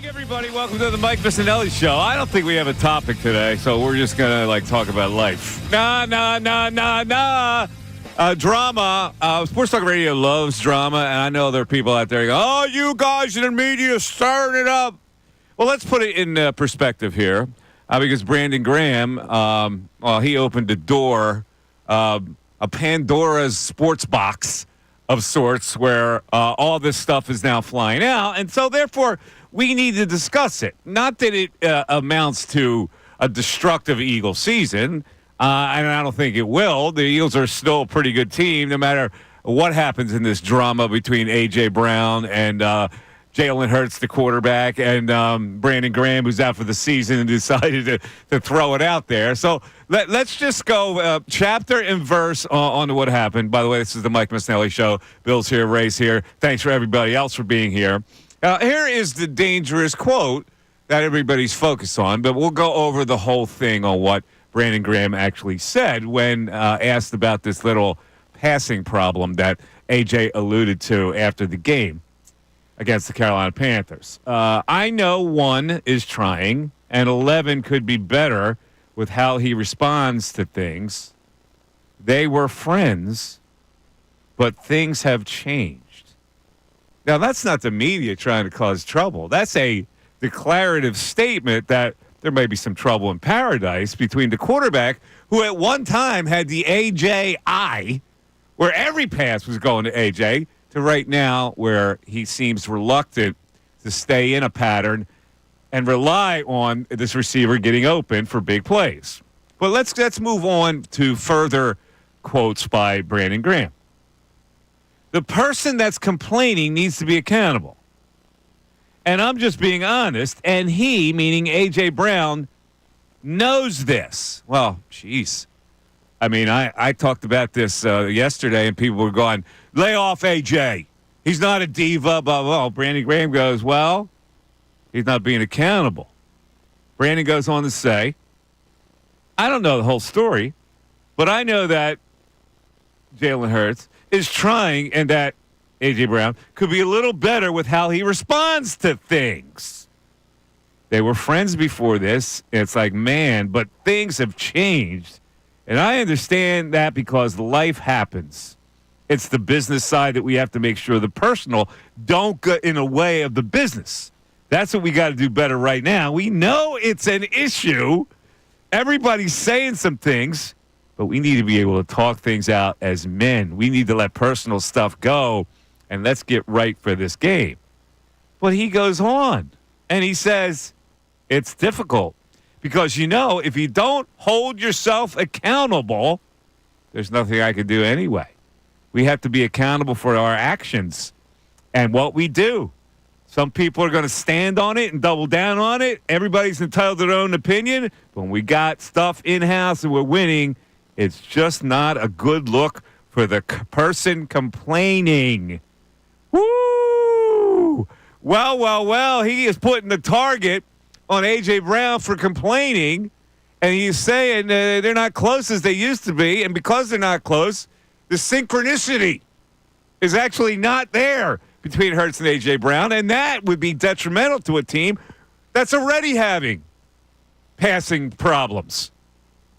Everybody, welcome to the Mike Missanelli Show. I don't think we have a topic today, so we're just going to, talk about life. Drama. Sports Talk Radio loves drama, and I know there are people out there going, oh, you guys in the media stirring it up. Well, let's put it in perspective here, because Brandon Graham, he opened a door, a Pandora's sports box of sorts, where all this stuff is now flying out, and so therefore we need to discuss it. Not that it amounts to a destructive Eagle season, and I don't think it will. The Eagles are still a pretty good team, no matter what happens in this drama between A.J. Brown and Jalen Hurts, the quarterback, and Brandon Graham, who's out for the season and decided to throw it out there. So let's just go chapter and verse on what happened. By the way, this is the Mike Missanelli Show. Bill's here, Ray's here. Thanks for everybody else for being here. Here is the dangerous quote that everybody's focused on, but we'll go over the whole thing on what Brandon Graham actually said when asked about this little passing problem that A.J. alluded to after the game against the Carolina Panthers. I know 1 is trying, and 11 could be better with how he responds to things. They were friends, but things have changed. Now, that's not the media trying to cause trouble. That's a declarative statement that there may be some trouble in paradise between the quarterback, who at one time had the A.J. eye, where every pass was going to A.J., to right now where he seems reluctant to stay in a pattern and rely on this receiver getting open for big plays. But let's move on to further quotes by Brandon Graham. The person that's complaining needs to be accountable. And I'm just being honest, and he, meaning A.J. Brown, knows this. Well, jeez. I mean, I talked about this yesterday, and people were going, lay off A.J. He's not a diva, blah, blah, blah. Brandon Graham goes, well, he's not being accountable. Brandon goes on to say, I don't know the whole story, but I know that Jalen Hurts is trying, and that A.J. Brown could be a little better with how he responds to things. They were friends before this. It's like, man, but things have changed. And I understand that because life happens. It's the business side that we have to make sure the personal don't get in the way of the business. That's what we got to do better right now. We know it's an issue. Everybody's saying some things. But we need to be able to talk things out as men. We need to let personal stuff go, and let's get right for this game. But he goes on, and he says, it's difficult. Because, if you don't hold yourself accountable, there's nothing I can do anyway. We have to be accountable for our actions and what we do. Some people are going to stand on it and double down on it. Everybody's entitled to their own opinion. But when we got stuff in-house and we're winning, it's just not a good look for the person complaining. Woo! Well, he is putting the target on A.J. Brown for complaining, and he's saying they're not close as they used to be, and because they're not close, the synchronicity is actually not there between Hurts and A.J. Brown, and that would be detrimental to a team that's already having passing problems.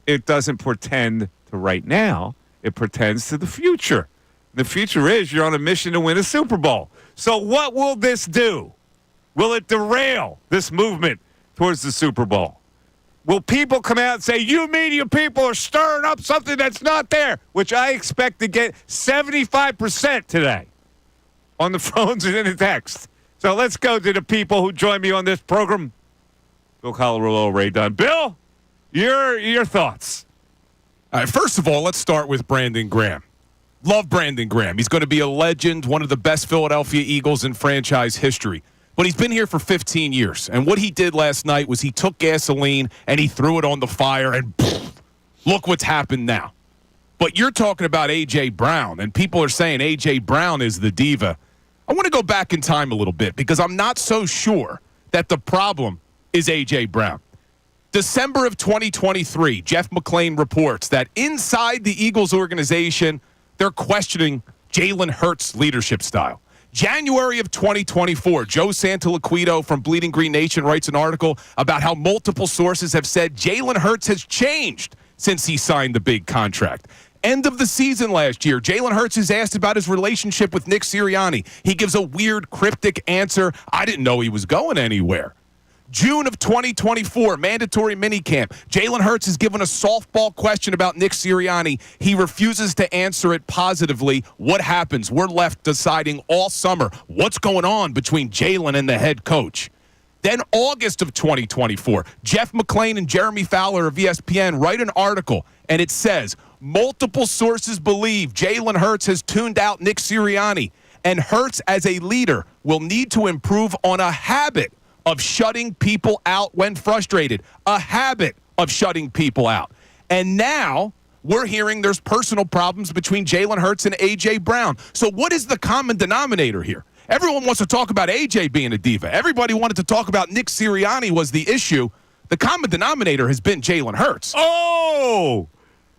It doesn't portend to right now. It portends to the future. The future is you're on a mission to win a Super Bowl. So what will this do? Will it derail this movement towards the Super Bowl? Will people come out and say, you media people are stirring up something that's not there, which I expect to get 75% today on the phones and in the text. So let's go to the people who join me on this program. Bill Colorado, Ray Dunn. Bill, your thoughts. All right, first of all, let's start with Brandon Graham. Love Brandon Graham. He's going to be a legend, one of the best Philadelphia Eagles in franchise history. But he's been here for 15 years. And what he did last night was he took gasoline and he threw it on the fire, and look what's happened now. But you're talking about A.J. Brown, and people are saying A.J. Brown is the diva. I want to go back in time a little bit because I'm not so sure that the problem is A.J. Brown. December of 2023, Jeff McClain reports that inside the Eagles organization, they're questioning Jalen Hurts' leadership style. January of 2024, Joe Santoliquito from Bleeding Green Nation writes an article about how multiple sources have said Jalen Hurts has changed since he signed the big contract. End of the season last year, Jalen Hurts is asked about his relationship with Nick Sirianni. He gives a weird, cryptic answer. I didn't know he was going anywhere. June of 2024, mandatory minicamp. Jalen Hurts is given a softball question about Nick Sirianni. He refuses to answer it positively. What happens? We're left deciding all summer what's going on between Jalen and the head coach. Then August of 2024, Jeff McClain and Jeremy Fowler of ESPN write an article, and it says, multiple sources believe Jalen Hurts has tuned out Nick Sirianni, and Hurts as a leader will need to improve on a habit of shutting people out when frustrated, a habit of shutting people out. And now we're hearing there's personal problems between Jalen Hurts and A.J. Brown. So what is the common denominator here? Everyone wants to talk about A.J. being a diva. Everybody wanted to talk about Nick Sirianni was the issue. The common denominator has been Jalen Hurts. Oh,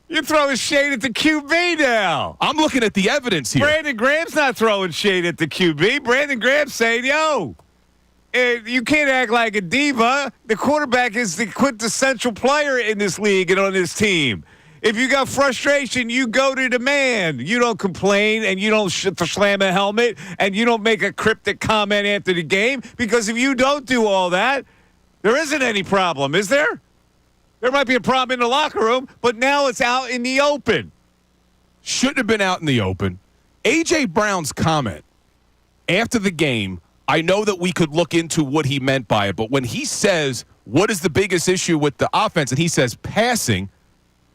you're throwing shade at the QB now. I'm looking at the evidence here. Brandon Graham's not throwing shade at the QB. Brandon Graham's saying, yo, you can't act like a diva. The quarterback is the quintessential player in this league and on this team. If you got frustration, you go to the man. You don't complain, and you don't slam a helmet, and you don't make a cryptic comment after the game, because if you don't do all that, there isn't any problem, is there? There might be a problem in the locker room, but now it's out in the open. Shouldn't have been out in the open. A.J. Brown's comment after the game, I know that we could look into what he meant by it, but when he says, what is the biggest issue with the offense, and he says passing,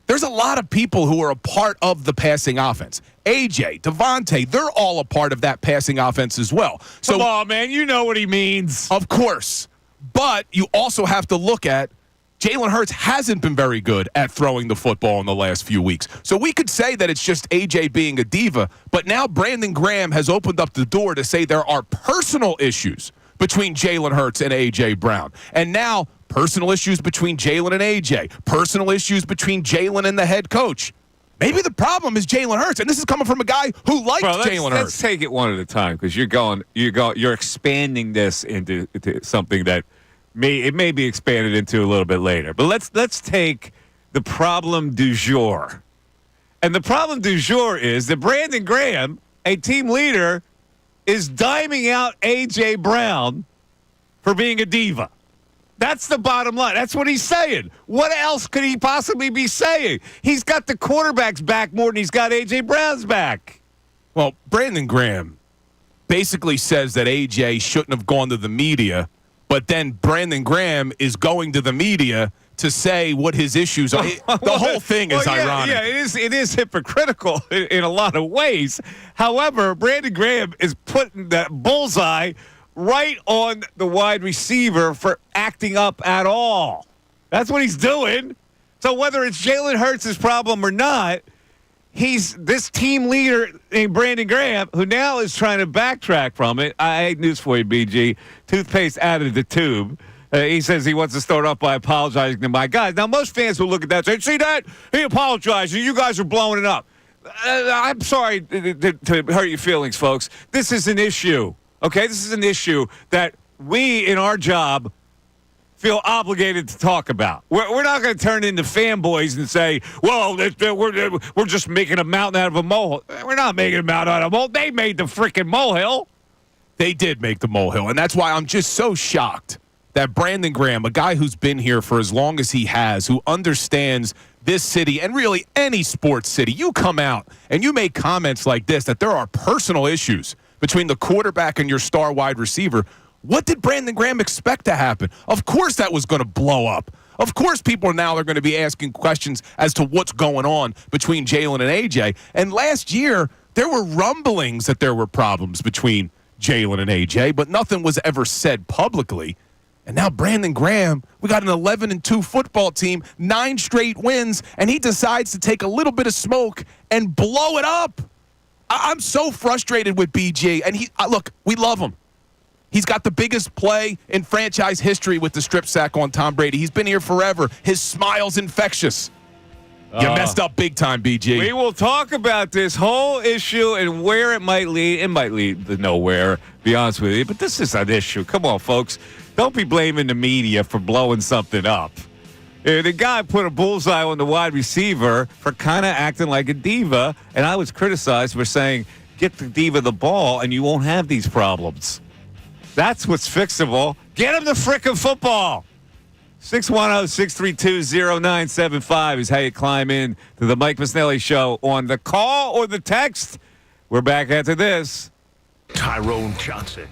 there's a lot of people who are a part of the passing offense. AJ, Devontae, they're all a part of that passing offense as well. So, come on, man, you know what he means. Of course. But you also have to look at Jalen Hurts hasn't been very good at throwing the football in the last few weeks. So we could say that it's just AJ being a diva, but now Brandon Graham has opened up the door to say there are personal issues between Jalen Hurts and A.J. Brown. And now personal issues between Jalen and A.J., personal issues between Jalen and the head coach. Maybe the problem is Jalen Hurts, and this is coming from a guy who likes Jalen Hurts. Let's take it one at a time, because you're expanding this into something that may be expanded into a little bit later. But let's take the problem du jour. And the problem du jour is that Brandon Graham, a team leader, is diming out A.J. Brown for being a diva. That's the bottom line. That's what he's saying. What else could he possibly be saying? He's got the quarterback's back more than he's got A.J. Brown's back. Well, Brandon Graham basically says that A.J. shouldn't have gone to the media, but then Brandon Graham is going to the media to say what his issues are. The whole thing is ironic. Yeah, it is hypocritical in a lot of ways. However, Brandon Graham is putting that bullseye right on the wide receiver for acting up at all. That's what he's doing. So whether it's Jalen Hurts' problem or not, he's this team leader named Brandon Graham, who now is trying to backtrack from it. I have news for you, BG. Toothpaste out of the tube. He says he wants to start off by apologizing to my guys. Now, most fans will look at that and say, see that? He apologized, and you guys are blowing it up. I'm sorry to hurt your feelings, folks. This is an issue, okay? This is an issue that we, in our job, feel obligated to talk about. We're not going to turn into fanboys and say, well, we're just making a mountain out of a molehill. We're not making a mountain out of a molehill. They made the freaking molehill. They did make the molehill, and that's why I'm just so shocked that Brandon Graham, a guy who's been here for as long as he has, who understands this city and really any sports city, you come out and you make comments like this, that there are personal issues between the quarterback and your star wide receiver. What did Brandon Graham expect to happen? Of course that was going to blow up. Of course people now are going to be asking questions as to what's going on between Jalen and A.J. And last year, there were rumblings that there were problems between Jalen and A.J., but nothing was ever said publicly. And now Brandon Graham, we got an 11-2 football team, 9 straight wins, and he decides to take a little bit of smoke and blow it up. I'm so frustrated with BG. And look, we love him. He's got the biggest play in franchise history with the strip sack on Tom Brady. He's been here forever. His smile's infectious. You messed up big time, BG. We will talk about this whole issue and where it might lead. It might lead to nowhere, be honest with you. But this is an issue. Come on, folks. Don't be blaming the media for blowing something up. The guy put a bullseye on the wide receiver for kind of acting like a diva, and I was criticized for saying, get the diva the ball and you won't have these problems. That's what's fixable. Get him the frickin' football. 610-632-0975 is how you climb in to the Mike Missanelli Show on the call or the text. We're back after this. Tyrone Johnson.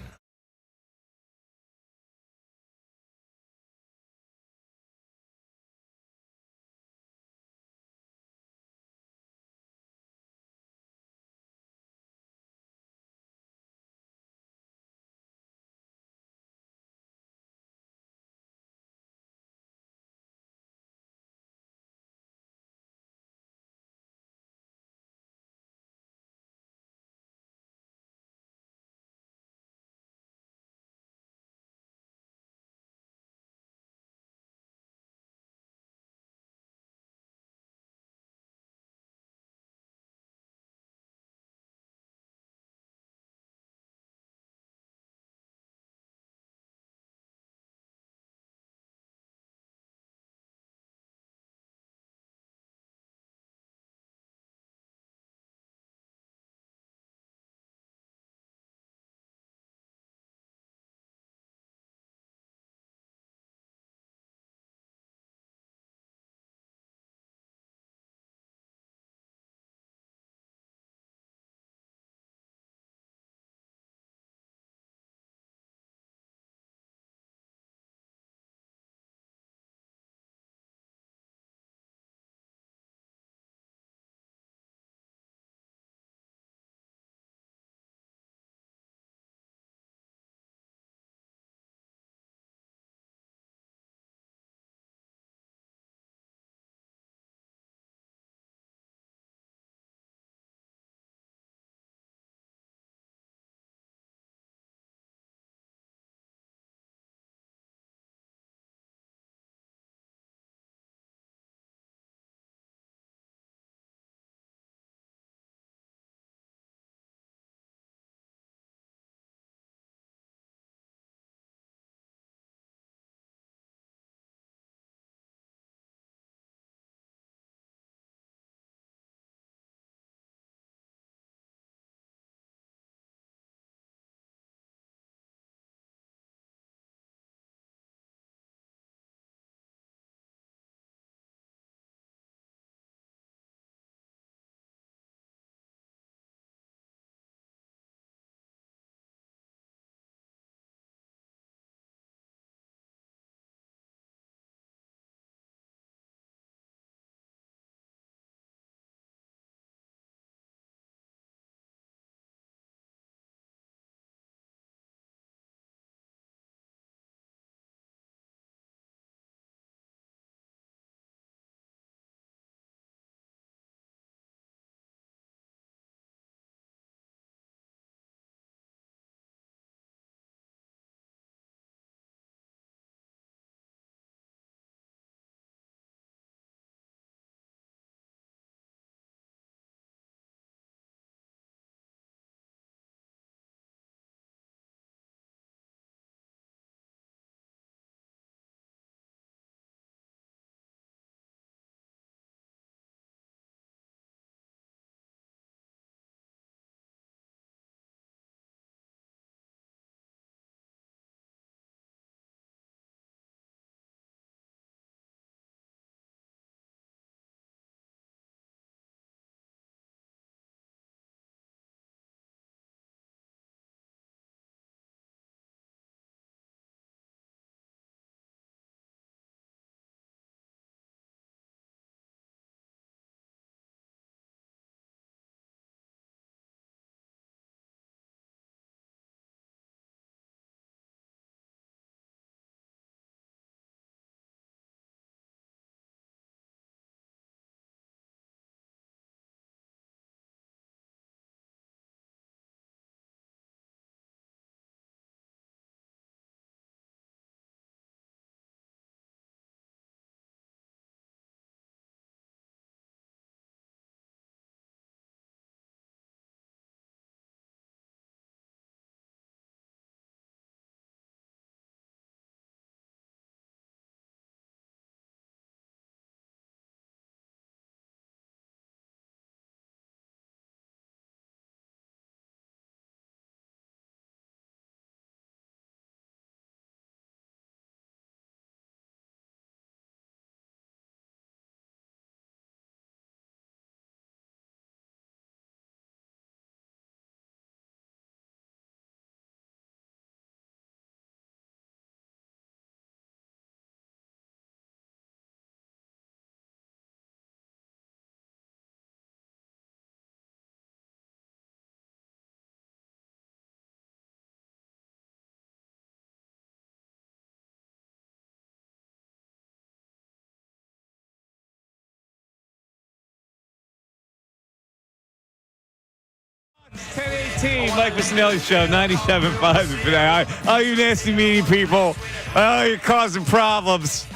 team. Mike Missanelli Show, 97.5. All you nasty, meaty people. Oh, you're causing problems.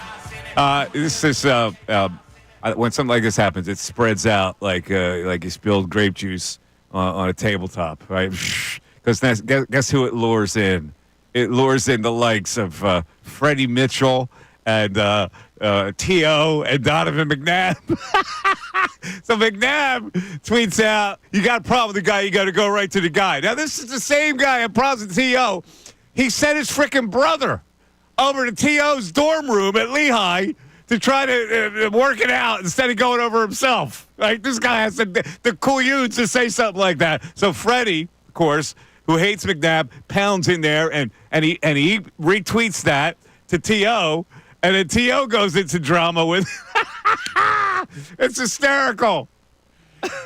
This is when something like this happens, it spreads out like you spilled grape juice on a tabletop, right? Because guess who it lures in? It lures in the likes of Freddie Mitchell and T.O. and Donovan McNabb. So McNabb tweets out, you got a problem with the guy, you got to go right to the guy. Now, this is the same guy at problems with T.O. He sent his freaking brother over to T.O.'s dorm room at Lehigh to try to work it out instead of going over himself. Like, this guy has the cool youths to say something like that. So Freddie, of course, who hates McNabb, pounds in there, and he retweets that to T.O., and then T.O. goes into drama with it's hysterical.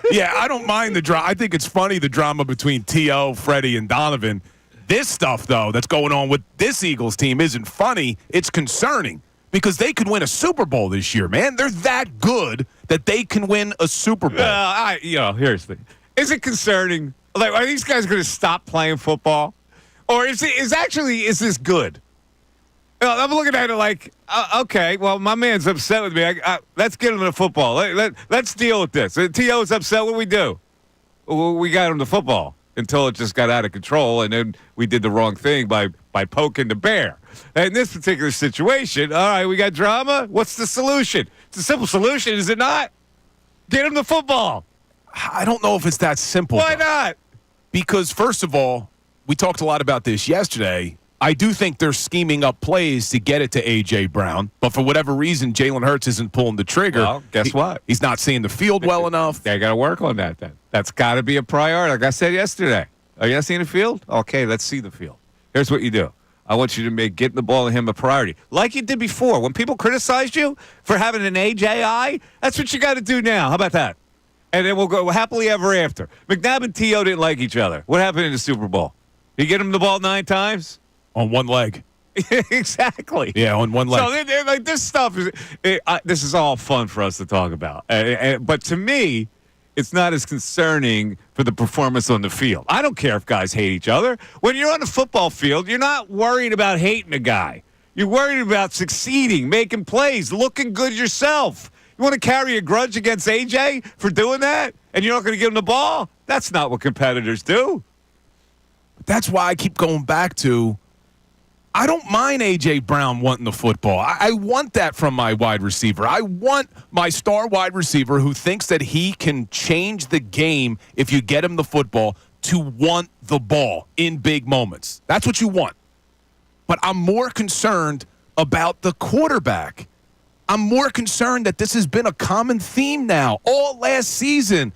Yeah, I don't mind the drama. I think it's funny, the drama between T.O., Freddie, and Donovan. This stuff, though, that's going on with this Eagles team isn't funny. It's concerning because they could win a Super Bowl this year, man. They're that good that they can win a Super Bowl. Here's the thing. Is it concerning? Like, are these guys going to stop playing football? Or is this good? I'm looking at it like, okay, well, my man's upset with me. Let's get him to football. Let's deal with this. T.O. is upset. What do we do? Well, we got him to football until it just got out of control, and then we did the wrong thing by poking the bear. And in this particular situation, all right, we got drama. What's the solution? It's a simple solution, is it not? Get him to football. I don't know if it's that simple. Why though. not? Because, first of all, we talked a lot about this yesterday. I do think they're scheming up plays to get it to A.J. Brown, but for whatever reason, Jalen Hurts isn't pulling the trigger. Well, guess what? He's not seeing the field well enough. They got to work on that then. That's got to be a priority. Like I said yesterday. Are you not seeing the field? Okay, let's see the field. Here's what you do. I want you to make getting the ball to him a priority. Like you did before. When people criticized you for having an AJI, that's what you got to do now. How about that? And then we'll go happily ever after. McNabb and T.O. didn't like each other. What happened in the Super Bowl? You get him the ball 9 times? On one leg. Exactly. Yeah, on one leg. So like this stuff is this is all fun for us to talk about. But to me, it's not as concerning for the performance on the field. I don't care if guys hate each other. When you're on the football field, you're not worried about hating a guy. You're worried about succeeding, making plays, looking good yourself. You want to carry a grudge against AJ for doing that, and you're not going to give him the ball? That's not what competitors do. That's why I keep going back to, I don't mind A.J. Brown wanting the football. I want that from my wide receiver. I want my star wide receiver who thinks that he can change the game if you get him the football to want the ball in big moments. That's what you want. But I'm more concerned about the quarterback. I'm more concerned that this has been a common theme now all last season.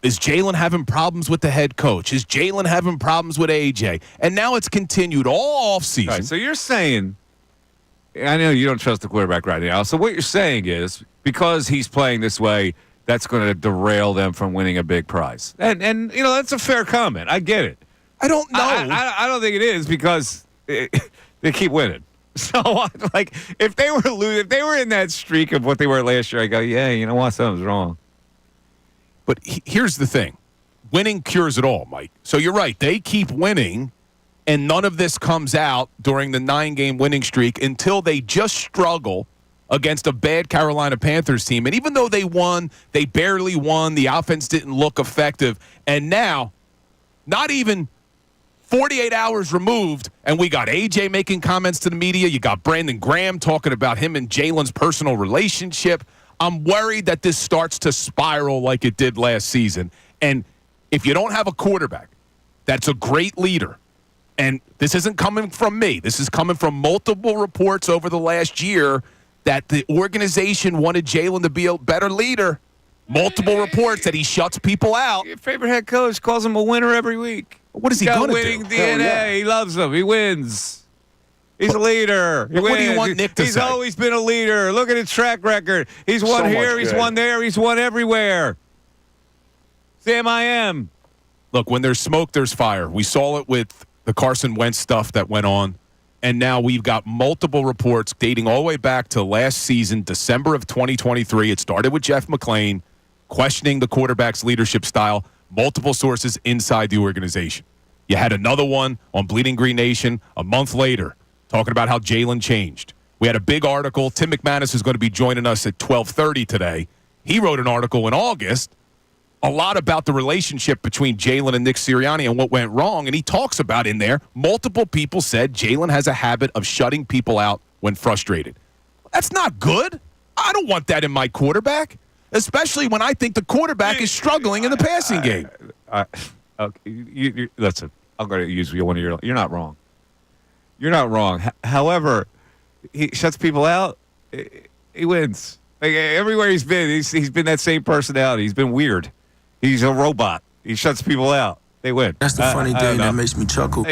Is Jalen having problems with the head coach? Is Jalen having problems with AJ? And now it's continued all offseason. Right, so you're saying, I know you don't trust the quarterback right now. So what you're saying is, because he's playing this way, that's going to derail them from winning a big prize. And that's a fair comment. I get it. I don't know. I don't think it is because they keep winning. So, like, if they were in that streak of what they were last year, I go, yeah, you know what, something's wrong. But here's the thing. Winning cures it all, Mike. So you're right. They keep winning, and none of this comes out during the 9-game winning streak until they just struggle against a bad Carolina Panthers team. And even though they won, they barely won. The offense didn't look effective. And now, not even 48 hours removed, and we got AJ making comments to the media. You got Brandon Graham talking about him and Jalen's personal relationship. I'm worried that this starts to spiral like it did last season. And if you don't have a quarterback that's a great leader, and this isn't coming from me, this is coming from multiple reports over the last year that the organization wanted Jalen to be a better leader. Multiple reports that he shuts people out. Your favorite head coach calls him a winner every week. What is he going to do? Winning DNA. Yeah. He loves them. He wins. He's a leader. What do you want Nick to say? He's always been a leader. Look at his track record. He's won here. He's won there. He's won everywhere. Sam, I am. Look, when there's smoke, there's fire. We saw it with the Carson Wentz stuff that went on. And now we've got multiple reports dating all the way back to last season, December of 2023. It started with Jeff McClain questioning the quarterback's leadership style. multiple sources inside the organization. You had another one on Bleeding Green Nation a month later talking about how Jalen changed. We had a big article. Tim McManus is going to be joining us at 12:30 today. He wrote an article in August a lot about the relationship between Jalen and Nick Sirianni and what went wrong, and he talks about in there, multiple people said Jalen has a habit of shutting people out when frustrated. That's not good. I don't want that in my quarterback, especially when I think the quarterback is struggling in the passing game. Okay, listen, I'm going to use one of your. You're not wrong. You're not wrong. However, he shuts people out. He wins. Like, everywhere he's been, he's been that same personality. He's been weird. He's a robot. He shuts people out. They win. That's the funny thing that makes me chuckle.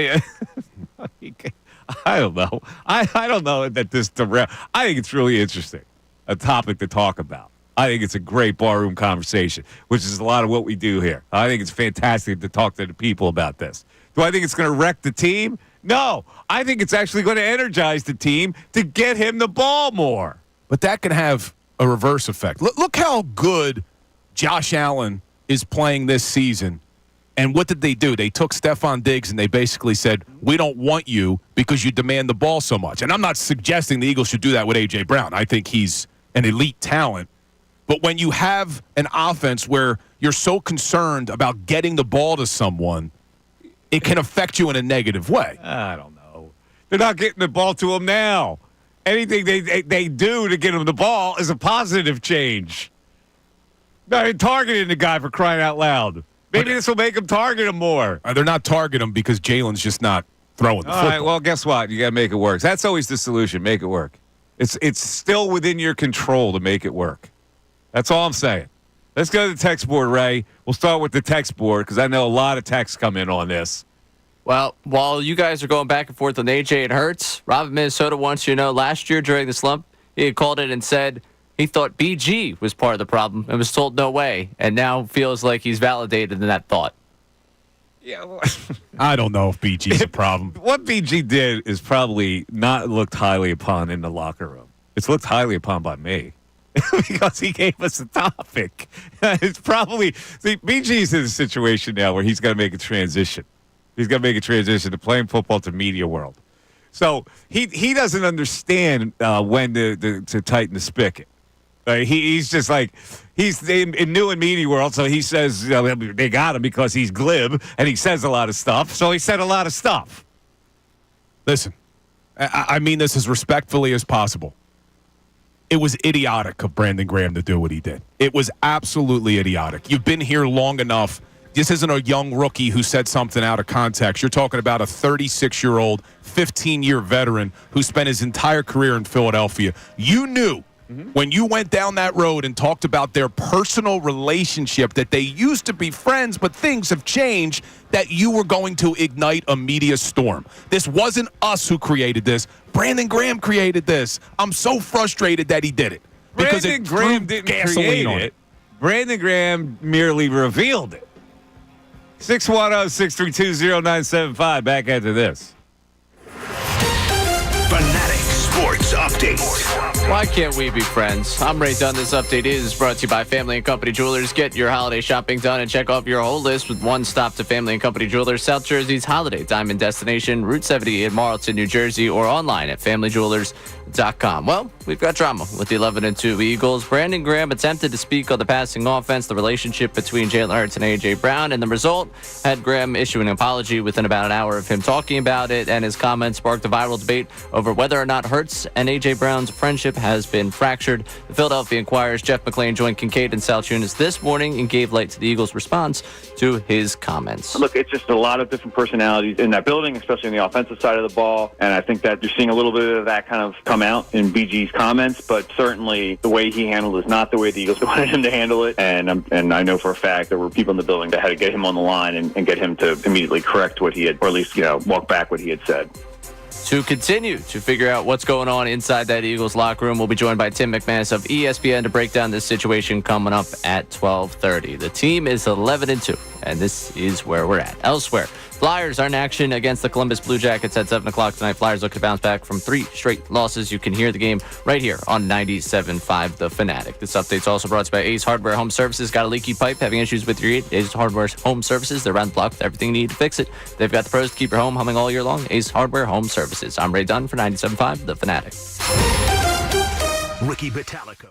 I don't know. I don't know that this. I think it's really interesting. A topic to talk about. I think it's a great barroom conversation, which is a lot of what we do here. I think it's fantastic to talk to the people about this. Do I think it's going to wreck the team? No. I think it's actually going to energize the team to get him the ball more. But that can have a reverse effect. Look how good Josh Allen is playing this season. And what did they do? They took Stephon Diggs and they basically said, we don't want you because you demand the ball so much. And I'm not suggesting the Eagles should do that with A.J. Brown. I think he's an elite talent. But when you have an offense where you're so concerned about getting the ball to someone, it can affect you in a negative way. I don't know. They're not getting the ball to him now. Anything they do to get him the ball is a positive change. They're targeting the guy, for crying out loud. Maybe this will make him target him more. They're not targeting him because Jalen's just not throwing the football. All right, well, guess what? You got to make it work. That's always the solution. Make it work. It's still within your control to make it work. That's all I'm saying. Let's go to the text board, Ray. We'll start with the text board because I know a lot of texts come in on this. Well, while you guys are going back and forth on AJ and Hurts, Rob in Minnesota wants you to know last year during the slump, he had called it and said he thought BG was part of the problem and was told no way, and now feels like he's validated in that thought. Yeah, well, I don't know if BG's a problem. What BG did is probably not looked highly upon in the locker room. It's looked highly upon by me because he gave us a topic. It's probably BG's in a situation now where he's got to make a transition. He's got to make a transition to playing football to media world. So he doesn't understand when to tighten the spigot. He's just like, he's in new in media world, so he says they got him because he's glib, and he says a lot of stuff, so he said a lot of stuff. Listen, I mean this as respectfully as possible. It was idiotic of Brandon Graham to do what he did. It was absolutely idiotic. You've been here long enough. This isn't a young rookie who said something out of context. You're talking about a 36-year-old, 15-year veteran who spent his entire career in Philadelphia. You knew when you went down that road and talked about their personal relationship, that they used to be friends, but things have changed, that you were going to ignite a media storm. This wasn't us who created this. Brandon Graham created this. I'm so frustrated that he did it. Because Brandon Graham didn't create it. Brandon Graham merely revealed it. 610-632-0975. Back after this. Fanatic Sports Update. Why can't we be friends? I'm Ray Dunn. This update is brought to you by Family and Company Jewelers. Get your holiday shopping done and check off your whole list with one stop to Family and Company Jewelers, South Jersey's holiday diamond destination, Route 70 in Marlton, New Jersey, or online at familyjewelers.com. Well, we've got drama with the 11-2 Eagles. Brandon Graham attempted to speak on the passing offense, the relationship between Jalen Hurts and A.J. Brown, and the result had Graham issue an apology within about an hour of him talking about it, and his comments sparked a viral debate over whether or not Hurts and A.J. Brown's friendship has been fractured. The Philadelphia Inquirer's Jeff McClain joined Kincade and Salciunas this morning and gave light to the Eagles' response to his comments. Look, it's just a lot of different personalities in that building, especially on the offensive side of the ball, and I think that you're seeing a little bit of that kind of come out in BG's comments, but certainly the way he handled it is not the way the Eagles wanted him to handle it, and I know for a fact there were people in the building that had to get him on the line and get him to immediately correct what he had, or at least, walk back what he had said. To continue to figure out what's going on inside that Eagles locker room, we'll be joined by Tim McManus of ESPN to break down this situation coming up at 12:30. The team is 11-2. and this is where we're at. Elsewhere, Flyers are in action against the Columbus Blue Jackets at 7 o'clock tonight. Flyers look to bounce back from 3 straight losses. You can hear the game right here on 97.5 The Fanatic. This update's also brought to you by Ace Hardware Home Services. Got a leaky pipe, having issues with your heat? Ace Hardware Home Services. They're around the block with everything you need to fix it. They've got the pros to keep your home humming all year long. Ace Hardware Home Services. I'm Ray Dunn for 97.5 The Fanatic. Ricky Batalico.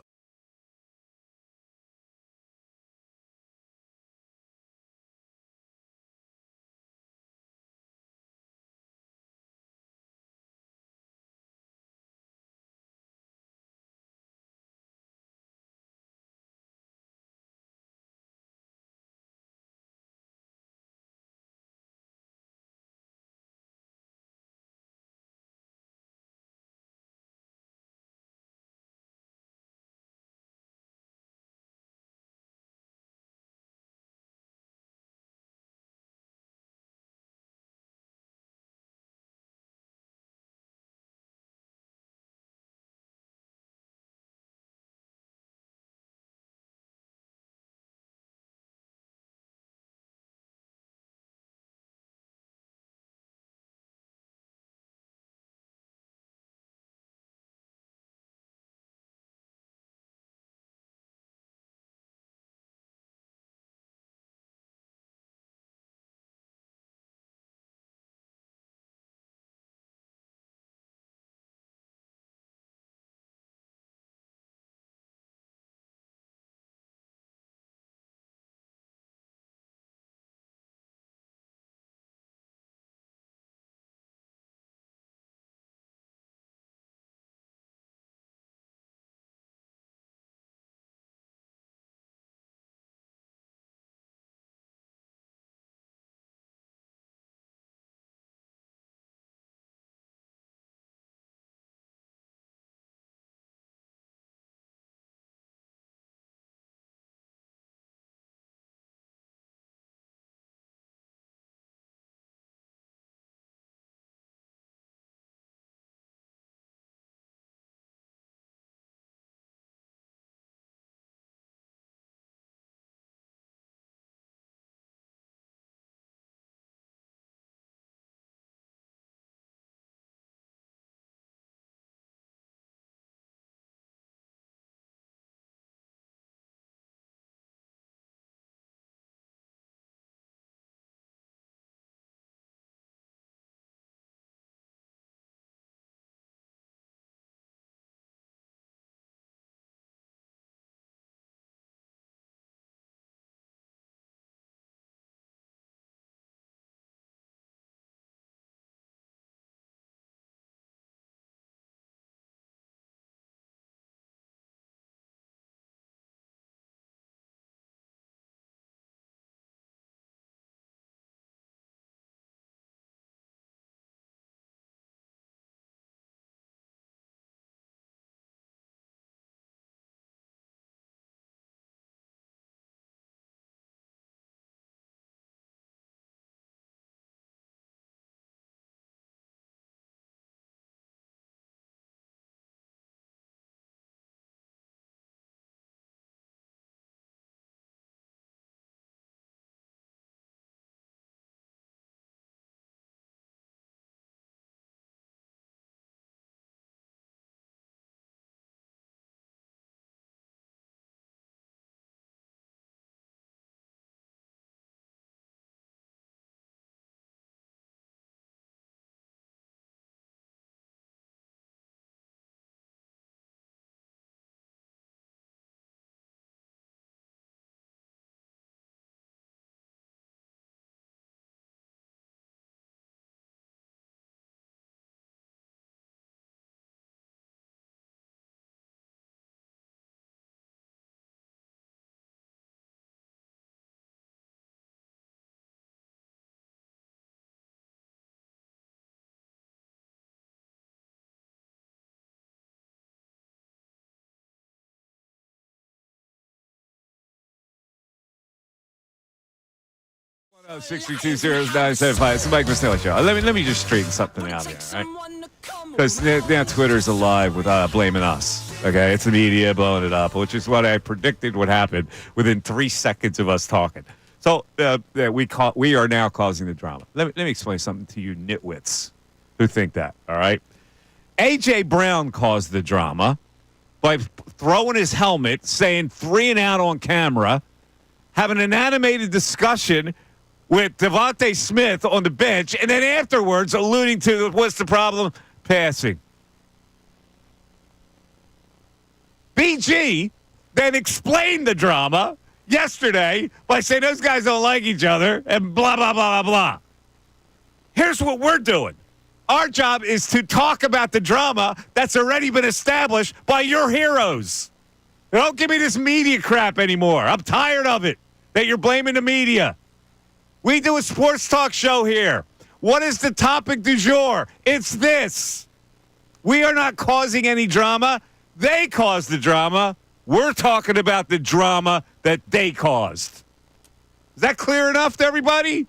Oh, 6220975. It's the Mike Missanelli Show. Let me just straighten something out here, right? Because now Twitter's alive with blaming us. Okay, it's the media blowing it up, which is what I predicted would happen within 3 seconds of us talking. So we are now causing the drama. Let me explain something to you nitwits who think that, all right? A.J. Brown caused the drama by throwing his helmet, saying 3 and out on camera, having an animated discussion with Devontae Smith on the bench, and then afterwards alluding to what's the problem? Passing. BG then explained the drama yesterday by saying those guys don't like each other and blah, blah, blah, blah, blah. Here's what we're doing. Our job is to talk about the drama that's already been established by your heroes. Don't give me this media crap anymore. I'm tired of it, that you're blaming the media. We do a sports talk show here. What is the topic du jour? It's this. We are not causing any drama. They caused the drama. We're talking about the drama that they caused. Is that clear enough to everybody?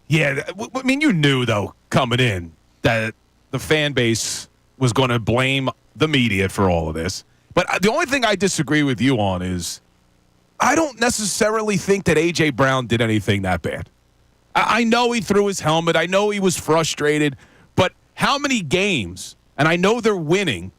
Yeah, I mean, you knew, though, coming in that the fan base was going to blame the media for all of this. But the only thing I disagree with you on is I don't necessarily think that A.J. Brown did anything that bad. I know he threw his helmet. I know he was frustrated. But how many games, and I know they're winning,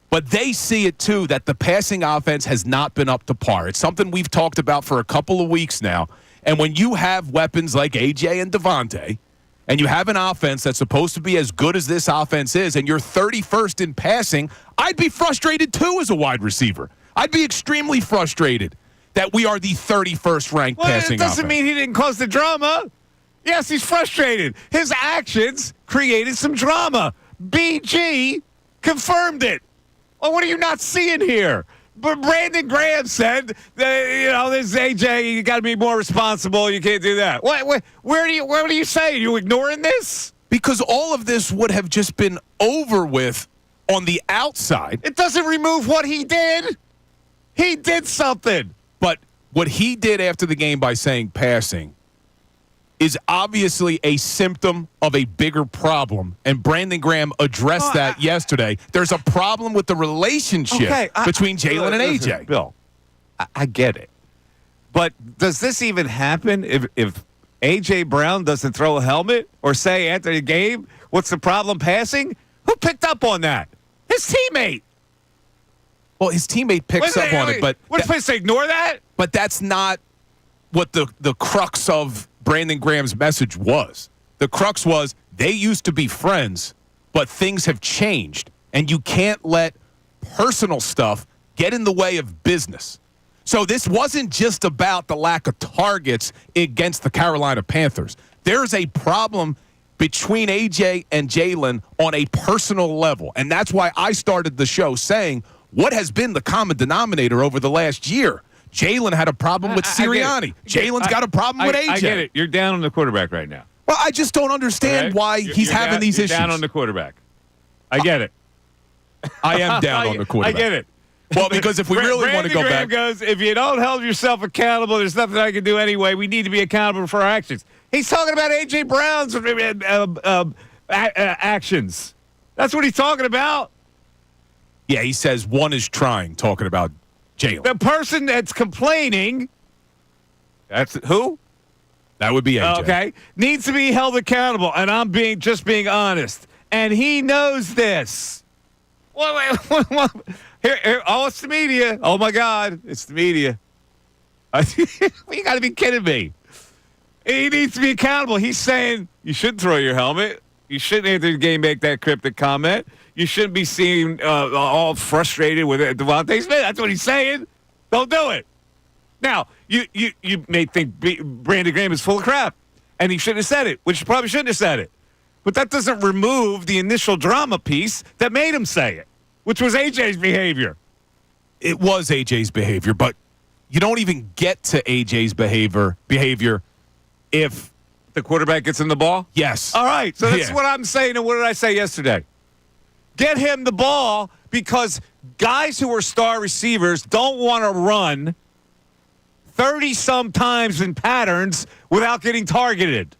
but they see it, too, that the passing offense has not been up to par. It's something we've talked about for a couple of weeks now. And when you have weapons like A.J. and Devontae, and you have an offense that's supposed to be as good as this offense is, and you're 31st in passing, I'd be frustrated, too, as a wide receiver. I'd be extremely frustrated that we are the 31st ranked passing offense. It doesn't mean he didn't cause the drama. Yes, he's frustrated. His actions created some drama. BG confirmed it. Well, what are you not seeing here? But Brandon Graham said that, this AJ, you got to be more responsible. You can't do that. What are you saying? Are you ignoring this? Because all of this would have just been over with on the outside. It doesn't remove what he did. He did something. But what he did after the game by saying passing is obviously a symptom of a bigger problem. And Brandon Graham addressed that yesterday. There's a problem with the relationship between Jalen and AJ. Bill, I get it. But does this even happen if A.J. Brown doesn't throw a helmet or say after the game, what's the problem passing? Who picked up on that? His teammate. Well, his teammate picks up on it. But what's supposed to ignore that? But that's not what the crux of Brandon Graham's message was. The crux was they used to be friends, but things have changed, and you can't let personal stuff get in the way of business. So this wasn't just about the lack of targets against the Carolina Panthers. There's a problem between AJ and Jalen on a personal level, and that's why I started the show saying what has been the common denominator over the last year. Jalen had a problem with Sirianni. Jalen's got a problem with AJ. I get it. You're down on the quarterback right now. Well, I just don't understand why he's having these issues. You're down on the quarterback. I get it. I am down on the quarterback. I get it. Well, because if we really want to go back. Goes, if you don't hold yourself accountable, there's nothing I can do anyway. We need to be accountable for our actions. He's talking about A.J. Brown's actions. That's what he's talking about. Yeah, he says one is trying, talking about Jalen. The person that's complaining, that's who? That would be AJ. Okay. Needs to be held accountable, and I'm just being honest. And he knows this. Here, it's the media. Oh, my God. It's the media. You got to be kidding me. He needs to be accountable. He's saying you shouldn't throw your helmet. You shouldn't, after the game, make that cryptic comment. You shouldn't be seen all frustrated with Devontae Smith. That's what he's saying. Don't do it. Now, you may think Brandon Graham is full of crap, and he shouldn't have said it, which he probably shouldn't have said it. But that doesn't remove the initial drama piece that made him say it, which was AJ's behavior. It was AJ's behavior, but you don't even get to AJ's behavior if the quarterback gets in the ball? Yes. All right, so that's what I'm saying, and what did I say yesterday? Get him the ball because guys who are star receivers don't want to run 30-some times in patterns without getting targeted.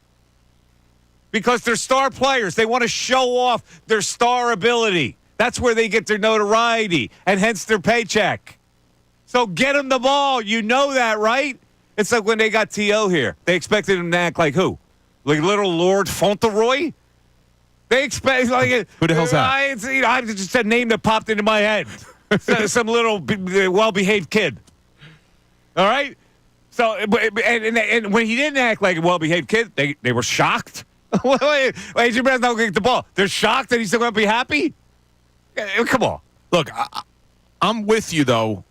Because they're star players. They want to show off their star ability. That's where they get their notoriety and hence their paycheck. So get them the ball. You know that, right? It's like when they got T.O. here. They expected him to act like who? Like little Lord Fauntleroy? They expect like who the hell's that? I just a name that popped into my head. Some little well-behaved kid. All right. So and when he didn't act like a well-behaved kid, they were shocked. Wait, A.J. Brown's not going to get the ball. They're shocked that he's still going to be happy. Come on. Look, I'm with you though.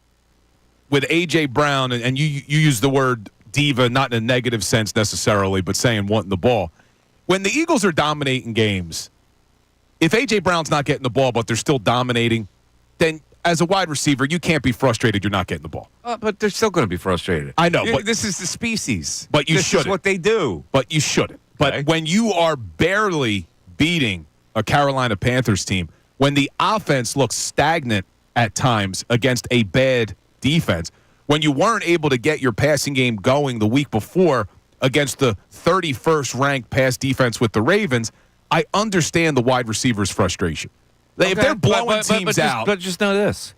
With A.J. Brown, and you use the word diva, not in a negative sense necessarily, but saying wanting the ball. When the Eagles are dominating games, if A.J. Brown's not getting the ball, but they're still dominating, then as a wide receiver, you can't be frustrated you're not getting the ball. But they're still going to be frustrated. I know, but this is the species. But you shouldn't. This is what they do. But you shouldn't. But Okay. when you are barely beating a Carolina Panthers team, when the offense looks stagnant at times against a bad defense, when you weren't able to get your passing game going the week before against the 31st ranked pass defense with the Ravens, I understand the wide receivers' frustration. If they're blowing teams out. But just know this.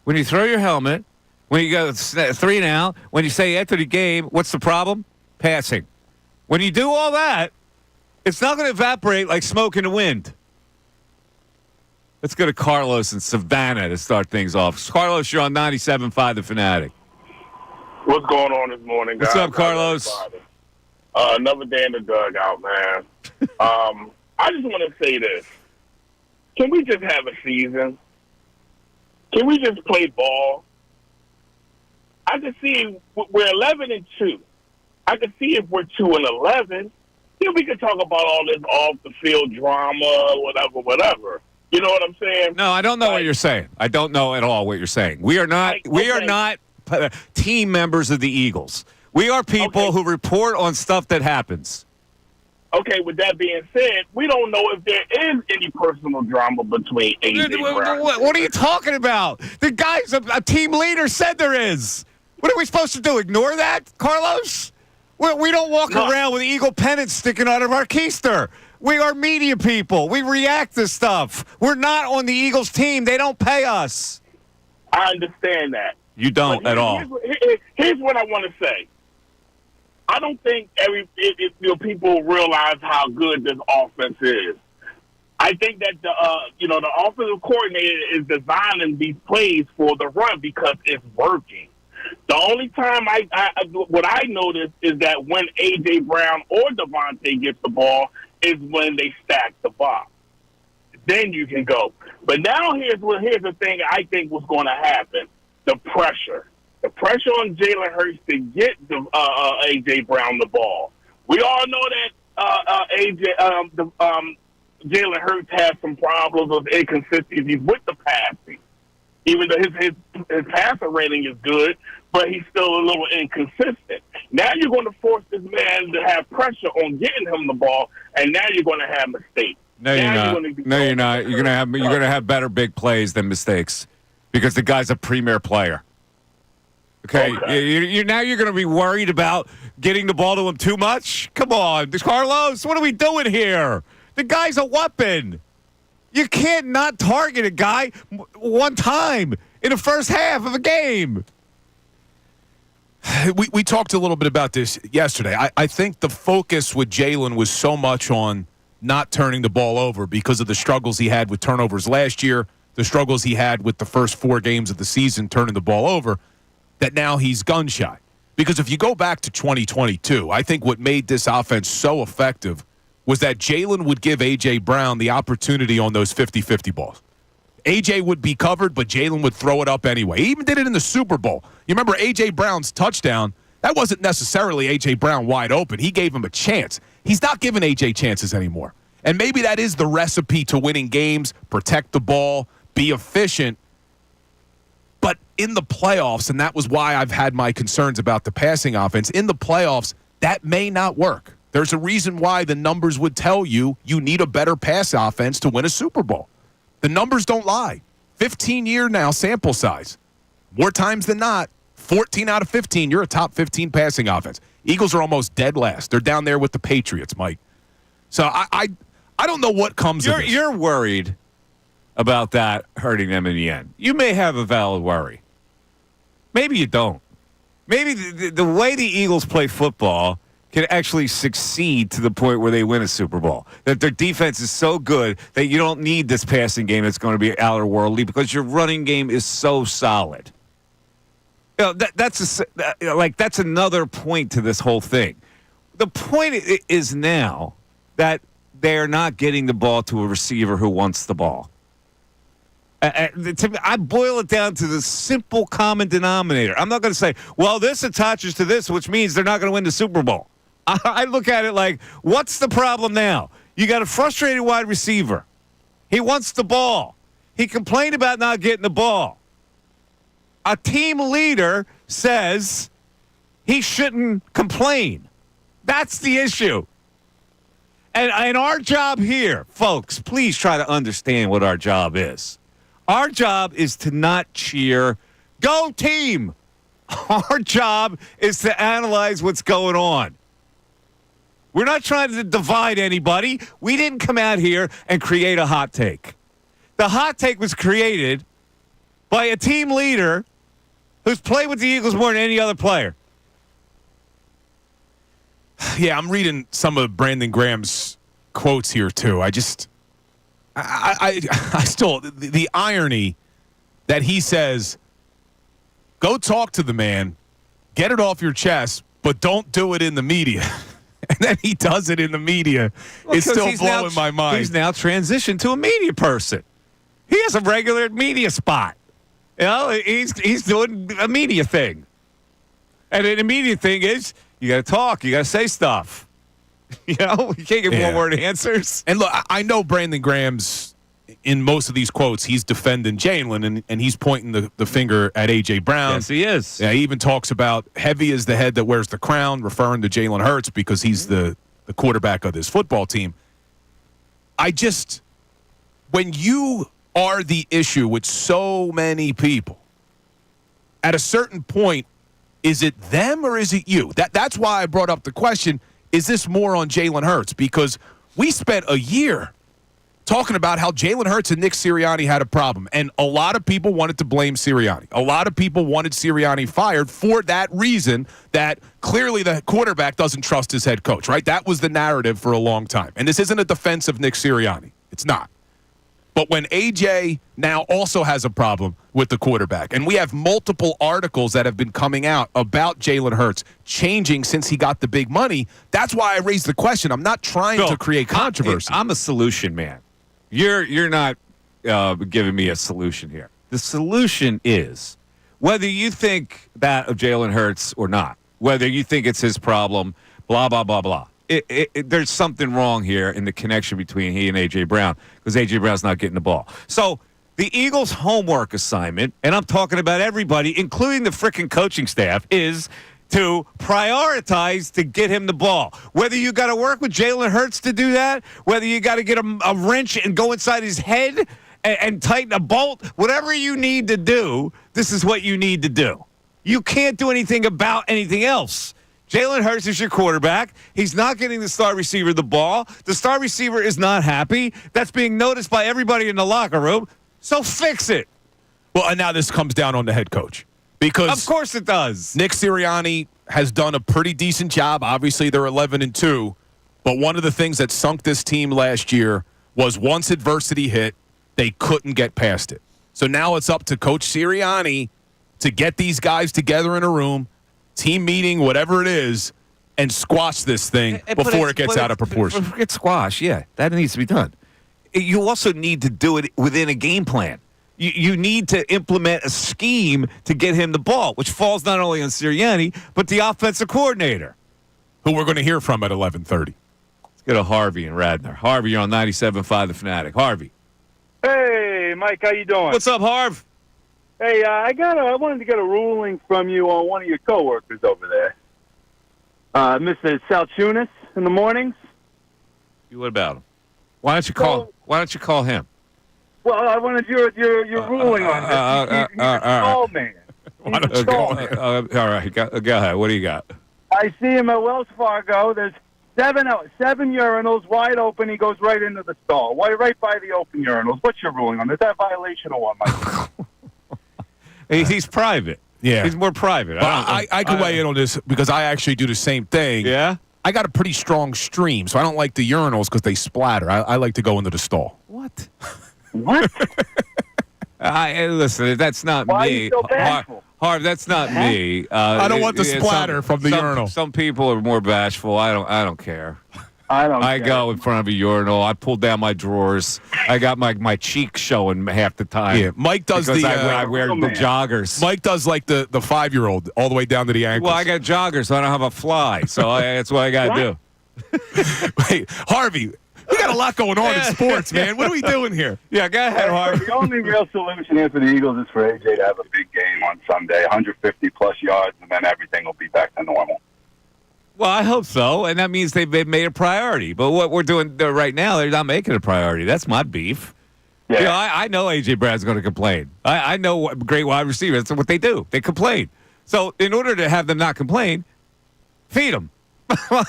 When you throw your helmet, when you go 3 and out, when you say after the game, what's the problem? Passing. When you do all that, it's not going to evaporate like smoke in the wind. Let's go to Carlos in Savannah to start things off. Carlos, you're on 97.5 The Fanatic. What's going on this morning, guys? What's up, Carlos? Another day in the dugout, man. I just want to say this. Can we just have a season? Can we just play ball? I can see we're 11-2. I can see if we're 2-11, then we can talk about all this off-the-field drama, whatever. You know what I'm saying? No, I don't know what you're saying. I don't know at all what you're saying. We are not. We are not team members of the Eagles. We are people who report on stuff that happens. Okay, with that being said, we don't know if there is any personal drama between A.J. Brown. What are you talking about? The guy's a team leader said there is. What are we supposed to do? Ignore that, Carlos? We don't walk around with Eagle pennants sticking out of our keister. We are media people. We react to stuff. We're not on the Eagles team. They don't pay us. I understand that. You don't at all. Here's what I want to say. I don't think people realize how good this offense is. I think that the offensive coordinator is designing these plays for the run because it's working. The only time what I noticed is that when A.J. Brown or Devontae gets the ball is when they stack the box. Then you can go. But now here's the thing I think was going to happen. The pressure. The pressure on Jalen Hurts to get A.J. Brown the ball. We all know that Jalen Hurts has some problems with inconsistencies with the passing. Even though his passer rating is good, but he's still a little inconsistent. Now you're going to force this man to have pressure on getting him the ball, and now you're going to have mistakes. No, you're not. You're going to have better big plays than mistakes because the guy's a premier player. Okay. You're going to be worried about getting the ball to him too much? Come on, Carlos, what are we doing here? The guy's a weapon. You can't not target a guy one time in the first half of a game. We talked a little bit about this yesterday. I think the focus with Jalen was so much on not turning the ball over because of the struggles he had with turnovers last year, the struggles he had with the first 4 games of the season turning the ball over, that now he's gun shy. Because if you go back to 2022, I think what made this offense so effective was that Jalen would give A.J. Brown the opportunity on those 50-50 balls. A.J. would be covered, but Jalen would throw it up anyway. He even did it in the Super Bowl. You remember A.J. Brown's touchdown? That wasn't necessarily A.J. Brown wide open. He gave him a chance. He's not giving A.J. chances anymore. And maybe that is the recipe to winning games, protect the ball, be efficient. But in the playoffs, and that was why I've had my concerns about the passing offense, in the playoffs, that may not work. There's a reason why the numbers would tell you you need a better pass offense to win a Super Bowl. The numbers don't lie. 15-year now sample size. More times than not, 14 out of 15, you're a top 15 passing offense. Eagles are almost dead last. They're down there with the Patriots, Mike. So I don't know what comes of this. You're worried about that hurting them in the end. You may have a valid worry. Maybe you don't. maybe the way the Eagles play football can actually succeed to the point where they win a Super Bowl. That their defense is so good that you don't need this passing game that's going to be outer-worldly because your running game is so solid. That's another point to this whole thing. The point is now that they're not getting the ball to a receiver who wants the ball. I boil it down to the simple common denominator. I'm not going to say, well, this attaches to this, which means they're not going to win the Super Bowl. I look at it like, what's the problem now? You got a frustrated wide receiver. He wants the ball. He complained about not getting the ball. A team leader says he shouldn't complain. That's the issue. And our job here, folks, please try to understand what our job is. Our job is to not cheer, go team. Our job is to analyze what's going on. We're not trying to divide anybody. We didn't come out here and create a hot take. The hot take was created by a team leader who's played with the Eagles more than any other player. Yeah, I'm reading some of Brandon Graham's quotes here, too. I still, the irony that he says, go talk to the man, get it off your chest, but don't do it in the media. And then he does it in the media. It's still blowing my mind. He's now transitioned to a media person. He has a regular media spot. You know, he's doing a media thing. And the media thing is, you got to talk. You got to say stuff. You know, you can't give one-word answers. And look, I know Brandon Graham's, in most of these quotes, he's defending Jalen, and he's pointing the finger at A.J. Brown. Yes, he is. Yeah, he even talks about heavy is the head that wears the crown, referring to Jalen Hurts because he's the quarterback of this football team. When you are the issue with so many people, at a certain point, is it them or is it you? That's why I brought up the question, is this more on Jalen Hurts? Because we spent a year talking about how Jalen Hurts and Nick Sirianni had a problem, and a lot of people wanted to blame Sirianni. A lot of people wanted Sirianni fired for that reason, that clearly the quarterback doesn't trust his head coach, right? That was the narrative for a long time. And this isn't a defense of Nick Sirianni. It's not. But when AJ now also has a problem with the quarterback, and we have multiple articles that have been coming out about Jalen Hurts changing since he got the big money, that's why I raised the question. I'm not trying to create controversy. I'm a solution man. You're not giving me a solution here. The solution is, whether you think that of Jalen Hurts or not, whether you think it's his problem, blah, blah, blah, blah. There's something wrong here in the connection between he and A.J. Brown, because A.J. Brown's not getting the ball. So the Eagles' homework assignment, and I'm talking about everybody, including the frickin' coaching staff, is to prioritize to get him the ball. Whether you got to work with Jalen Hurts to do that, whether you got to get a wrench and go inside his head and tighten a bolt, whatever you need to do, this is what you need to do. You can't do anything about anything else. Jalen Hurts is your quarterback. He's not getting the star receiver the ball. The star receiver is not happy. That's being noticed by everybody in the locker room. So fix it. Well, and now this comes down on the head coach. Because of course it does. Nick Sirianni has done a pretty decent job. Obviously, they're 11-2. But one of the things that sunk this team last year was once adversity hit, they couldn't get past it. So now it's up to Coach Sirianni to get these guys together in a room, team meeting, whatever it is, and squash this thing before it gets out of proportion. Forget squash, yeah. That needs to be done. You also need to do it within a game plan. You need to implement a scheme to get him the ball, which falls not only on Sirianni, but the offensive coordinator. Who we're going to hear from at 11:30. Let's go to Harvey and Radnor. Harvey, you're on 97.5 The Fanatic. Harvey. Hey, Mike, how you doing? What's up, Harv? Hey, I wanted to get a ruling from you on one of your coworkers over there, Mr. Salciunas, in the mornings. What about him? Why don't you call him? Well, I wanted your ruling on this. He's a stall man. He's a stall man. All right, go ahead. What do you got? I see him at Wells Fargo. There's seven urinals wide open. He goes right into the stall, right by the open urinals. What's your ruling on this? Is that violation or what, Mike? He's private. Yeah. He's more private. Well, I can weigh in on this because I actually do the same thing. Yeah? I got a pretty strong stream, so I don't like the urinals because they splatter. I like to go into the stall. What? What? Listen, that's not Why are me. you so bashful? Harv, that's not me. I don't want the splatter from the urinal. Some people are more bashful. I don't care. I care. go in front of a urinal. I pull down my drawers. I got my cheeks showing half the time. Yeah, Mike does because the. I wear the man. joggers. Mike does like the 5-year-old all the way down to the ankles. Well, I got joggers, so I don't have a fly. So that's what I got to do. Wait, Harvey, we got a lot going on in sports, man. What are we doing here? Yeah, go ahead, Harvey. The only real solution here for the Eagles is for AJ to have a big game on Sunday, 150-plus yards, and then everything will be back to normal. Well, I hope so, and that means they've made a priority. But what we're doing right now, they're not making a priority. That's my beef. Yeah. You know, I know A.J. Brown's going to complain. I know what great wide receivers. That's what they do. They complain. So in order to have them not complain, feed them.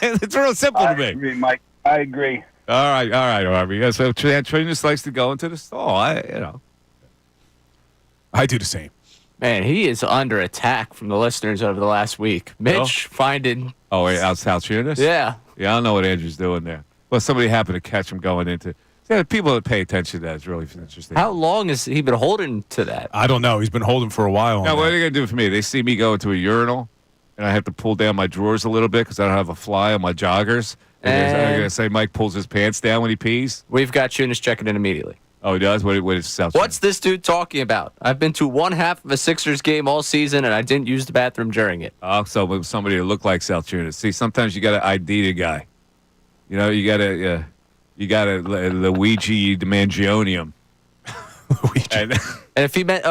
It's real simple to me. I agree, Mike. I agree. All right, Harvey. Yeah, so Trainus likes to go into the stall. I do the same. Man, he is under attack from the listeners over the last week. Mitch finding. Oh, wait, out Salciunas? Yeah. Yeah, I don't know what Andrew's doing there. Well, somebody happened to catch him going into. Yeah, people that pay attention to that is really interesting. How long has he been holding to that? I don't know. He's been holding for a while. Now, what are they going to do for me? They see me go into a urinal, and I have to pull down my drawers a little bit because I don't have a fly on my joggers. And they're going to say Mike pulls his pants down when he pees? We've got Tunis checking in immediately. Oh, he does? What is Salciunas? What's this dude talking about? I've been to one half of a Sixers game all season, and I didn't use the bathroom during it. Oh, so with somebody that looked like Salciunas. See, sometimes you got to ID the guy. You know, you got to Luigi Mangionium. And if he meant,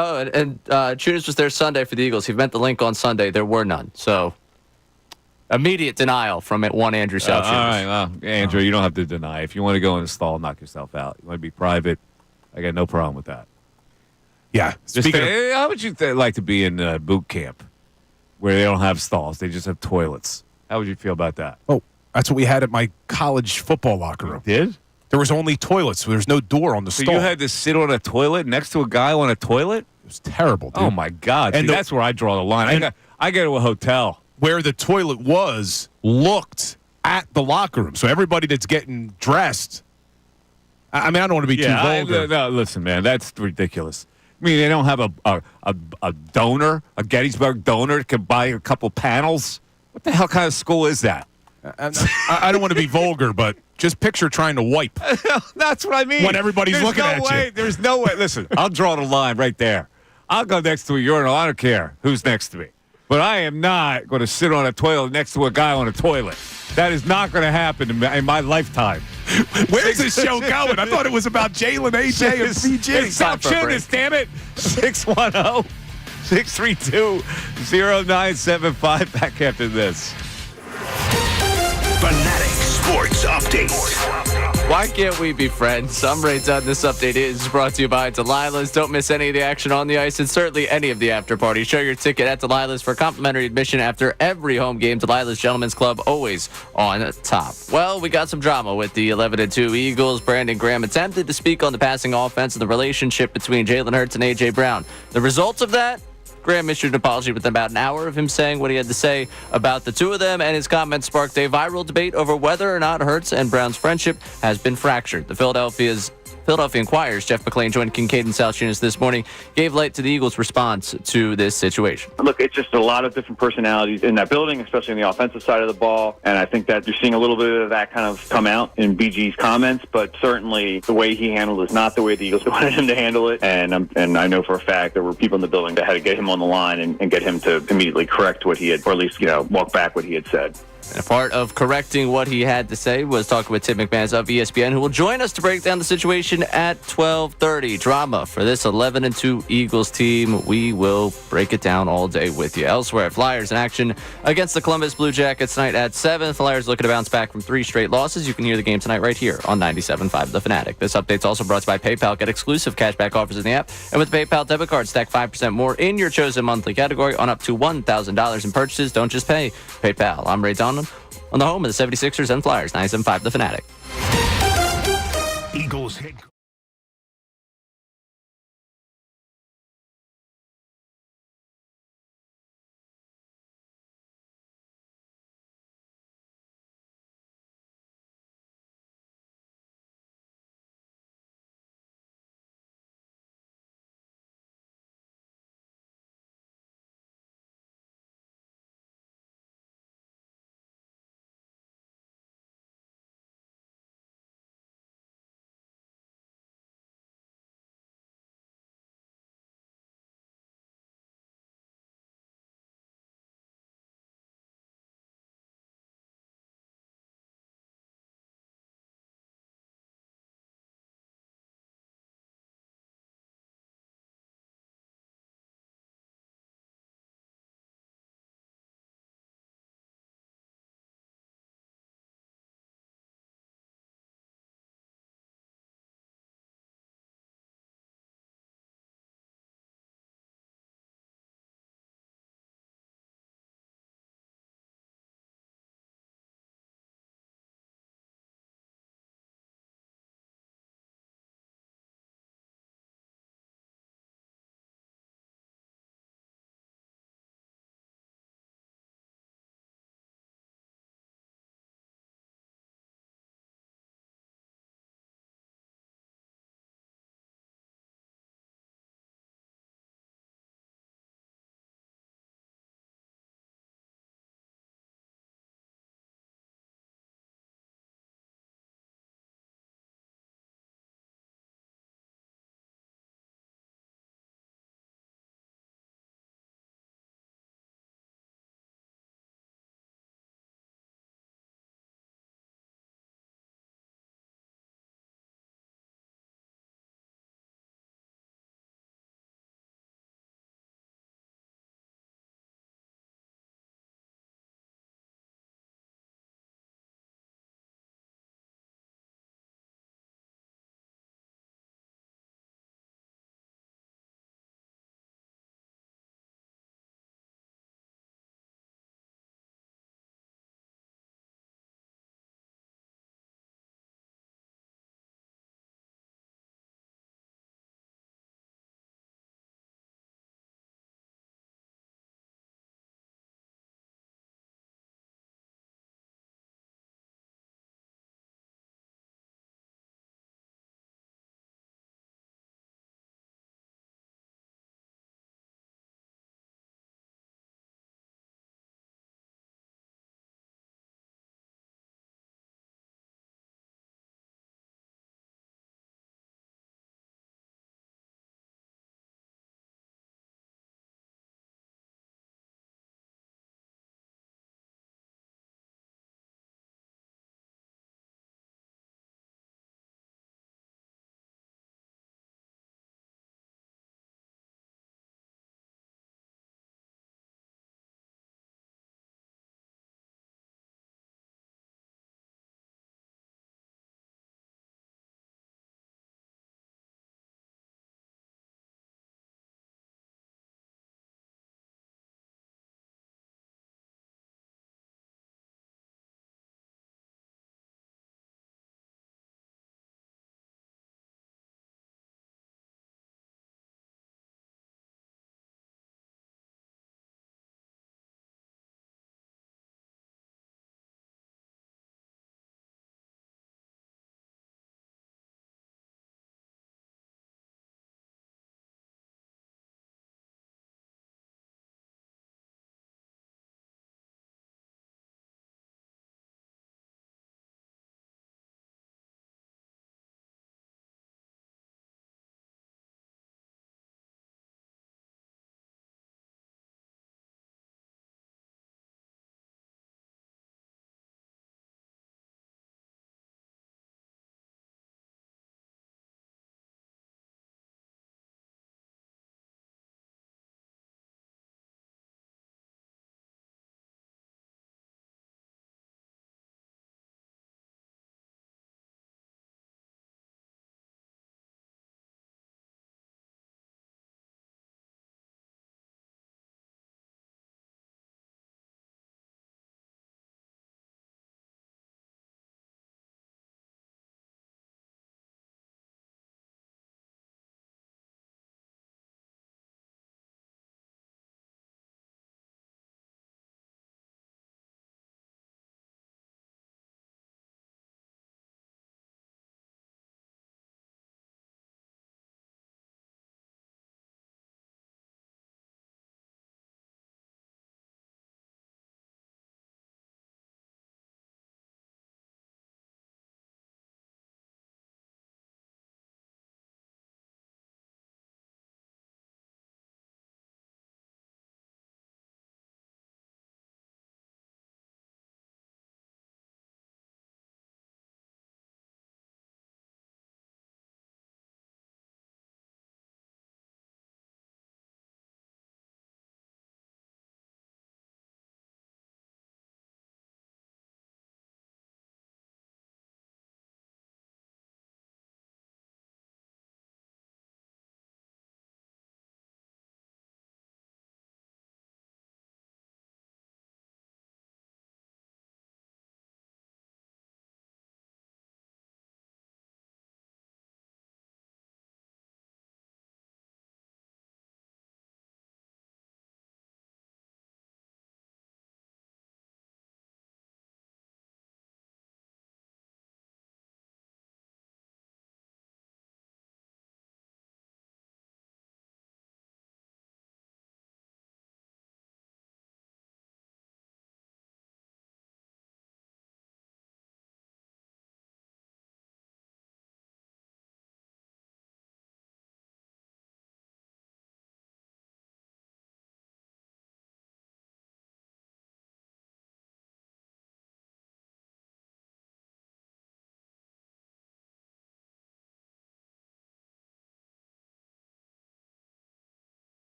Tunis was there Sunday for the Eagles. He meant the link on Sunday. There were none. So immediate denial from one Andrew Salciunas. All right, well, Andrew, you don't have to deny. If you want to go in the stall, knock yourself out. You want to be private, I got no problem with that. Yeah. How would you like to be in boot camp where they don't have stalls? They just have toilets. How would you feel about that? Oh, that's what we had at my college football locker room. Did? There was only toilets, so there's no door on the So stall. you had to sit on a toilet next to a guy on a toilet? It was terrible, dude. Oh, my God. And See, that's where I draw the line. I go to a hotel. Where the toilet was looked at the locker room. So everybody that's getting dressed, I mean, I don't want to be too vulgar. No, listen, man, that's ridiculous. I mean, they don't have a donor, a Gettysburg donor that can buy a couple panels? What the hell kind of school is that? I don't want to be vulgar, but just picture trying to wipe. That's what I mean. When everybody's looking at you. There's no way. Listen, I'll draw the line right there. I'll go next to a urinal. I don't care who's next to me. But I am not going to sit on a toilet next to a guy on a toilet. That is not going to happen in my lifetime. Where's this show going? I thought it was about Jalen, AJ, and CJ. It's Salciunas, damn it. 610-632-0975. Back after this. Fanatic Sports Update. Why can't we be friends? I'm Ray Dunn. This update is brought to you by Delilah's. Don't miss any of the action on the ice and certainly any of the after party. Show your ticket at Delilah's for complimentary admission after every home game. Delilah's Gentlemen's Club, always on top. Well, we got some drama with the 11-2 Eagles. Brandon Graham attempted to speak on the passing offense and the relationship between Jalen Hurts and A.J. Brown. The results of that? Graham issued an apology within about an hour of him saying what he had to say about the two of them, and his comments sparked a viral debate over whether or not Hurts and Brown's friendship has been fractured. The Philadelphia Inquirer's Jeff McClain joined Kincade and Salciunas this morning, gave light to the Eagles' response to this situation. Look, it's just a lot of different personalities in that building, especially on the offensive side of the ball. And I think that you're seeing a little bit of that kind of come out in BG's comments. But certainly the way he handled it is not the way the Eagles wanted him to handle it. And I know for a fact there were people in the building that had to get him on the line and get him to immediately correct what he had, or at least, walk back what he had said. And a part of correcting what he had to say was talking with Tim McManus of ESPN, who will join us to break down the situation at 12:30. Drama for this 11-2 Eagles team. We will break it down all day with you. Elsewhere, Flyers in action against the Columbus Blue Jackets tonight at 7. Flyers looking to bounce back from 3 straight losses. You can hear the game tonight right here on 97.5 The Fanatic. This update's also brought to you by PayPal. Get exclusive cashback offers in the app. And with the PayPal debit card, stack 5% more in your chosen monthly category on up to $1,000 in purchases. Don't just pay. PayPal. I'm Ray Donham on the home of the 76ers and Flyers, 97.5 The Fanatic. Eagles head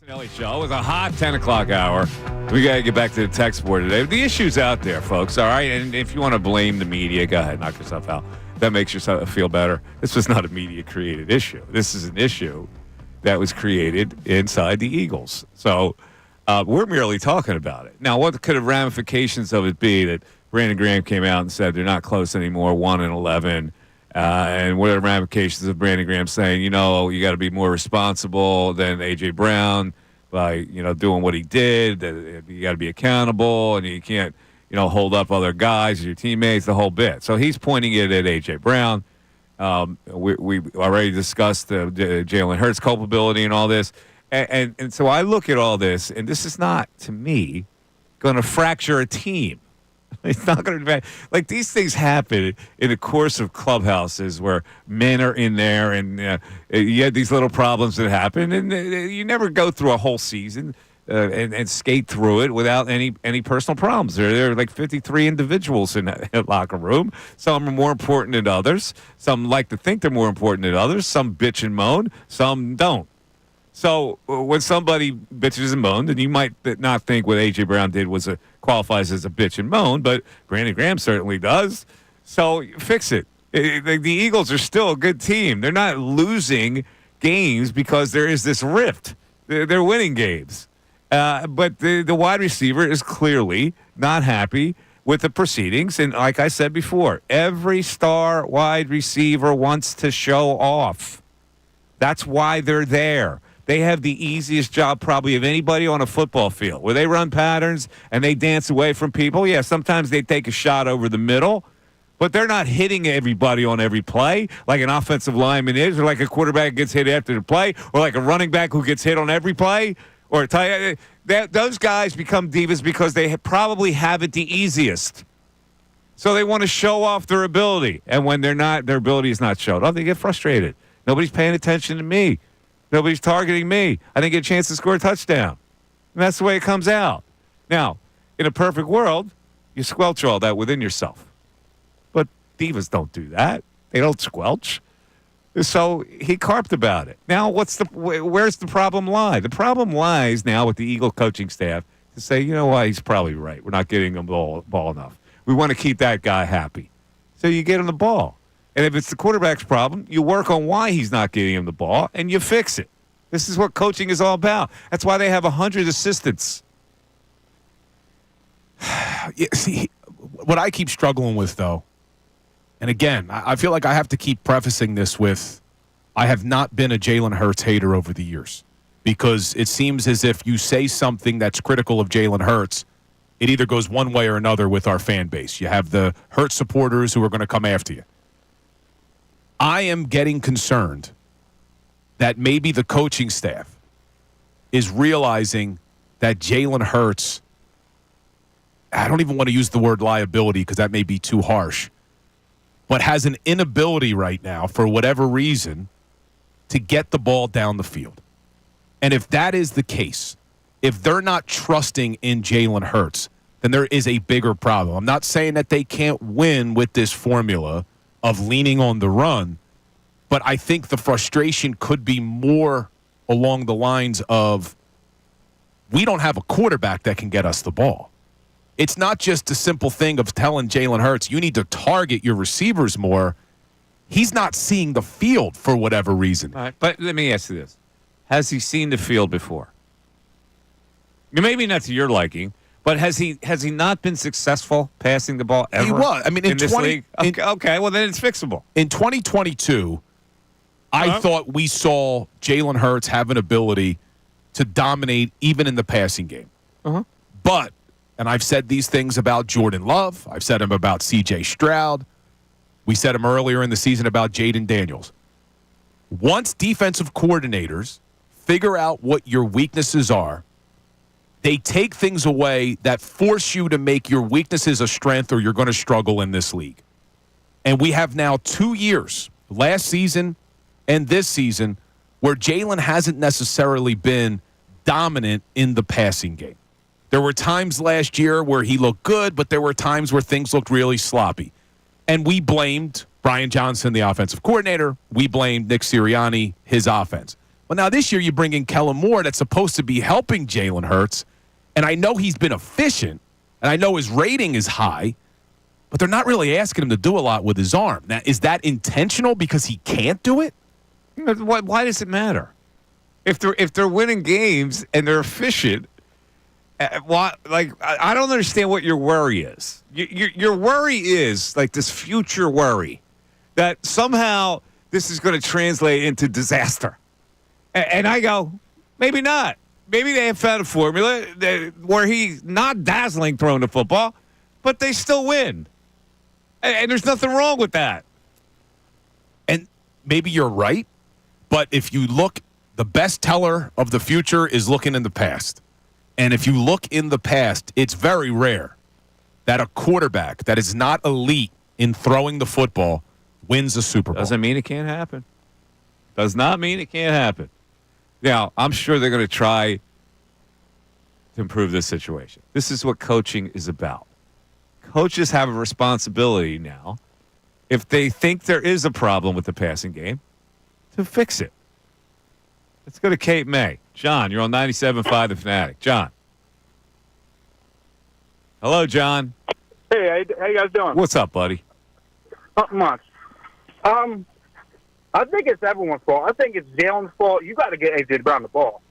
Missanelli Show. It was a hot 10 o'clock hour. We got to get back to the text board today. The issue's out there, folks, all right? And if you want to blame the media, go ahead, knock yourself out. That makes yourself feel better. This was not a media-created issue. This is an issue that was created inside the Eagles. So we're merely talking about it. Now, what could the ramifications of it be that Brandon Graham came out and said they're not close anymore, 1-11, and what are the ramifications of Brandon Graham saying, you got to be more responsible than A.J. Brown by, doing what he did, that you got to be accountable, and you can't, hold up other guys, your teammates, the whole bit. So he's pointing it at A.J. Brown. We already discussed the Jalen Hurts culpability and all this. And so I look at all this, and this is not, to me, going to fracture a team. It's not going to be like these things happen in the course of clubhouses where men are in there, and you have these little problems that happen, and you never go through a whole season and skate through it without any personal problems. There are like 53 individuals in that locker room. Some are more important than others. Some like to think they're more important than others. Some bitch and moan. Some don't. So when somebody bitches and moans, and you might not think what A.J. Brown did qualifies as a bitch and moan, but Brandon Graham certainly does. So fix it. The Eagles are still a good team. They're not losing games because there is this rift. They're winning games. But the wide receiver is clearly not happy with the proceedings. And like I said before, every star wide receiver wants to show off. That's why they're there. They have the easiest job probably of anybody on a football field, where they run patterns and they dance away from people. Yeah, sometimes they take a shot over the middle, but they're not hitting everybody on every play like an offensive lineman is, or like a quarterback gets hit after the play, or like a running back who gets hit on every play. Or those guys become divas because they probably have it the easiest. So they want to show off their ability. And when they're not, their ability is not showed off, they get frustrated. Nobody's paying attention to me. Nobody's targeting me. I didn't get a chance to score a touchdown. And that's the way it comes out. Now, in a perfect world, you squelch all that within yourself. But divas don't do that. They don't squelch. So he carped about it. Now, where's the problem lie? The problem lies now with the Eagle coaching staff to say, you know what, he's probably right. We're not getting him the ball enough. We want to keep that guy happy. So you get him the ball. And if it's the quarterback's problem, you work on why he's not getting him the ball, and you fix it. This is what coaching is all about. That's why they have 100 assistants. See, what I keep struggling with, though, and again, I feel like I have to keep prefacing this with, I have not been a Jalen Hurts hater over the years, because it seems as if you say something that's critical of Jalen Hurts, it either goes one way or another with our fan base. You have the Hurts supporters who are going to come after you. I am getting concerned that maybe the coaching staff is realizing that Jalen Hurts, I don't even want to use the word liability because that may be too harsh, but has an inability right now, for whatever reason, to get the ball down the field. And if that is the case, if they're not trusting in Jalen Hurts, then there is a bigger problem. I'm not saying that they can't win with this formula of leaning on the run, but I think the frustration could be more along the lines of, we don't have a quarterback that can get us the ball. It's not just a simple thing of telling Jalen Hurts, you need to target your receivers more. He's not seeing the field for whatever reason. All right, but let me ask you this. Has he seen the field before? Maybe not to your liking, but has he not been successful passing the ball ever? He was. I mean, in this league? Okay, well, then it's fixable. In 2022, I thought we saw Jalen Hurts have an ability to dominate even in the passing game. But, and I've said these things about Jordan Love. I've said them about C.J. Stroud. We said them earlier in the season about Jaden Daniels. Once defensive coordinators figure out what your weaknesses are, they take things away that force you to make your weaknesses a strength, or you're going to struggle in this league. And we have now 2 years, last season and this season, where Jalen hasn't necessarily been dominant in the passing game. There were times last year where he looked good, but there were times where things looked really sloppy. And we blamed Brian Johnson, the offensive coordinator. We blamed Nick Sirianni, his offense. Well, now this year you bring in Kellen Moore that's supposed to be helping Jalen Hurts, and I know he's been efficient, and I know his rating is high, but they're not really asking him to do a lot with his arm. Now, is that intentional because he can't do it? Why does it matter? If they're winning games and they're efficient, I don't understand what your worry is. Your worry is like this future worry that somehow this is going to translate into disaster. And I go, maybe not. Maybe they have found a formula where he's not dazzling throwing the football, but they still win. And there's nothing wrong with that. And maybe you're right, but if you look, the best teller of the future is looking in the past. And if you look in the past, it's very rare that a quarterback that is not elite in throwing the football wins a Super Bowl. Doesn't mean it can't happen. Does not mean it can't happen. Now, I'm sure they're going to try to improve this situation. This is what coaching is about. Coaches have a responsibility now, if they think there is a problem with the passing game, to fix it. Let's go to Cape May. John, you're on 97.5 The Fanatic. John. Hello, John. Hey, how you guys doing? What's up, buddy? Not much. I think it's everyone's fault. I think it's Jalen's fault. You got to get A.J. Brown the ball.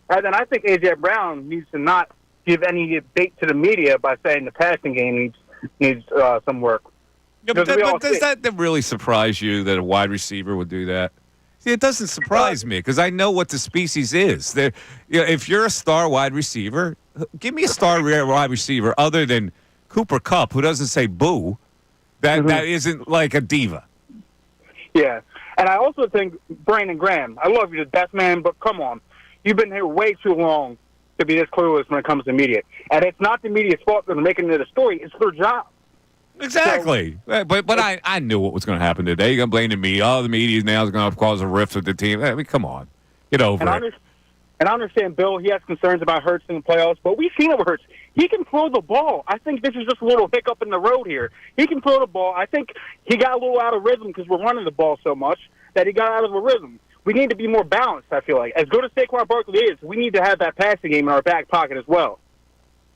And then I think A.J. Brown needs to not give any bait to the media by saying the passing game needs some work. Yeah, but does that really surprise you that a wide receiver would do that? See, it doesn't surprise me because I know what the species is. If you're a star wide receiver, give me a star wide receiver other than Cooper Kupp, who doesn't say boo. That isn't like a diva. Yeah. And I also think Brandon Graham, I love you to death, man, but come on. You've been here way too long to be this clueless when it comes to media. And it's not the media's fault that they're making it a story. It's their job. Exactly. So, but I knew what was going to happen today. You're going to blame the media. Oh, the media now is going to cause a rift with the team. I mean, come on. Get over it. And I understand, Bill, he has concerns about Hurts in the playoffs, but we've seen it with Hurts. He can throw the ball. I think this is just a little hiccup in the road here. He can throw the ball. I think he got a little out of rhythm because we're running the ball so much that he got out of a rhythm. We need to be more balanced, I feel like. As good as Saquon Barkley is, we need to have that passing game in our back pocket as well.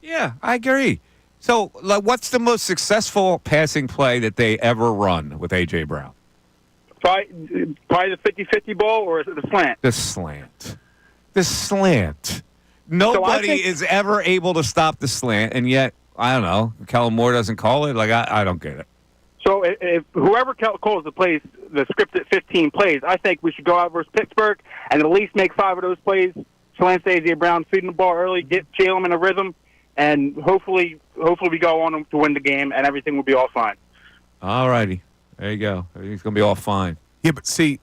Yeah, I agree. So, what's the most successful passing play that they ever run with A.J. Brown? Probably the 50-50 ball, or is it the slant? The slant. The slant. Nobody is ever able to stop the slant, and yet, I don't know, Kellen Moore doesn't call it. Like, I don't get it. So if whoever calls the plays, the scripted 15 plays, I think we should go out versus Pittsburgh and at least make 5 of those plays. Slant A.J. Brown, feeding the ball early, get Jalen in a rhythm, and hopefully we go on to win the game, and everything will be all fine. All righty. There you go. Everything's going to be all fine. Yeah, but see,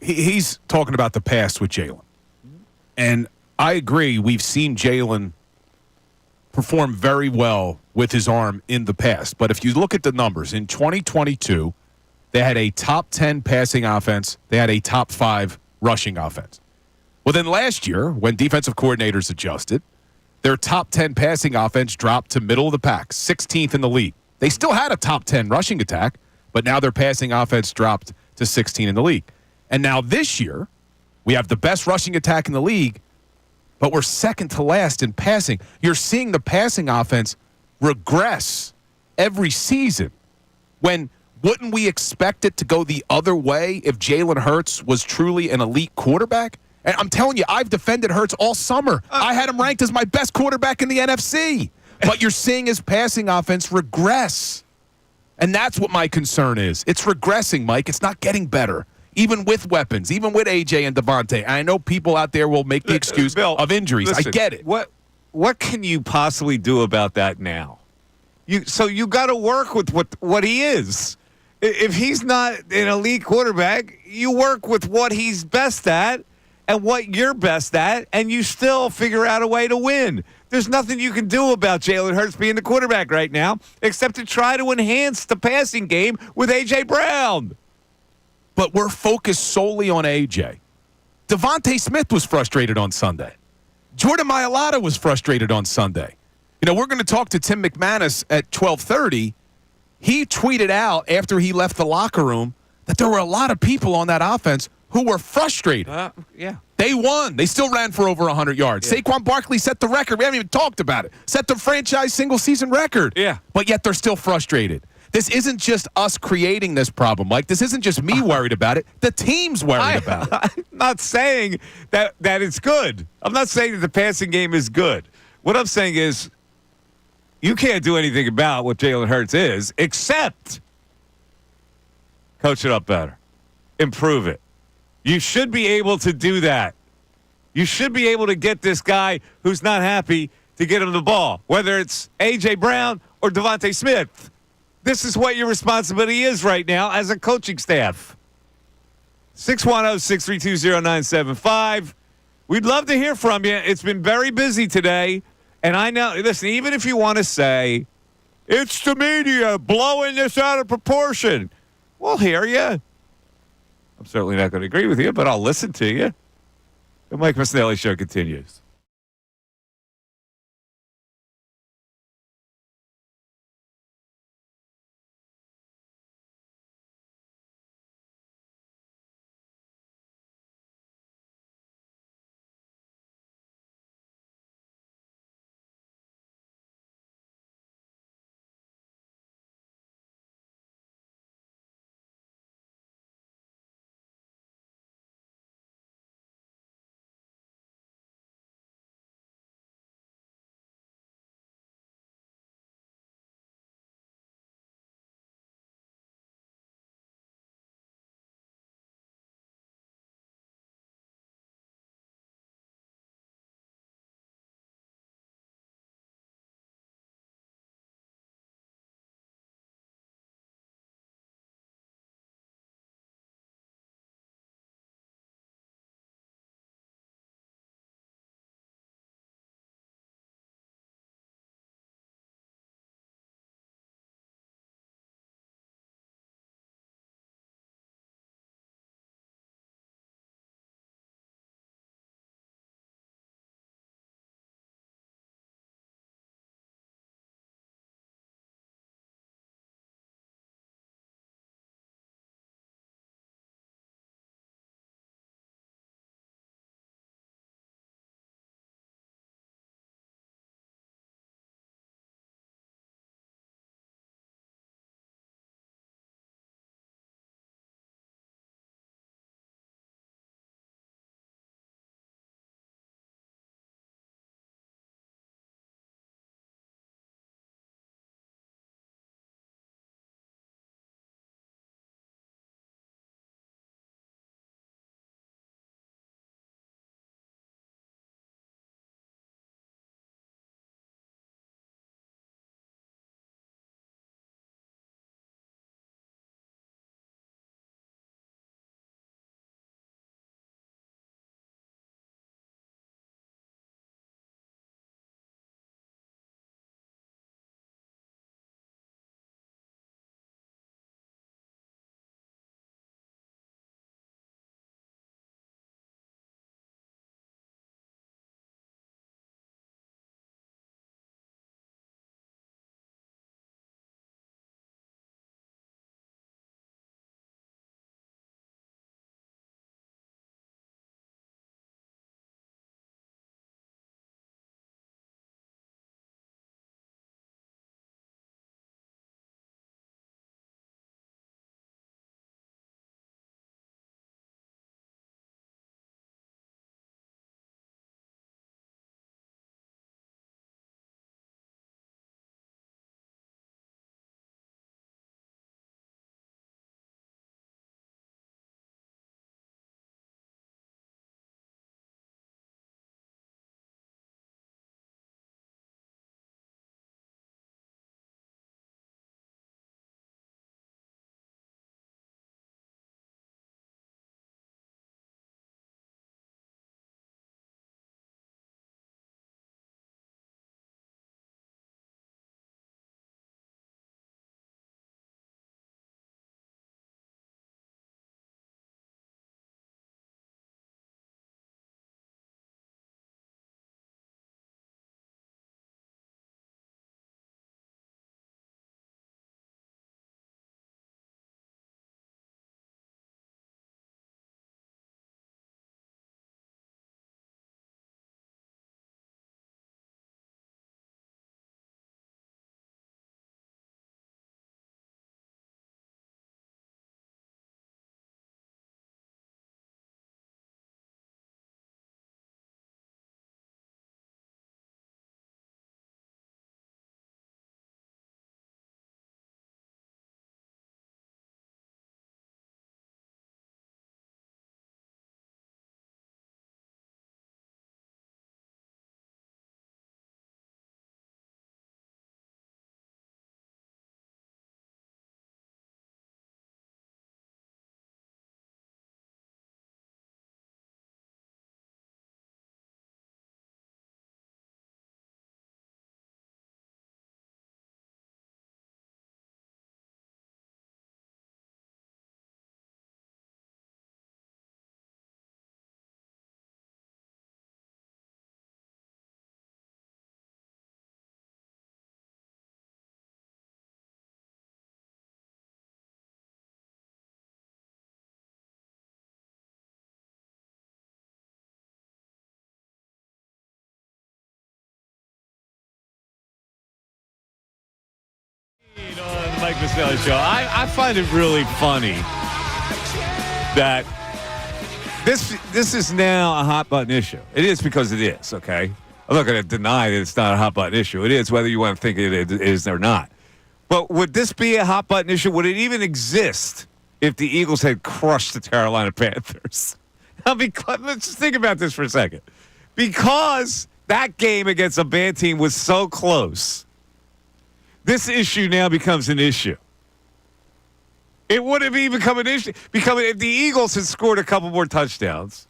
he's talking about the past with Jalen. And I agree, we've seen Jalen perform very well with his arm in the past. But if you look at the numbers, in 2022, they had a top 10 passing offense. They had a top 5 rushing offense. Well, then last year, when defensive coordinators adjusted, their top 10 passing offense dropped to middle of the pack, 16th in the league. They still had a top 10 rushing attack, but now their passing offense dropped to 16 in the league. And now this year, we have the best rushing attack in the league, but we're second to last in passing. You're seeing the passing offense regress every season. When wouldn't we expect it to go the other way if Jalen Hurts was truly an elite quarterback? And I'm telling you, I've defended Hurts all summer. I had him ranked as my best quarterback in the NFC. But you're seeing his passing offense regress. And that's what my concern is. It's regressing, Mike. It's not getting better. Even with weapons, even with A.J. and Devontae. I know people out there will make the excuse of injuries. Listen, I get it. What can you possibly do about that now? You got to work with what he is. If he's not an elite quarterback, you work with what he's best at and what you're best at, and you still figure out a way to win. There's nothing you can do about Jalen Hurts being the quarterback right now except to try to enhance the passing game with A.J. Brown. But we're focused solely on A.J. Devontae Smith was frustrated on Sunday. Jordan Mailata was frustrated on Sunday. You know, we're going to talk to Tim McManus at 12:30. He tweeted out after he left the locker room that there were a lot of people on that offense who were frustrated. Yeah. They won. They still ran for over 100 yards. Yeah. Saquon Barkley set the record. We haven't even talked about it. Set the franchise single-season record. Yeah. But yet they're still frustrated. This isn't just us creating this problem, Mike. This isn't just me worried about it. The team's worried about it. I'm not saying that it's good. I'm not saying that the passing game is good. What I'm saying is you can't do anything about what Jalen Hurts is except coach it up better. Improve it. You should be able to do that. You should be able to get this guy who's not happy to get him the ball, whether it's A.J. Brown or Devontae Smith. This is what your responsibility is right now as a coaching staff. 610-632-0975. We'd love to hear from you. It's been very busy today. And I know, listen, even if you want to say, it's the media blowing this out of proportion, we'll hear you. I'm certainly not going to agree with you, but I'll listen to you. The Mike Missanelli Show continues. Mike Missanelli Show. I find it really funny that this is now a hot button issue. It is because it is, okay? I'm not going to deny that it's not a hot button issue. It is, whether you want to think it is or not. But would this be a hot button issue? Would it even exist if the Eagles had crushed the Carolina Panthers? Now, let's just think about this for a second. Because that game against a bad team was so close, this issue now becomes an issue. It would have even become an issue if the Eagles had scored a couple more touchdowns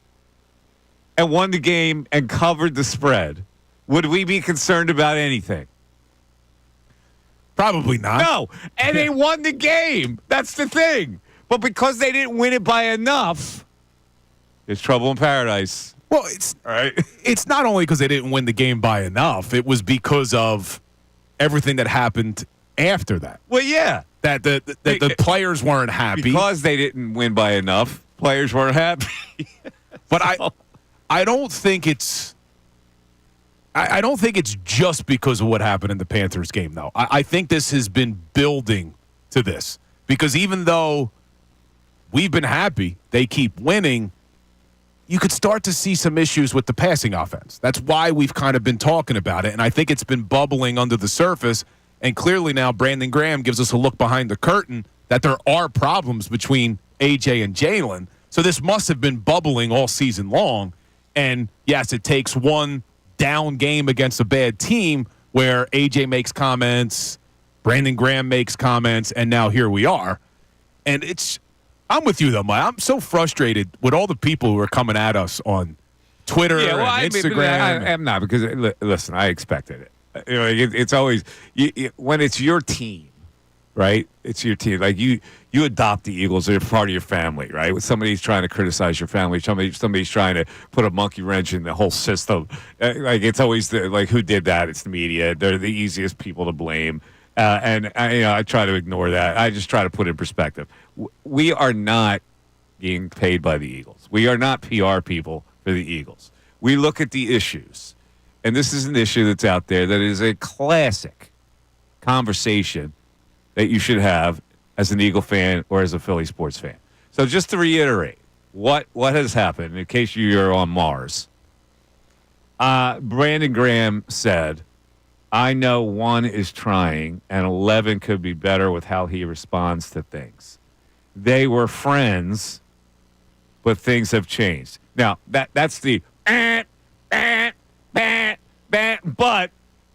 and won the game and covered the spread. Would we be concerned about anything? Probably not. No, and they won the game. That's the thing. But because they didn't win it by enough, there's trouble in paradise. Well, it's not only because they didn't win the game by enough. It was because of everything that happened after that. Well, yeah. That the players weren't happy. Because they didn't win by enough, players weren't happy. But I don't think it's just because of what happened in the Panthers game, though. I think this has been building to this. Because even though we've been happy, they keep winning, you could start to see some issues with the passing offense. That's why we've kind of been talking about it, and I think it's been bubbling under the surface. And clearly now Brandon Graham gives us a look behind the curtain that there are problems between AJ and Jalen. So this must have been bubbling all season long. And, yes, it takes one down game against a bad team where AJ makes comments, Brandon Graham makes comments, and now here we are. And I'm with you, though, Mike. I'm so frustrated with all the people who are coming at us on Twitter and Instagram. I'm not, because, listen, I expected it. You know, it's always when it's your team, right? It's your team. Like you adopt the Eagles; they're part of your family, right? When somebody's trying to criticize your family, somebody's trying to put a monkey wrench in the whole system. Like it's always who did that? It's the media. They're the easiest people to blame, and I try to ignore that. I just try to put it in perspective. We are not being paid by the Eagles. We are not PR people for the Eagles. We look at the issues. And this is an issue that's out there that is a classic conversation that you should have as an Eagle fan or as a Philly sports fan. So just to reiterate, what has happened, in case you're on Mars, Brandon Graham said, I know 1 is trying and 11 could be better with how he responds to things. They were friends, but things have changed. Now, that's the but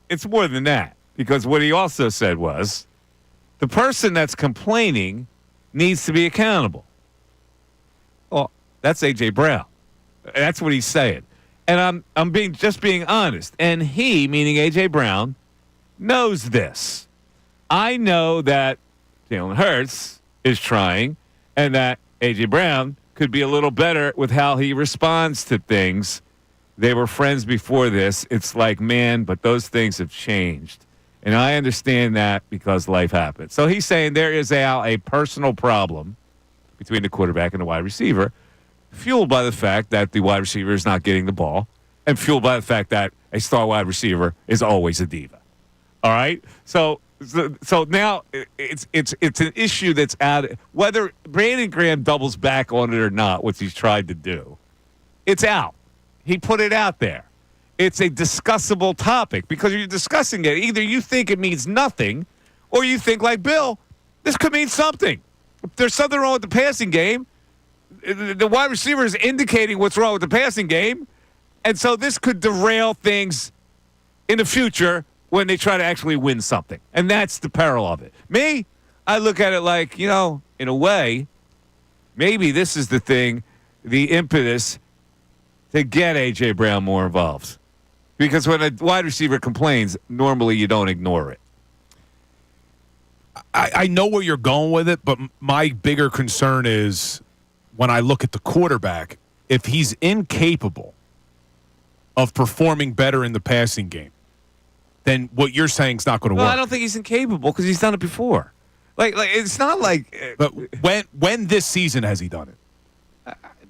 it's more than that, because what he also said was the person that's complaining needs to be accountable. Well, that's A.J. Brown. That's what he's saying. And I'm being honest. And he, meaning A.J. Brown, knows this. I know that Jalen Hurts is trying and that A.J. Brown could be a little better with how he responds to things. They were friends before this. It's like, man, but those things have changed. And I understand that because life happens. So he's saying there is a personal problem between the quarterback and the wide receiver, fueled by the fact that the wide receiver is not getting the ball, and fueled by the fact that a star wide receiver is always a diva. All right? So now it's an issue that's out. Whether Brandon Graham doubles back on it or not, what he's tried to do, it's out. He put it out there. It's a discussable topic because you're discussing it. Either you think it means nothing or you think, like Bill, this could mean something. If there's something wrong with the passing game, the wide receiver is indicating what's wrong with the passing game, and so this could derail things in the future when they try to actually win something. And that's the peril of it. Me, I look at it like, in a way, maybe this is the thing, the impetus to get A.J. Brown more involved. Because when a wide receiver complains, normally you don't ignore it. I know where you're going with it, but my bigger concern is when I look at the quarterback, if he's incapable of performing better in the passing game, then what you're saying is not going to work. I don't think he's incapable because he's done it before. Like it's not like. But when this season has he done it?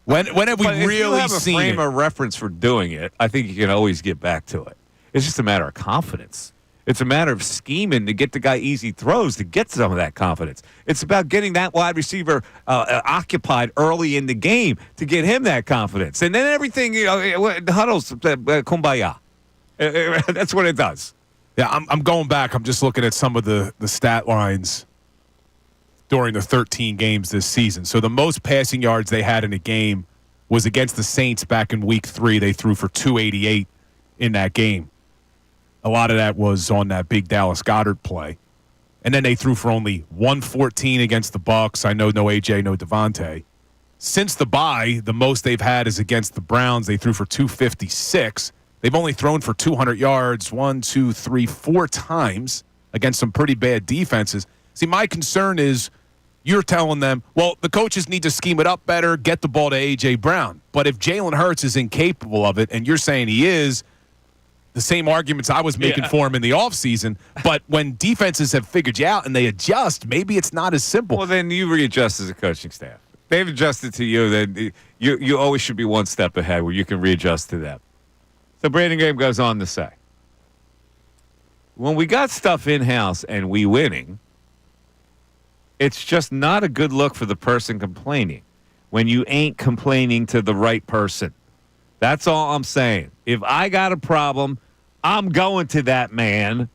When have we really if you have seen a frame it? of reference for doing it, I think you can always get back to it. It's just a matter of confidence. It's a matter of scheming to get the guy easy throws to get some of that confidence. It's about getting that wide receiver occupied early in the game to get him that confidence. And then everything, the huddles, kumbaya. That's what it does. Yeah, I'm going back. I'm just looking at some of the stat lines during the 13 games this season. So the most passing yards they had in a game was against the Saints back in Week 3. They threw for 288 in that game. A lot of that was on that big Dallas Goedert play. And then they threw for only 114 against the Bucs. I know no AJ, no Devontae. Since the bye, the most they've had is against the Browns. They threw for 256. They've only thrown for 200 yards 4 times against some pretty bad defenses. See, my concern is you're telling them, well, the coaches need to scheme it up better, get the ball to A.J. Brown. But if Jalen Hurts is incapable of it, and you're saying he is, the same arguments I was making for him in the offseason, but when defenses have figured you out and they adjust, maybe it's not as simple. Well, then you readjust as a coaching staff. They've adjusted to you, then you always should be one step ahead where you can readjust to them. So Brandon Graham goes on to say, when we got stuff in-house and we winning, it's just not a good look for the person complaining when you ain't complaining to the right person. That's all I'm saying. If I got a problem, I'm going to that man.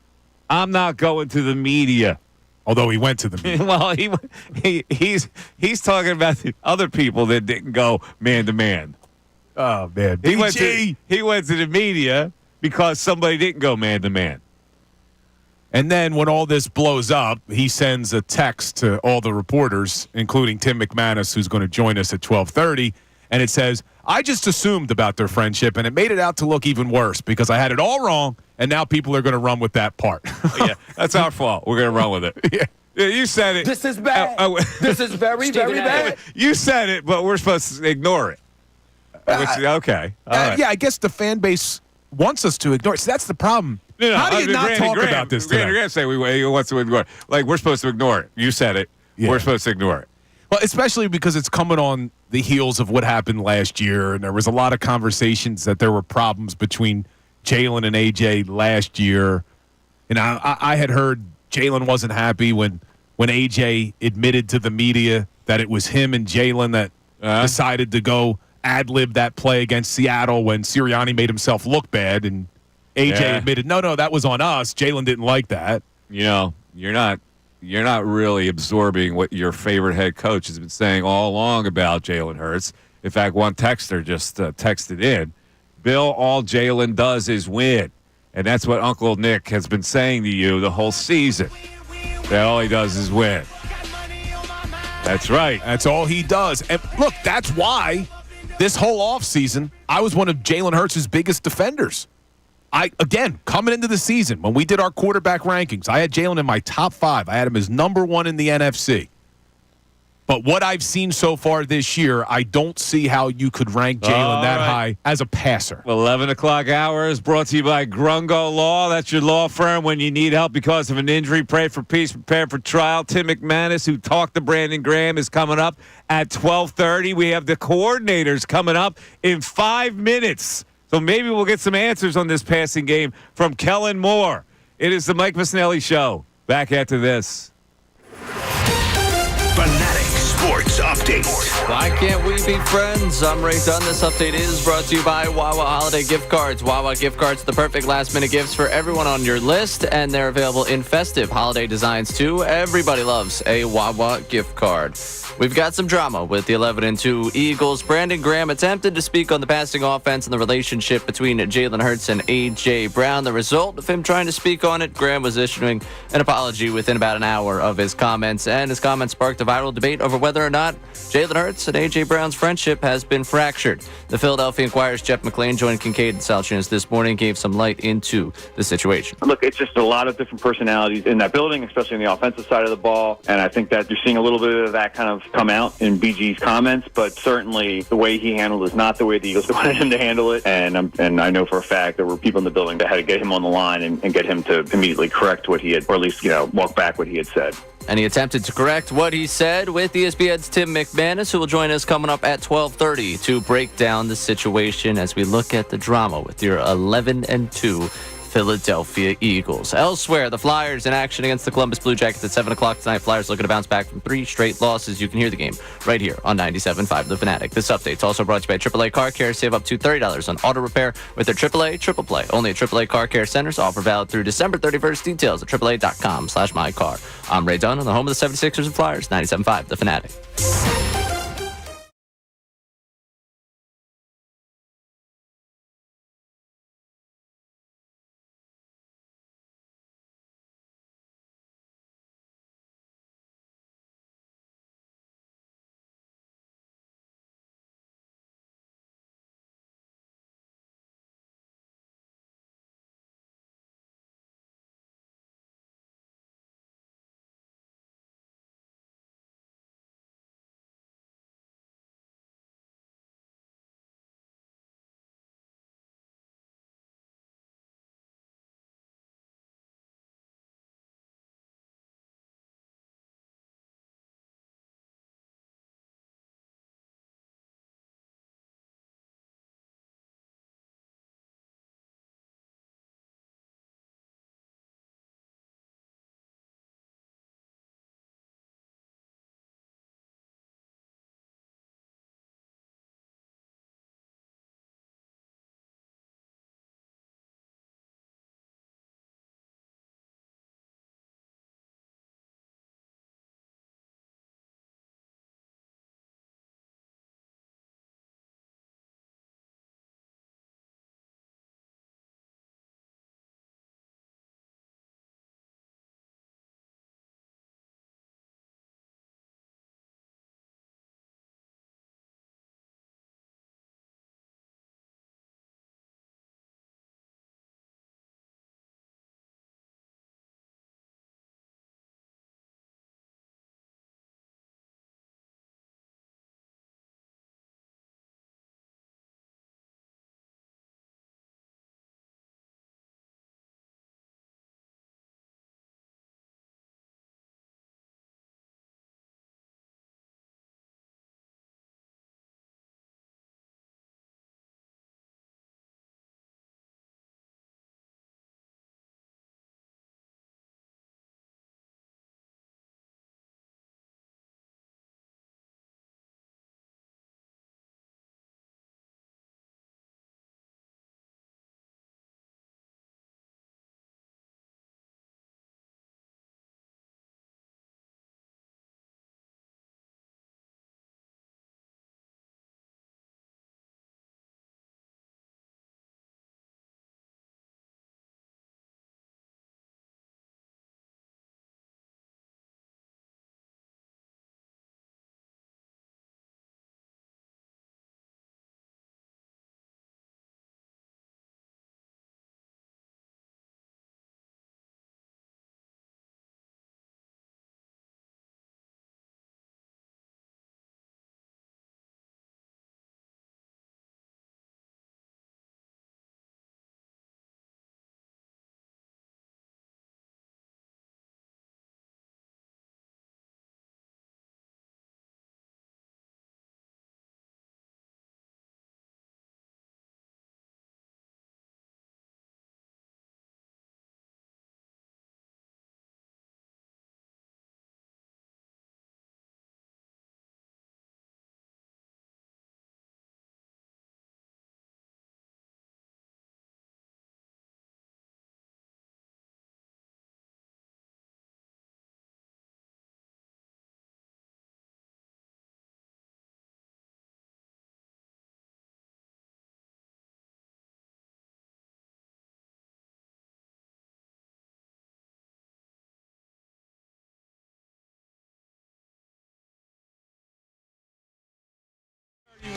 I'm not going to the media. Although he went to the media. Well, he's talking about the other people that didn't go man-to-man. Oh, man. He went to the media because somebody didn't go man-to-man. And then when all this blows up, he sends a text to all the reporters, including Tim McManus, who's going to join us at 12:30, and it says, I just assumed about their friendship, and it made it out to look even worse because I had it all wrong, and now people are going to run with that part. Yeah, that's our fault. We're going to run with it. Yeah, you said it. This is bad. This is very, very bad. You said it, but we're supposed to ignore it. Okay. All right. Yeah, I guess the fan base wants us to ignore it. So that's the problem. No, how do you not talk about this today? Brandon Graham say he wants to ignore it. Like, we're supposed to ignore it. You said it. Yeah. We're supposed to ignore it. Well, especially because it's coming on the heels of what happened last year, and there was a lot of conversations that there were problems between Jalen and AJ last year. And I had heard Jalen wasn't happy when AJ admitted to the media that it was him and Jalen that decided to go ad-lib that play against Seattle when Sirianni made himself look bad, and AJ admitted, no, that was on us. Jalen didn't like that. You know, you're not really absorbing what your favorite head coach has been saying all along about Jalen Hurts. In fact, one texter just texted in, Bill, all Jalen does is win. And that's what Uncle Nick has been saying to you the whole season, that all he does is win. That's right. That's all he does. And look, that's why this whole offseason, I was one of Jalen Hurts' biggest defenders. Again, coming into the season, when we did our quarterback rankings, I had Jalen in my top 5. I had him as number 1 in the NFC. But what I've seen so far this year, I don't see how you could rank Jalen that high as a passer. 11 o'clock hour is brought to you by Grungo Law. That's your law firm when you need help because of an injury. Pray for peace, prepare for trial. Tim McManus, who talked to Brandon Graham, is coming up at 12:30. We have the coordinators coming up in 5 minutes. So maybe we'll get some answers on this passing game from Kellen Moore. It is the Mike Missanelli Show. Back after this. Fanatic Sports Update. Why can't we be friends? I'm Ray Dunn. This update is brought to you by Wawa Holiday Gift Cards. Wawa Gift Cards, the perfect last-minute gifts for everyone on your list, and they're available in festive holiday designs, too. Everybody loves a Wawa gift card. We've got some drama with the 11-2 Eagles. Brandon Graham attempted to speak on the passing offense and the relationship between Jalen Hurts and A.J. Brown. The result of him trying to speak on it, Graham was issuing an apology within about an hour of his comments, and his comments sparked a viral debate over whether or not Jalen Hurts and A.J. Brown's friendship has been fractured. The Philadelphia Inquirer's Jeff McLean joined Kincade and Salciunas this morning, gave some light into the situation. Look, it's just a lot of different personalities in that building, especially on the offensive side of the ball, and I think that you're seeing a little bit of that kind of come out in BG's comments, but certainly the way he handled it is not the way the Eagles wanted him to handle it, and I know for a fact there were people in the building that had to get him on the line and get him to immediately correct what he had, or at least, walk back what he had said. And he attempted to correct what he said with ESPN's Tim McManus, who will join us coming up at 12:30 to break down the situation as we look at the drama with your 11-2 Philadelphia Eagles. Elsewhere, the Flyers in action against the Columbus Blue Jackets at 7 o'clock tonight. Flyers looking to bounce back from 3 straight losses. You can hear the game right here on 97.5 The Fanatic. This update's also brought to you by AAA Car Care. Save up to $30 on auto repair with their AAA Triple Play. Only at AAA Car Care Centers. Offer valid through December 31st. Details at AAA.com/mycar. I'm Ray Dunn on the home of the 76ers and Flyers, 97.5 The Fanatic.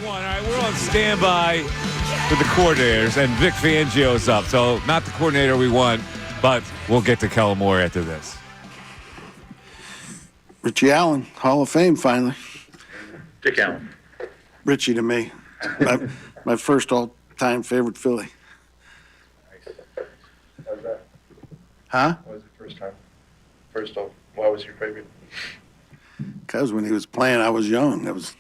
All right, we're on standby with the coordinators, and Vic Fangio's up. So not the coordinator we want, but we'll get to Kellen Moore after this. Richie Allen, Hall of Fame, finally. Dick Allen. Richie to me. My first all-time favorite Philly. How's that? Huh? What was the first time? First off, why was your favorite? Because when he was playing, I was young. That was.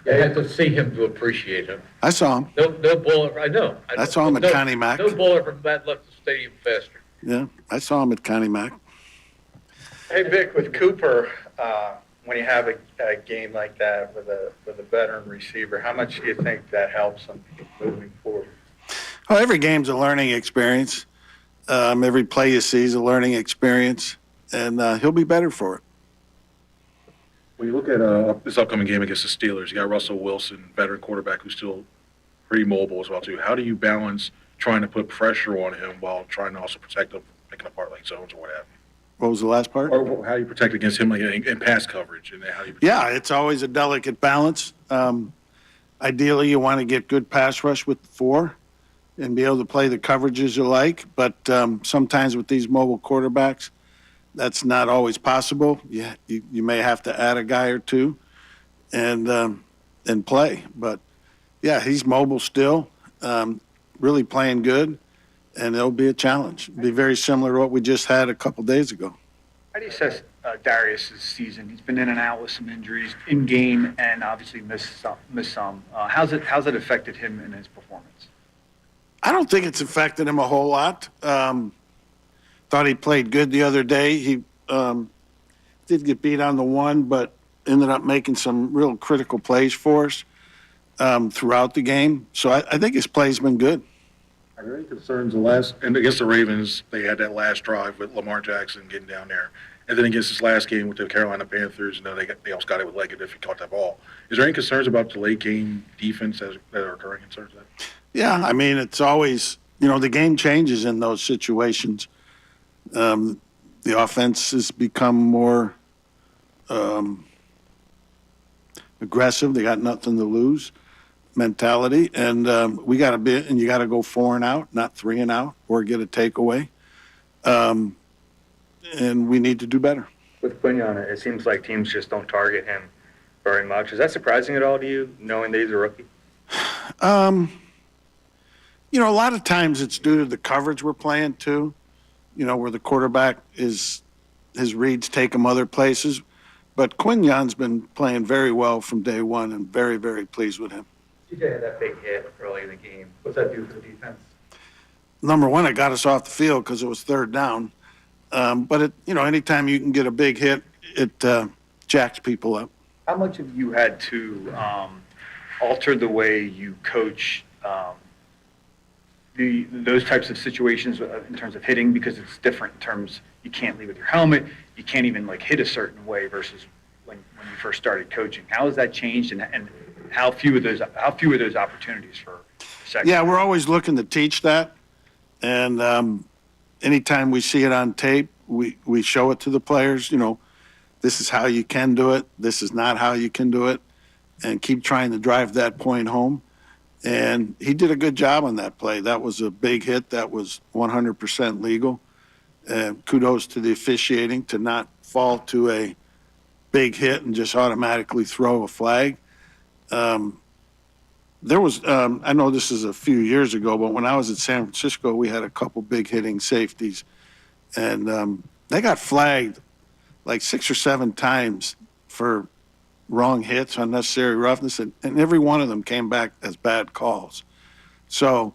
You have to see him to appreciate him. I saw him. No baller. I know. I saw him at Connie Mack. No baller from that left the stadium faster. Yeah, I saw him at Connie Mack. Hey, Vic, with Cooper, when you have a game like that with a veteran receiver, how much do you think that helps him moving forward? Well, every game's a learning experience. Every play you see is a learning experience, and he'll be better for it. When you look at this upcoming game against the Steelers, you got Russell Wilson, veteran quarterback who's still pretty mobile as well, too. How do you balance trying to put pressure on him while trying to also protect him, picking apart like zones or what have you? What was the last part? Or how do you protect against him like in pass coverage? And how do you Yeah, it's always a delicate balance. Ideally, you want to get good pass rush with the 4 and be able to play the coverages you like. But sometimes with these mobile quarterbacks, that's not always possible. You may have to add a guy or two and play. But, yeah, he's mobile still, really playing good, and it'll be a challenge. It'll be very similar to what we just had a couple days ago. How do you assess Darius' season? He's been in and out with some injuries in game and obviously missed some. How's it affected him in his performance? I don't think it's affected him a whole lot. Thought he played good the other day. He did get beat on the 1, but ended up making some real critical plays for us throughout the game. So I think his play's been good. Are there any concerns and against the Ravens, they had that last drive with Lamar Jackson getting down there. And then against this last game with the Carolina Panthers, they almost got it with Leggett if he caught that ball. Is there any concerns about the late game defense that are occurring concerns? Yeah, I mean, it's always, the game changes in those situations. The offense has become more aggressive. They got nothing to lose mentality. And we got you got to go 4 and out, not 3 and out, or get a takeaway. And we need to do better. With Quinion, it seems like teams just don't target him very much. Is that surprising at all to you, knowing that he's a rookie? A lot of times it's due to the coverage we're playing too, where the quarterback his reads take him other places. But Quinion's been playing very well from day one and very, very pleased with him. TJ had that big hit early in the game. What's that do for the defense? Number one, it got us off the field because it was 3rd down. But anytime you can get a big hit, it jacks people up. How much have you had to alter the way you coach those types of situations in terms of hitting, because it's different in terms you can't leave with your helmet, you can't even hit a certain way versus when you first started coaching? How has that changed, and how few are those opportunities for second? Yeah, we're always looking to teach that, and anytime we see it on tape, we show it to the players. This is how you can do it. This is not how you can do it, and keep trying to drive that point home. And he did a good job on that play. That was a big hit. That was 100% legal. Kudos to the officiating to not fall to a big hit and just automatically throw a flag. There was, I know this is a few years ago, but when I was at San Francisco, we had a couple big hitting safeties. And they got flagged 6 or 7 times for wrong hits, unnecessary roughness, and every one of them came back as bad calls. So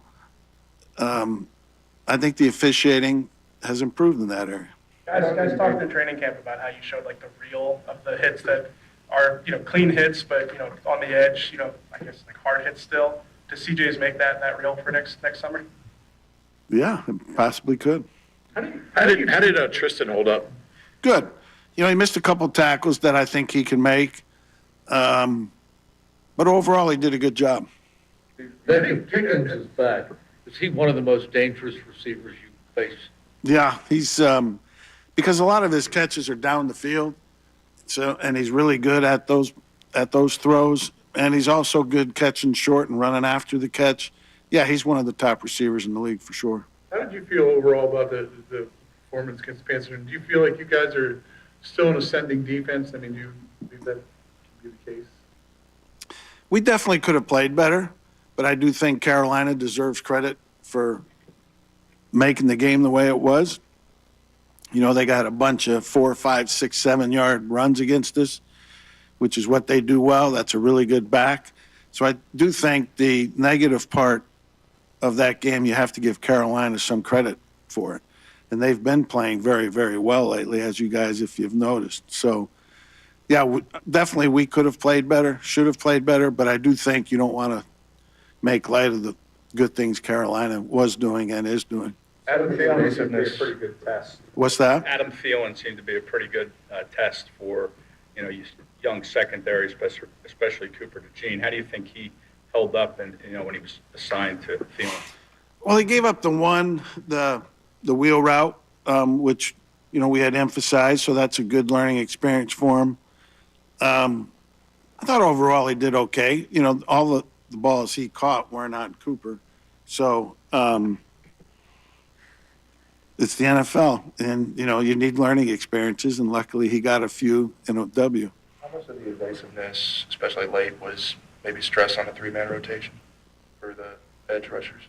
I think the officiating has improved in that area. Guys talked in training camp about how you showed the reel of the hits that are clean hits, but on the edge, I guess hard hits still. Does CJ's make that reel for next summer? Yeah, it possibly could. How did Tristan hold up? Good. He missed a couple tackles that I think he can make. But overall, he did a good job. If Pickens is back, is he one of the most dangerous receivers you face? Yeah, he's because a lot of his catches are down the field, and he's really good at those throws, and he's also good catching short and running after the catch. Yeah, he's one of the top receivers in the league for sure. How did you feel overall about the performance against the Panthers? Do you feel like you guys are still an ascending defense? I mean, do you believe that be the case? We definitely could have played better, but I do think Carolina deserves credit for making the game the way it was. They got a bunch of 4, 5, 6, 7 yard runs against us. which is what they do well. That's a really good back. So I do think the negative part of that game, you have to give Carolina some credit for it. And they've been playing very, very well lately, as you guys, if you've noticed. So, yeah, definitely we could have played better, should have played better, but I do think you don't want to make light of the good things Carolina was doing and is doing. Adam Thielen seemed to be a pretty good test. What's that? Adam Thielen seemed to be a pretty good test for, young secondary, especially Cooper DeJean. How do you think he held up and when he was assigned to Thielen? Well, he gave up the wheel route, which, we had emphasized, so that's a good learning experience for him. I thought overall he did okay. All the balls he caught weren't on Cooper. So it's the NFL, and, you need learning experiences, and luckily he got a few in a W. How much of the evasiveness, especially late, was maybe stress on the three-man rotation for the edge rushers?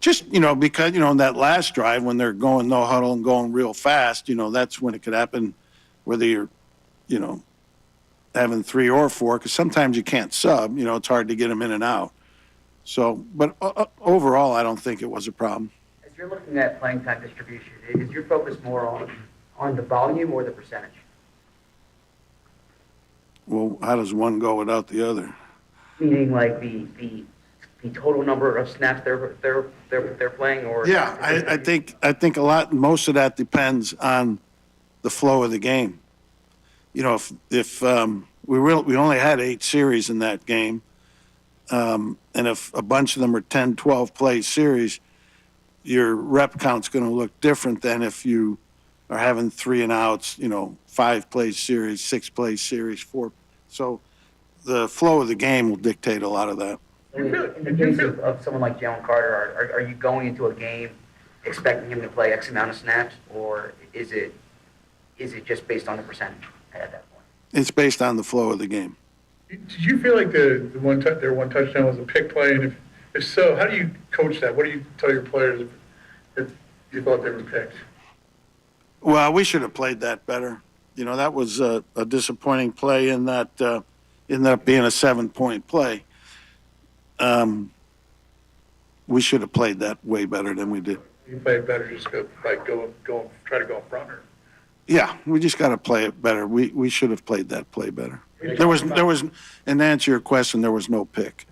Just, because, in that last drive when they're going no huddle and going real fast, that's when it could happen, whether you're, having 3 or 4, because sometimes you can't sub, it's hard to get them in and out. So, but overall, I don't think it was a problem. As you're looking at playing time distribution, is your focus more on the volume or the percentage? Well, how does one go without the other? Meaning like the total number of snaps they're playing, or yeah, I think most of that depends on the flow of the game. If we only had 8 series in that game, and if a bunch of them are 10, 12 play series, your rep count's going to look different than if you are having 3 and outs, 5 play series, 6 play series, 4. So the flow of the game will dictate a lot of that. In the case of someone like Jalen Carter, are you going into a game expecting him to play X amount of snaps, or is it just based on the percentage at that point? It's based on the flow of the game. Did you feel like their one touchdown was a pick play? And if so, how do you coach that? What do you tell your players if you thought they were picked? Well, we should have played that better. That was a disappointing play in that ended up being a 7-point play. We should have played that way better than we did. You played better, just go try to go in front. Or yeah, we just got to play it better. We should have played that play better. There was, and to answer your question, there was no pick.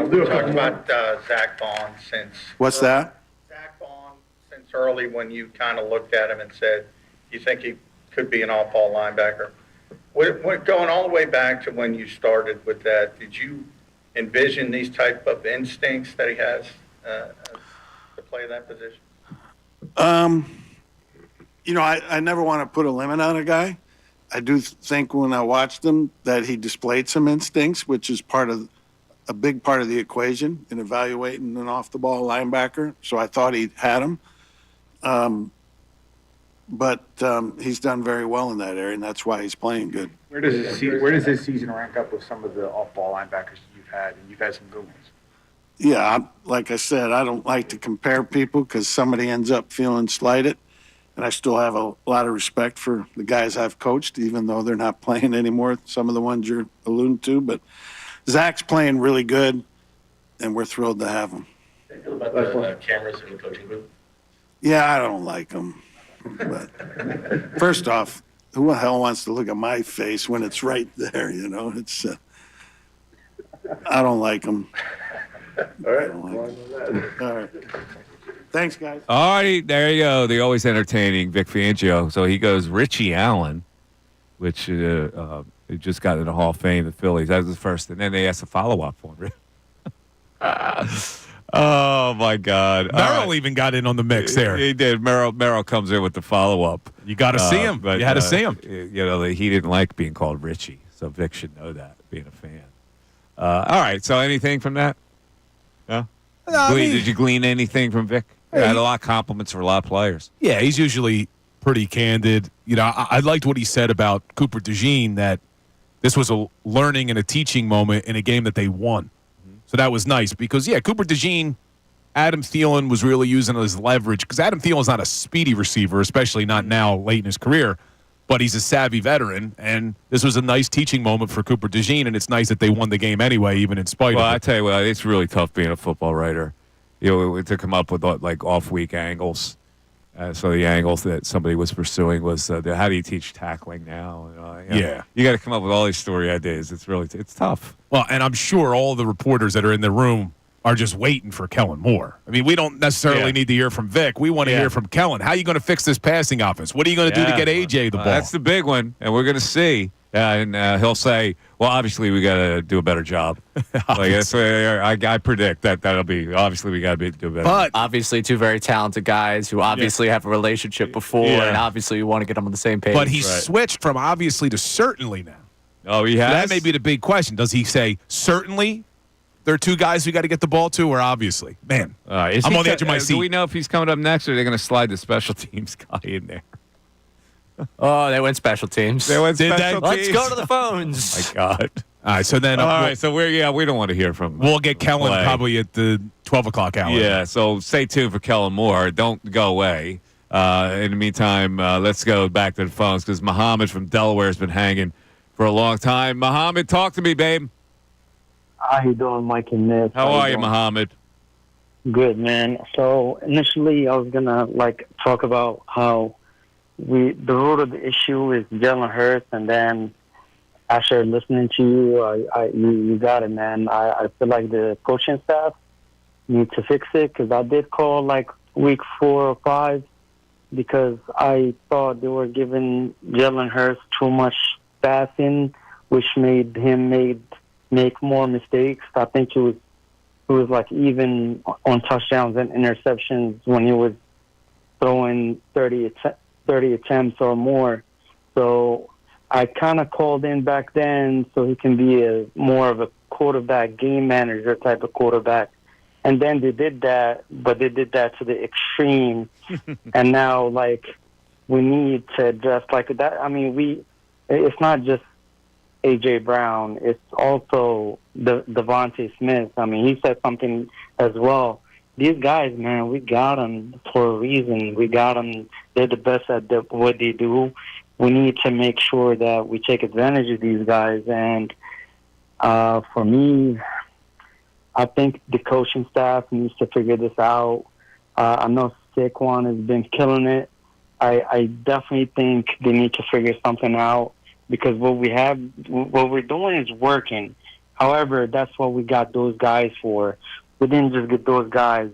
We talked about Zach Vaughn since. What's that? Zach Vaughn, since early when you kind of looked at him and said, you think he could be an all-ball linebacker. Going all the way back to when you started with that, did you envision these type of instincts that he has to play that position? I never want to put a limit on a guy. I do think when I watched him that he displayed some instincts, which is a big part of the equation in evaluating an off-the-ball linebacker. So I thought he had him. But he's done very well in that area, and that's why he's playing good. Where does this season rank up with some of the off-ball linebackers you've had, and you've had some good ones? Yeah, like I said, I don't like to compare people because somebody ends up feeling slighted. And I still have a lot of respect for the guys I've coached, even though they're not playing anymore, some of the ones you're alluding to. But Zach's playing really good, and we're thrilled to have him. How do you feel about the cameras in the coaching booth? Yeah, I don't like them. But first off, who the hell wants to look at my face when it's right there, It's I don't like them. All right. All right. Thanks, guys. All right, there you go. The always entertaining Vic Fangio. So he goes Richie Allen, which he just got in the Hall of Fame, the Phillies. That was the first. And then they asked a follow-up on him. Oh, my God. Merrill even got in on the mix there. He did. Merrill comes in with the follow-up. You got to see him. But, you had to see him. He didn't like being called Richie, so Vic should know that, being a fan. All right, so anything from that? No? Did you glean anything from Vic? I had a lot of compliments for a lot of players. Yeah, he's usually pretty candid. I liked what he said about Cooper DeJean, that this was a learning and a teaching moment in a game that they won. Mm-hmm. So that was nice because, Cooper DeJean, Adam Thielen was really using his leverage because Adam Thielen's not a speedy receiver, especially not now late in his career. but he's a savvy veteran, and this was a nice teaching moment for Cooper DeJean, and it's nice that they won the game anyway, even in spite Well, of it. I tell you what, it's really tough being a football writer. To come up with like off-week angles. So the angles that somebody was pursuing was how do you teach tackling now? Yeah. You got to come up with all these story ideas. It's tough. Well, and I'm sure all the reporters that are in the room are just waiting for Kellen Moore. I mean, we don't necessarily need to hear from Vic. We want to hear from Kellen. How are you going to fix this passing offense? What are you going to do to get AJ the ball? That's the big one, and we're going to see. And he'll say, well, obviously we got to do a better job. I predict that'll be, obviously we got to do better. But obviously two very talented guys who obviously have a relationship before, and obviously you want to get them on the same page. But he's switched from obviously to certainly now. Oh, he has? That may be the big question. Does he say certainly there are two guys we got to get the ball to, or obviously? Man, I'm on the edge of my seat. Do we know if he's coming up next, or are they going to slide the special teams guy in there? Oh, they went special teams. They went special teams. Let's go to the phones. My God. All right, so then. We don't want to hear from. We'll get Kellen probably at the 12 o'clock hour. Yeah, so stay tuned for Kellen Moore. Don't go away. In the meantime, let's go back to the phones because Muhammad from Delaware has been hanging for a long time. Muhammad, talk to me, babe. How you doing, Mike and Nick? How are you, Muhammad? Good, man. So initially, I was gonna talk about how the root of the issue is Jalen Hurts, and then after listening to you, you got it, man. I feel like the coaching staff need to fix it because I did call week 4 or 5 because I thought they were giving Jalen Hurts too much passing, which made him make more mistakes. I think it was even on touchdowns and interceptions when he was throwing 30 attempts or more. So I kind of called in back then so he can be more of a quarterback, game manager type of quarterback. And then they did that, but they did that to the extreme. And now, we need to address that. I mean, it's not just A.J. Brown. It's also Devontae Smith. I mean, he said something as well. These guys, man, we got them for a reason. We got them. They're the best at what they do. We need to make sure that we take advantage of these guys. And for me, I think the coaching staff needs to figure this out. I know Saquon has been killing it. I definitely think they need to figure something out because what we're doing is working. However, that's what we got those guys for. We didn't just get those guys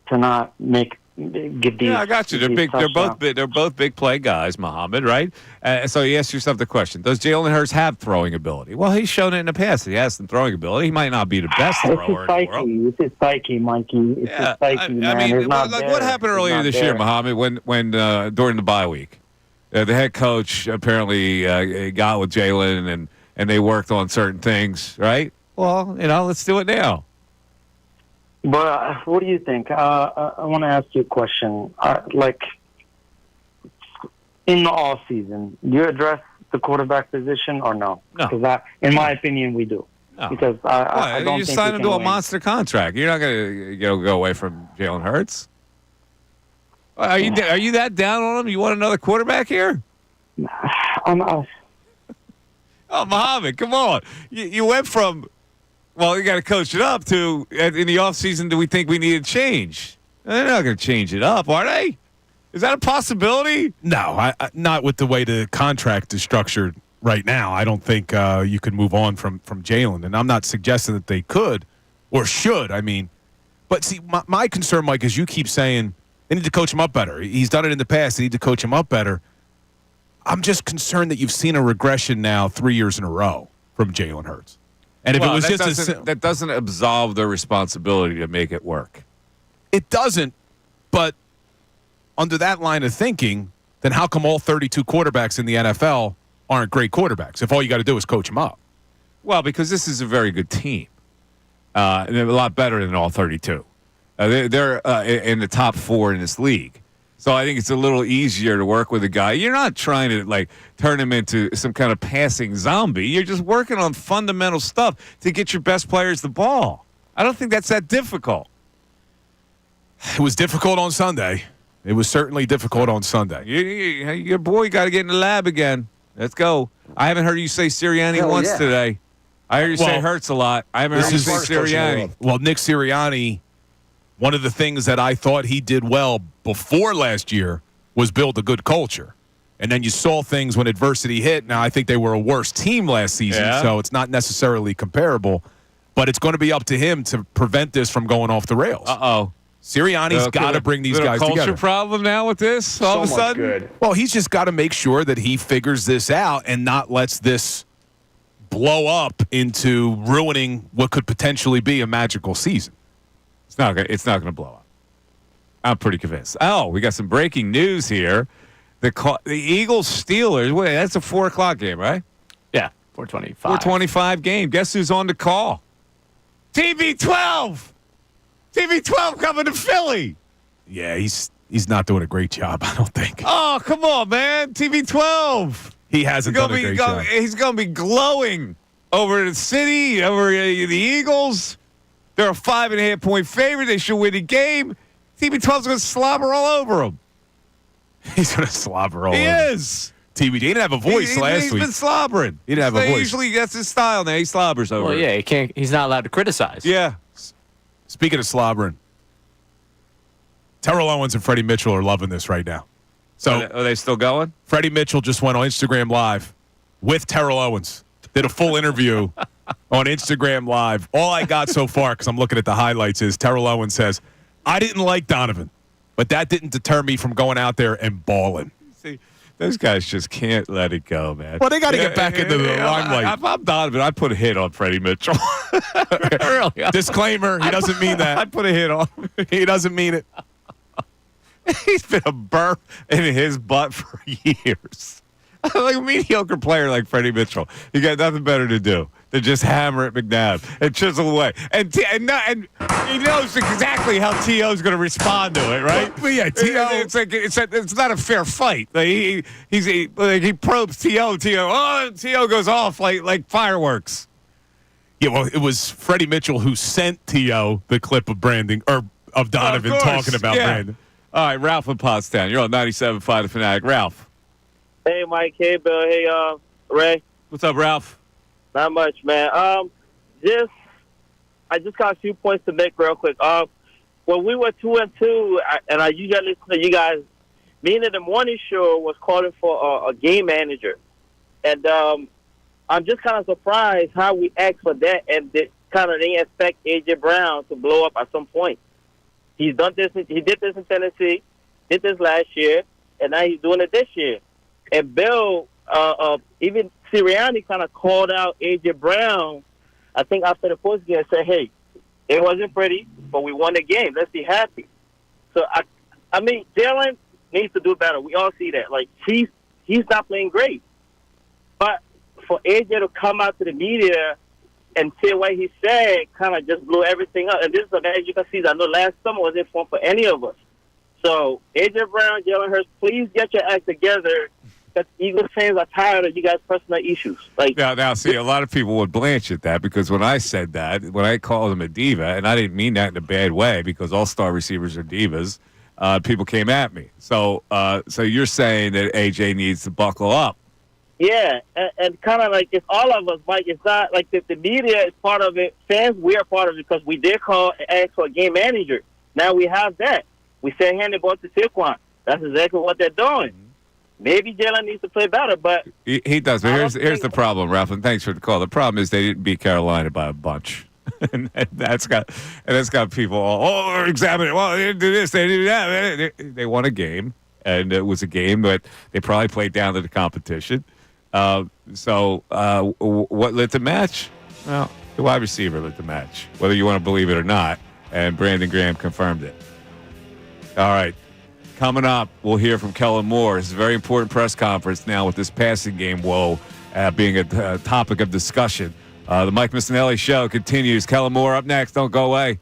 to not get these. Yeah, I got you. They're both big play guys, Muhammad, right? So you ask yourself the question: does Jalen Hurts have throwing ability? Well, he's shown it in the past. He has some throwing ability. He might not be the best thrower in the world. It's his psyche, Mikey. It's his psyche, man. I mean, what happened earlier this year, Muhammad, when during the bye week, the head coach apparently got with Jalen and they worked on certain things, right? Well, let's do it now. But what do you think? I want to ask you a question. In the off season, do you address the quarterback position or no? No. Because in my opinion, we do. No. Because I don't you think signed we him can to a win. monster contract. You're not going to go away from Jalen Hurts. Are you that down on him? You want another quarterback here? I'm Oh, Muhammad, come on. You went from, well, you got to coach it up to, in the offseason, do we think we need a change? They're not going to change it up, are they? Is that a possibility? No, not with the way the contract is structured right now. I don't think you could move on from Jalen. And I'm not suggesting that they could or should. I mean, but see, my concern, Mike, is you keep saying they need to coach him up better. He's done it in the past. They need to coach him up better. I'm just concerned that you've seen a regression now 3 years in a row from Jalen Hurts. And if it was that doesn't absolve their responsibility to make it work. It doesn't, but under that line of thinking, then how come all 32 quarterbacks in the NFL aren't great quarterbacks if all you got to do is coach them up? Well, because this is a very good team. And they're a lot better than all 32. They're in the top 4 in this league. So I think it's a little easier to work with a guy. You're not trying to turn him into some kind of passing zombie. You're just working on fundamental stuff to get your best players the ball. I don't think that's that difficult. It was difficult on Sunday. It was certainly difficult on Sunday. Your boy got to get in the lab again. Let's go. I haven't heard you say Sirianni Hell once yeah. today. I heard you say Hurts a lot. I haven't heard you say Sirianni. Well, Nick Sirianni, one of the things that I thought he did well before last year was build a good culture. And then you saw things when adversity hit. Now, I think they were a worse team last season, so it's not necessarily comparable. But it's going to be up to him to prevent this from going off the rails. Uh-oh. Sirianni's got to bring these guys culture together. problem now with this all of a sudden? Good. Well, he's just got to make sure that he figures this out and not lets this blow up into ruining what could potentially be a magical season. It's not going to blow up. I'm pretty convinced. Oh, we got some breaking news here. The Eagles-Steelers, wait, that's a 4 o'clock game, right? Yeah, 4:25. 4:25 game. Guess who's on the call? TB12! TB12 coming to Philly. Yeah, he's not doing a great job, I don't think. Oh, come on, man. TB12. He hasn't done a great job. He's going to be glowing over the city, over the Eagles. They're a 5.5-point favorite. They should win the game. TB12's going to slobber all over them. He's going to slobber all over. He is. TB, he didn't have a voice last week. He's been slobbering. He didn't have a voice. Usually that's his style now. He slobbers over. Well, yeah, he's not allowed to criticize. Yeah. Speaking of slobbering, Terrell Owens and Freddie Mitchell are loving this right now. So are they still going? Freddie Mitchell just went on Instagram Live with Terrell Owens. Did a full interview on Instagram Live. All I got so far, because I'm looking at the highlights, is Terrell Owens says, I didn't like Donovan, but that didn't deter me from going out there and balling. See, those guys just can't let it go, man. Well, they got to get back into the limelight. If I'm Donovan, I'd put a hit on Freddie Mitchell. Really. Disclaimer, he doesn't mean that. I'd put a hit on him. He doesn't mean it. He's been a burr in his butt for years. Like a mediocre player like Freddie Mitchell. You got nothing better to do than just hammer at McNabb and chisel away. And he knows exactly how T.O.'s going to respond to it, right? Well, yeah, T.O. It's not a fair fight. Like he probes T.O. T.O. goes off like fireworks. Yeah, well, it was Freddie Mitchell who sent T.O. the clip of of Donovan talking about Brandon. All right, Ralph in Pottstown. You're on 97.5 The Fanatic. Ralph. Hey, Mike. Hey, Bill. Hey, Ray. What's up, Ralph? Not much, man. I just got a few points to make real quick. When we were 2-2, and I usually listen to you guys, me and the morning show was calling for a game manager. And I'm just kind of surprised how we asked for that and didn't expect A.J. Brown to blow up at some point. He's done this. He did this in Tennessee, did this last year, and now he's doing it this year. And Bill, even Sirianni kind of called out A.J. Brown, I think after the post game, and said, hey, it wasn't pretty, but we won the game. Let's be happy. So, I mean, Jalen needs to do better. We all see that. Like, he's not playing great. But for A.J. to come out to the media and say what he said kind of just blew everything up. And this is, as you can see, I know last summer wasn't fun for any of us. So, A.J. Brown, Jalen Hurts, please get your act together. Because Eagles fans are tired of you guys' personal issues. Like now, see, a lot of people would blanch at that because when I said that, when I called him a diva, and I didn't mean that in a bad way because all-star receivers are divas, people came at me. So you're saying that A.J. needs to buckle up. Yeah, and kind of like it's all of us, Mike. It's not like the media is part of it. Fans, we are part of it because we did call and ask for a game manager. Now we have that. We said hand the ball to Saquon. That's exactly what they're doing. Maybe Jalen needs to play better, but he does. But here's the problem, Ralph, and thanks for the call. The problem is they didn't beat Carolina by a bunch, and that's got people all examining. Well, they didn't do this, they didn't do that. They won a game, and it was a game that they probably played down to the competition. So what lit the match? Well, the wide receiver lit the match, whether you want to believe it or not, and Brandon Graham confirmed it. All right. Coming up, we'll hear from Kellen Moore. It's a very important press conference now with this passing game woe being a topic of discussion. The Mike Missanelli Show continues. Kellen Moore up next. Don't go away.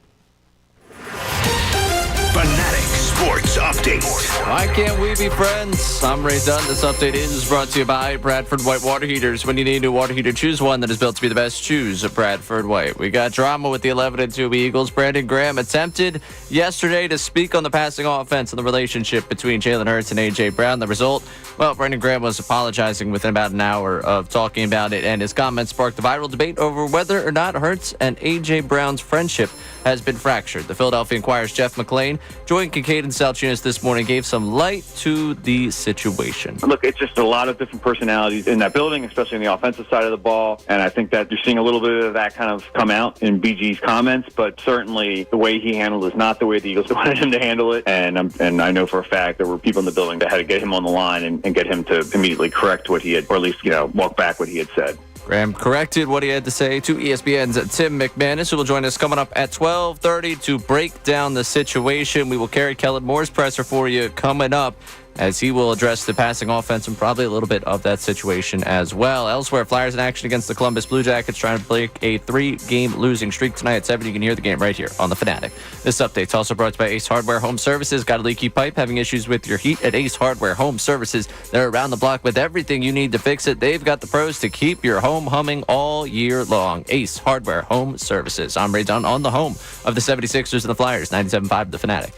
Fanatic Sports Update. Why can't we be friends? I'm Ray Dunn. This update is brought to you by Bradford White Water Heaters. When you need a new water heater, choose one that is built to be the best. Choose Bradford White. We got drama with the 11-2 Eagles. Brandon Graham attempted yesterday to speak on the passing offense and the relationship between Jalen Hurts and A.J. Brown. The result? Well, Brandon Graham was apologizing within about an hour of talking about it, and his comments sparked a viral debate over whether or not Hurts and A.J. Brown's friendship has been fractured. The Philadelphia Inquirer's Jeff McLean joined Kincade and Salciunas this morning, gave some light to the situation. Look, it's just a lot of different personalities in that building, especially on the offensive side of the ball. And I think that you're seeing a little bit of that kind of come out in BG's comments, but certainly the way he handled it is not the way the Eagles wanted him to handle it. And I know for a fact there were people in the building that had to get him on the line and get him to immediately correct what he had, or at least, walk back what he had said. Graham corrected what he had to say to ESPN's Tim McManus, who will join us coming up at 12:30 to break down the situation. We will carry Kellen Moore's presser for you coming up, as he will address the passing offense and probably a little bit of that situation as well. Elsewhere, Flyers in action against the Columbus Blue Jackets, trying to break a 3-game losing streak tonight at 7. You can hear the game right here on The Fanatic. This update's also brought to you by Ace Hardware Home Services. Got a leaky pipe, having issues with your heat? At Ace Hardware Home Services, they're around the block with everything you need to fix it. They've got the pros to keep your home humming all year long. Ace Hardware Home Services. I'm Ray Dunn on the home of the 76ers and the Flyers, 97.5 The Fanatic.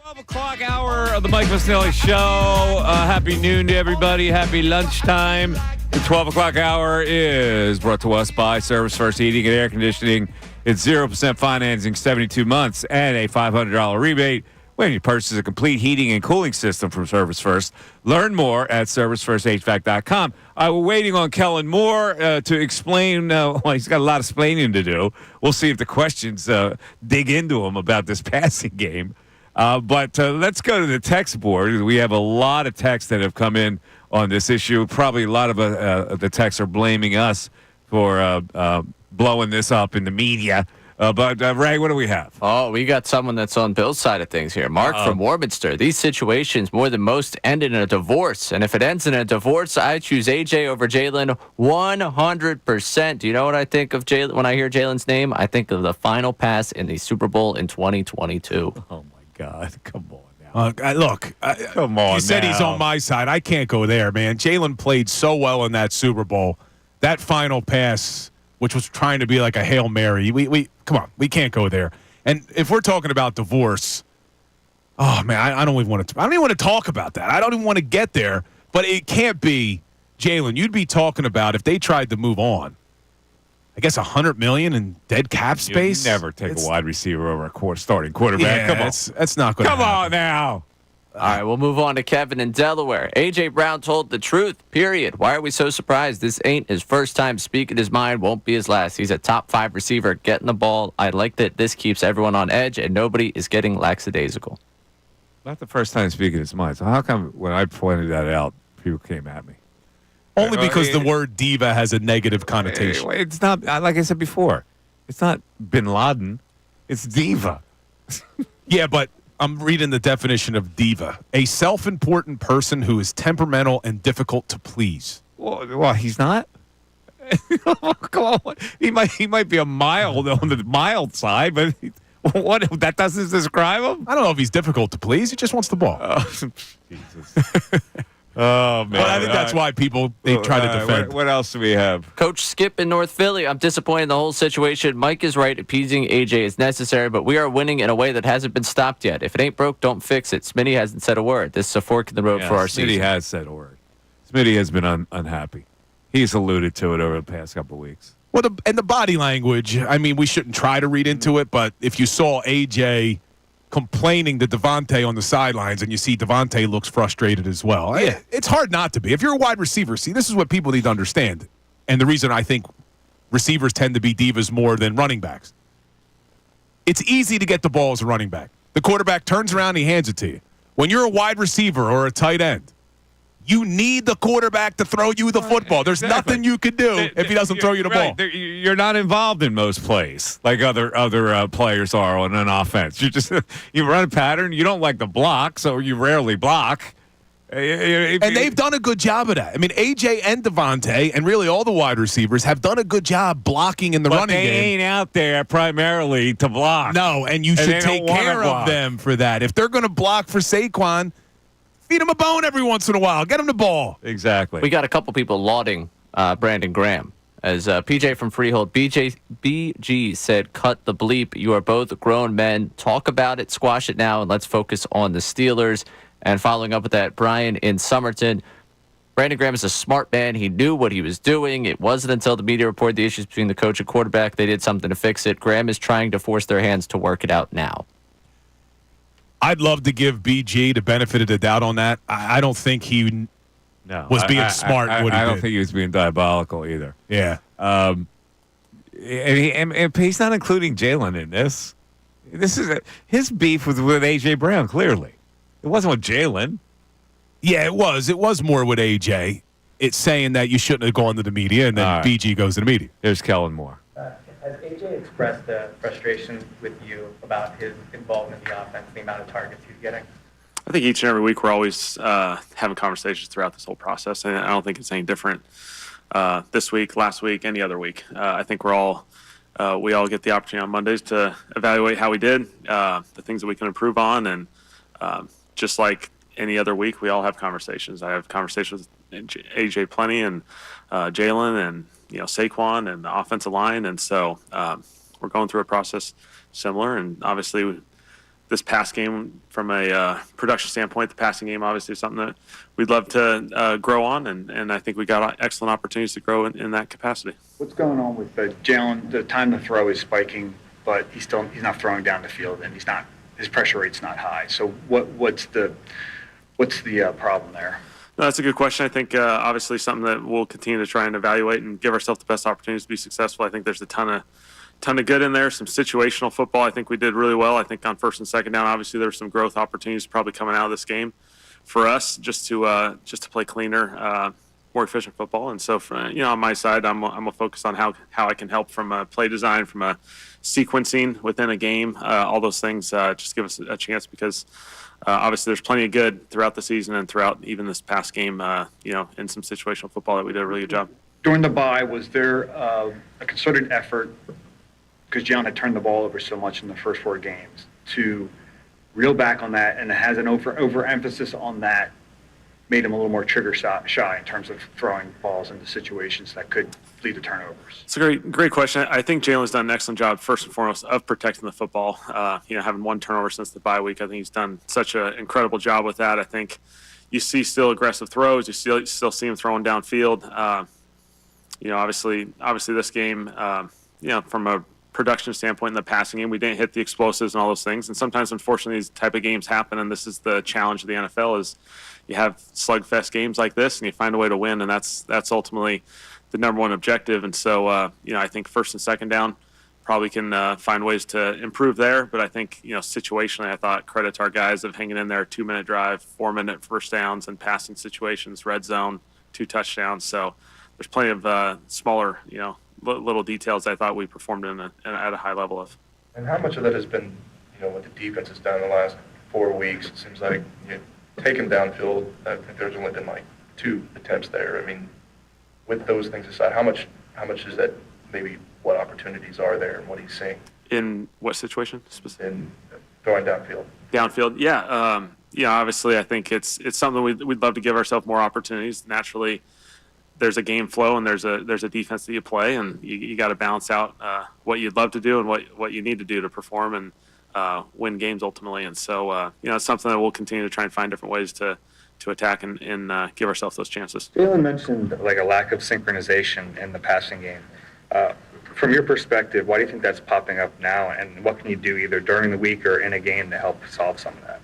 12 o'clock hour of the Mike Missanelli Show. Happy noon to everybody. Happy lunchtime. The 12 o'clock hour is brought to us by Service First Heating and Air Conditioning. It's 0% financing, 72 months, and a $500 rebate when you purchase a complete heating and cooling system from Service First. Learn more at servicefirsthvac.com. We're waiting on Kellen Moore to explain. Well, he's got a lot of explaining to do. We'll see if the questions dig into him about this passing game. But let's go to the text board. We have a lot of texts that have come in on this issue. Probably a lot of the texts are blaming us for blowing this up in the media. But Ray, what do we have? Oh, we got someone that's on Bill's side of things here. Mark from Warminster. These situations, more than most, end in a divorce. And if it ends in a divorce, I choose AJ over Jalen 100%. Do you know what I think of Jalen when I hear Jalen's name? I think of the final pass in the Super Bowl in 2022. Oh, my God. Come on. Look, come on. You said he's on my side. I can't go there, man. Jalen played so well in that Super Bowl. That final pass, which was trying to be like a Hail Mary. We come on, we can't go there. And if we're talking about divorce, oh man, I don't even want to talk about that. I don't even want to get there. But it can't be Jalen. You'd be talking about if they tried to move on. I guess $100 million in dead cap space. You'd never take a wide receiver over a starting quarterback. Yeah, Come on, that's not going to happen. Come on now. All right, we'll move on to Kevin in Delaware. A.J. Brown told the truth, period. Why are we so surprised? This ain't his first time speaking his mind, won't be his last. He's a top 5 receiver getting the ball. I like that this keeps everyone on edge, and nobody is getting lackadaisical. Not the first time speaking his mind. So how come when I pointed that out, people came at me? Only because the word diva has a negative connotation. It's not, like I said before, it's not bin Laden. It's diva. Yeah, but I'm reading the definition of diva. A self-important person who is temperamental and difficult to please. Well, he's not. Come on. He might be on the mild side, but what, that doesn't describe him? I don't know if he's difficult to please. He just wants the ball. Jesus. Oh, man. But I think that's why they try to defend. What else do we have? Coach Skip in North Philly. I'm disappointed in the whole situation. Mike is right. Appeasing AJ is necessary, but we are winning in a way that hasn't been stopped yet. If it ain't broke, don't fix it. Smitty hasn't said a word. This is a fork in the road for our season. Smitty has said a word. Smitty has been unhappy. He's alluded to it over the past couple of weeks. Well, and the body language, I mean, we shouldn't try to read into it, but if you saw AJ complaining to Devontae on the sidelines, and you see Devontae looks frustrated as well. Yeah. It's hard not to be. If you're a wide receiver, see, this is what people need to understand. And the reason I think receivers tend to be divas more than running backs. It's easy to get the ball as a running back. The quarterback turns around and he hands it to you. When you're a wide receiver or a tight end, you need the quarterback to throw you the football. There's nothing you can do if he doesn't throw you the ball. You're not involved in most plays like other players are on an offense. You run a pattern. You don't like the block, so you rarely block. And they've done a good job of that. I mean, AJ and Devontae, and really all the wide receivers, have done a good job blocking in the running game. They ain't out there primarily to block. No, and you should take care of them for that. If they're going to block for Saquon, feed him a bone every once in a while. Get him the ball. Exactly. We got a couple people lauding Brandon Graham. As PJ from Freehold, BG said, cut the bleep. You are both grown men. Talk about it, squash it now, and let's focus on the Steelers. And following up with that, Brian in Somerton, Brandon Graham is a smart man. He knew what he was doing. It wasn't until the media reported the issues between the coach and quarterback they did something to fix it. Graham is trying to force their hands to work it out now. I'd love to give BG the benefit of the doubt on that. I don't think he was being smart in what he did. I don't think he was being diabolical either. Yeah. And he's not including Jalen in this. This is his beef with A.J. Brown, clearly. It wasn't with Jalen. Yeah, it was. It was more with A.J. It's saying that you shouldn't have gone to the media, and then BG goes to the media. There's Kellen Moore. Has AJ expressed frustration with you about his involvement in the offense, the amount of targets he's getting? I think each and every week we're always having conversations throughout this whole process, and I don't think it's any different this week, last week, any other week. I think we all get the opportunity on Mondays to evaluate how we did, the things that we can improve on, and just like any other week, we all have conversations. I have conversations with AJ plenty, and Jalen, and Saquon, and the offensive line, and so we're going through a process similar. And obviously, this pass game from a production standpoint. The passing game obviously is something that we'd love to grow on, and I think we got excellent opportunities to grow in that capacity. What's going on with Jalen? The time to throw is spiking, but he's not throwing down the field, and his pressure rate's not high. So what's the problem there? No, that's a good question. I think obviously something that we'll continue to try and evaluate and give ourselves the best opportunities to be successful. I think there's a ton of good in there. Some situational football. I think we did really well. I think on first and second down, obviously there's some growth opportunities probably coming out of this game for us just to play cleaner, more efficient football. And so, on my side, I'm gonna focus on how I can help from a play design, from a sequencing within a game. All those things just give us a chance because obviously there's plenty of good throughout the season and throughout even this past game. In some situational football that we did a really good job. During the bye, was there a concerted effort, because Jalen had turned the ball over so much in the first 4 games, to reel back on that, and it has an overemphasis on that, made him a little more trigger shy in terms of throwing balls into situations that could lead to turnovers? It's a great question. I think Jalen's done an excellent job, first and foremost, of protecting the football. Having 1 turnover since the bye week, I think he's done such an incredible job with that. I think you see still aggressive throws. You still see him throwing downfield. Obviously this game, from a production standpoint in the passing game, we didn't hit the explosives and all those things. And sometimes, unfortunately, these type of games happen, and this is the challenge of the NFL is you have slugfest games like this, and you find a way to win, and that's ultimately the number one objective. And so, I think first and second down probably can find ways to improve there. But I think, situationally, I thought credit to our guys of hanging in there, 2-minute drive, 4-minute first downs, and passing situations, red zone, 2 touchdowns. So there's plenty of smaller, little details I thought we performed at a high level of. And how much of that has been, what the defense has done in the last 4 weeks? It seems like you take him downfield. I think there's only been like 2 attempts there. I mean, with those things aside, how much is that? Maybe what opportunities are there and what he's seeing? In what situation? In throwing downfield. Downfield, yeah. Obviously, I think it's something we'd love to give ourselves more opportunities. Naturally, there's a game flow and there's a defense that you play, and you got to balance out what you'd love to do and what you need to do to perform and win games ultimately. And so it's something that we'll continue to try and find different ways to attack and give ourselves those chances. Jalen mentioned like a lack of synchronization in the passing game. From your perspective, why do you think that's popping up now, and what can you do either during the week or in a game to help solve some of that?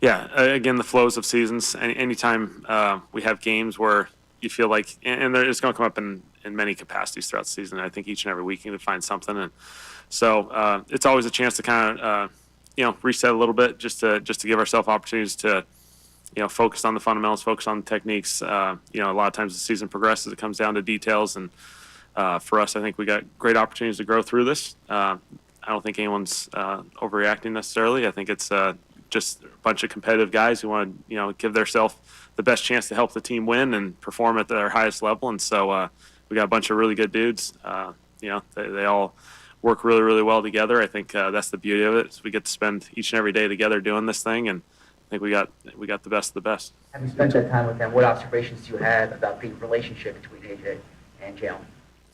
Yeah, again, the flows of seasons. Anytime we have games where you feel like, and it's going to come up in many capacities throughout the season. I think each and every week you can find something, and so it's always a chance to kind of reset a little bit, just to give ourselves opportunities to focus on the fundamentals, focus on the techniques. A lot of times the season progresses, it comes down to details, and for us, I think we got great opportunities to grow through this. I don't think anyone's overreacting necessarily. I think it's just a bunch of competitive guys who want to give themselves the best chance to help the team win and perform at their highest level. And so we got a bunch of really good dudes. They all work really, really well together. I think that's the beauty of it. Is we get to spend each and every day together doing this thing, and I think we got the best of the best. Have you spent that time with them? What observations do you have about the relationship between AJ and Jalen?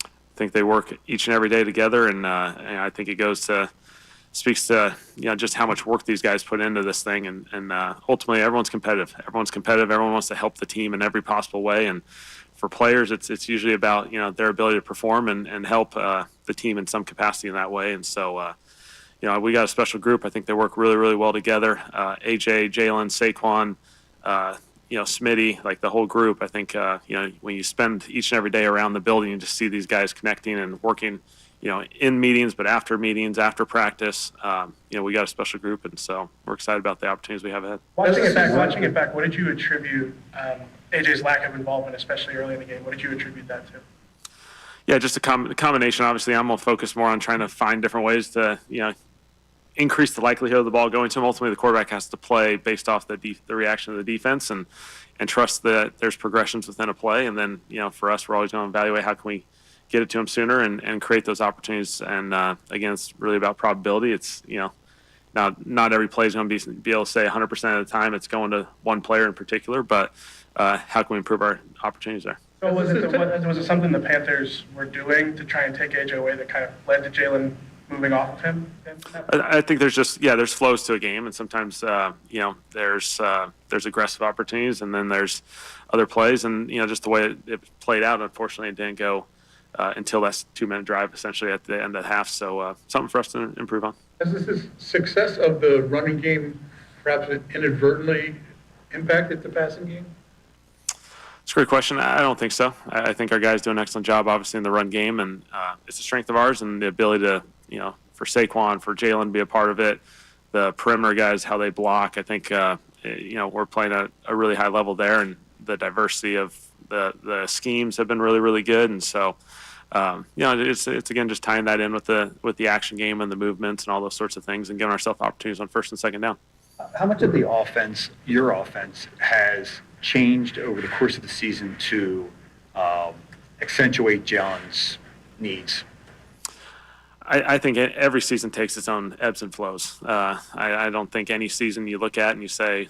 I think they work each and every day together, and I think it speaks to just how much work these guys put into this thing, and ultimately everyone's competitive. Everyone wants to help the team in every possible way, and for players, it's usually about their ability to perform and help the team in some capacity in that way. And so we got a special group. I think they work really, really well together. AJ, Jalen, Saquon, Smitty, like the whole group. I think when you spend each and every day around the building, you just see these guys connecting and working in meetings, but after meetings, after practice, we got a special group, and so we're excited about the opportunities we have ahead. Watching it back, what did you attribute AJ's lack of involvement, especially early in the game? What did you attribute that to? Yeah, just a combination. Obviously, I'm going to focus more on trying to find different ways to, increase the likelihood of the ball going to him. Ultimately, the quarterback has to play based off the reaction of the defense and trust that there's progressions within a play. And then, for us, we're always going to evaluate how can we get it to him sooner and create those opportunities. And again, it's really about probability. It's not every play is going to be able to say 100% of the time it's going to one player in particular, but how can we improve our opportunities there? So was it something the Panthers were doing to try and take AJ away that kind of led to Jalen moving off of him? I think there's flows to a game, and sometimes there's aggressive opportunities, and then there's other plays, and just the way it played out, unfortunately, it didn't go until that 2-minute drive essentially at the end of the half. So something for us to improve on. Has this success of the running game perhaps inadvertently impacted the passing game? It's a great question. I don't think so. I think our guys do an excellent job, obviously, in the run game, and it's a strength of ours, and the ability to, for Saquon, for Jalen to be a part of it, the perimeter guys, how they block. I think, we're playing at a really high level there, and the diversity of the schemes have been really, really good. And so, it's again just tying that in with the action game and the movements and all those sorts of things, and giving ourselves opportunities on first and second down. How much of the offense, your offense, has changed over the course of the season to accentuate Jalen's needs? I think every season takes its own ebbs and flows. I don't think any season you look at and you say,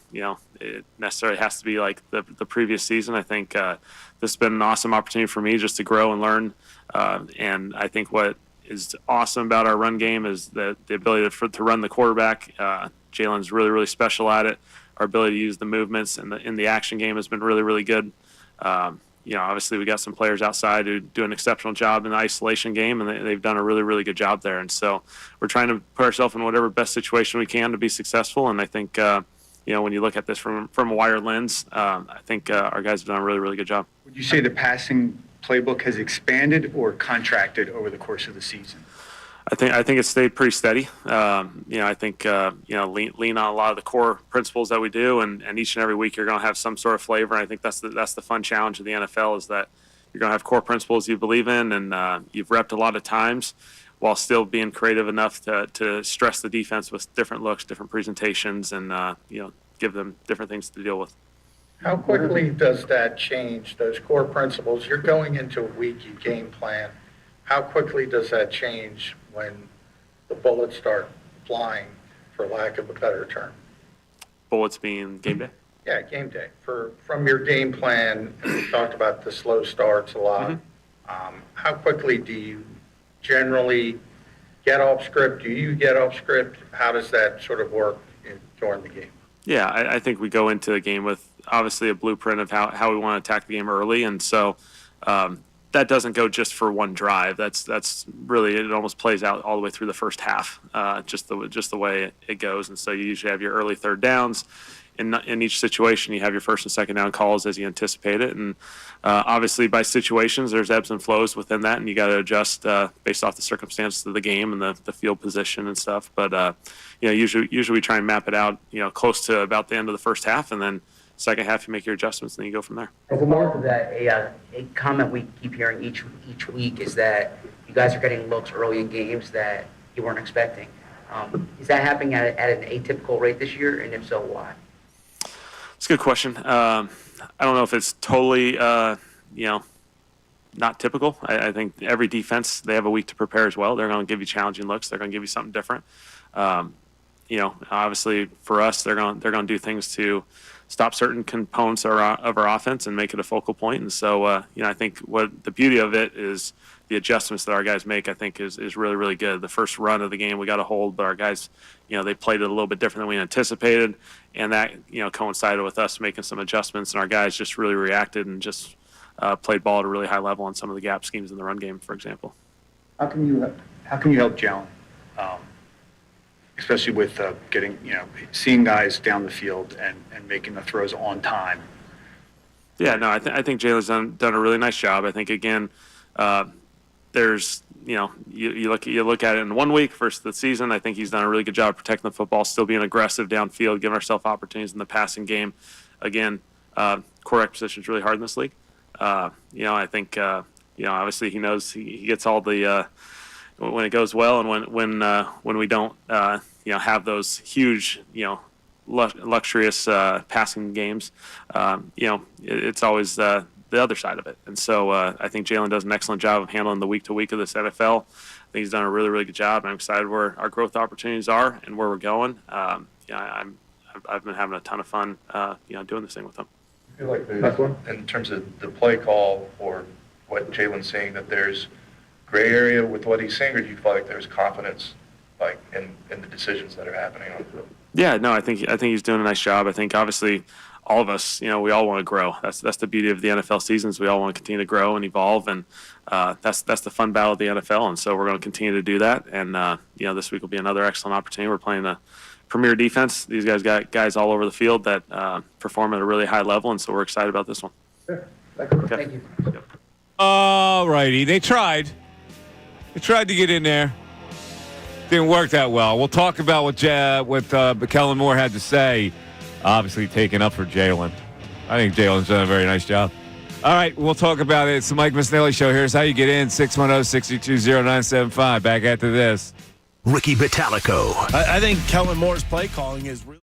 it necessarily has to be like the previous season. I think this has been an awesome opportunity for me just to grow and learn. And I think what is awesome about our run game is the ability to run the quarterback. Jalen's really, really special at it. Our ability to use the movements in the action game has been really, really good. Obviously we got some players outside who do an exceptional job in the isolation game, and they've done a really, really good job there. And so we're trying to put ourselves in whatever best situation we can to be successful. And I think, when you look at this from a wider lens, I think our guys have done a really, really good job. Would you say the passing playbook has expanded or contracted over the course of the season? I think it's stayed pretty steady. I think lean on a lot of the core principles that we do, and each and every week you're going to have some sort of flavor. And I think that's the fun challenge of the NFL is that you're going to have core principles you believe in, and you've repped a lot of times, while still being creative enough to stress the defense with different looks, different presentations, and give them different things to deal with. How quickly does that change, those core principles? You're going into a week, you game plan. How quickly does that change when the bullets start flying, for lack of a better term? Bullets being game day? Yeah, game day. From your game plan, you talked about the slow starts a lot. Mm-hmm. How quickly do you generally get off script? Do you get off script? How does that sort of work during the game? Yeah, I think we go into the game with obviously a blueprint of how we want to attack the game early, and so that doesn't go just for one drive. That's really, it almost plays out all the way through the first half, just the way it goes. And so you usually have your early third downs. In each situation, you have your first and second down calls as you anticipate it, and obviously by situations, there's ebbs and flows within that, and you got to adjust based off the circumstances of the game and the field position and stuff. But usually we try and map it out, close to about the end of the first half, and then second half you make your adjustments, and then you go from there. As a more of that, a comment we keep hearing each week is that you guys are getting looks early in games that you weren't expecting. Is that happening at an atypical rate this year, and if so, why? It's a good question. I don't know if it's totally, not typical. I think every defense, they have a week to prepare as well. They're going to give you challenging looks. They're going to give you something different. Obviously for us, they're going to do things to stop certain components of our offense and make it a focal point. And so, I think what the beauty of it is the adjustments that our guys make, I think is really, really good. The first run of the game, we got a hold, but our guys, they played it a little bit different than we anticipated. And that, coincided with us making some adjustments, and our guys just really reacted and just played ball at a really high level on some of the gap schemes in the run game, for example. How can you help Jalen, especially with seeing guys down the field and making the throws on time? Yeah, no, I think Jalen's done a really nice job. I think again, there's you look at it in 1 week versus the season. I think he's done a really good job of protecting the football, still being aggressive downfield, giving ourselves opportunities in the passing game. Again, core position is really hard in this league. I think obviously he knows he gets all the when it goes well, and when we don't have those huge luxurious passing games, it's always the other side of it. And so I think Jalen does an excellent job of handling the week to week of this NFL. I think he's done a really, really good job. I'm excited where our growth opportunities are and where we're going. I've been having a ton of fun, doing this thing with him. I feel like in terms of the play call or what Jalen's saying, that there's gray area with what he's saying, or do you feel like there's confidence, like in the decisions that are happening on the field? Yeah, no, I think he's doing a nice job. I think obviously all of us, we all want to grow. That's the beauty of the NFL seasons. We all want to continue to grow and evolve, and that's the fun battle of the NFL. And so we're going to continue to do that. And this week will be another excellent opportunity. We're playing a premier defense. These guys got guys all over the field that perform at a really high level, and so we're excited about this one. Thank you. All righty. They tried. They tried to get in there. Didn't work that well. We'll talk about what Kellen Moore had to say. Obviously taking up for Jalen. I think Jalen's done a very nice job. All right, we'll talk about it. It's the Mike Missanelli Show. Here's how you get in, 610-622-0975. Back after this. Ricky Vitalico. I think Kellen Moore's play calling is really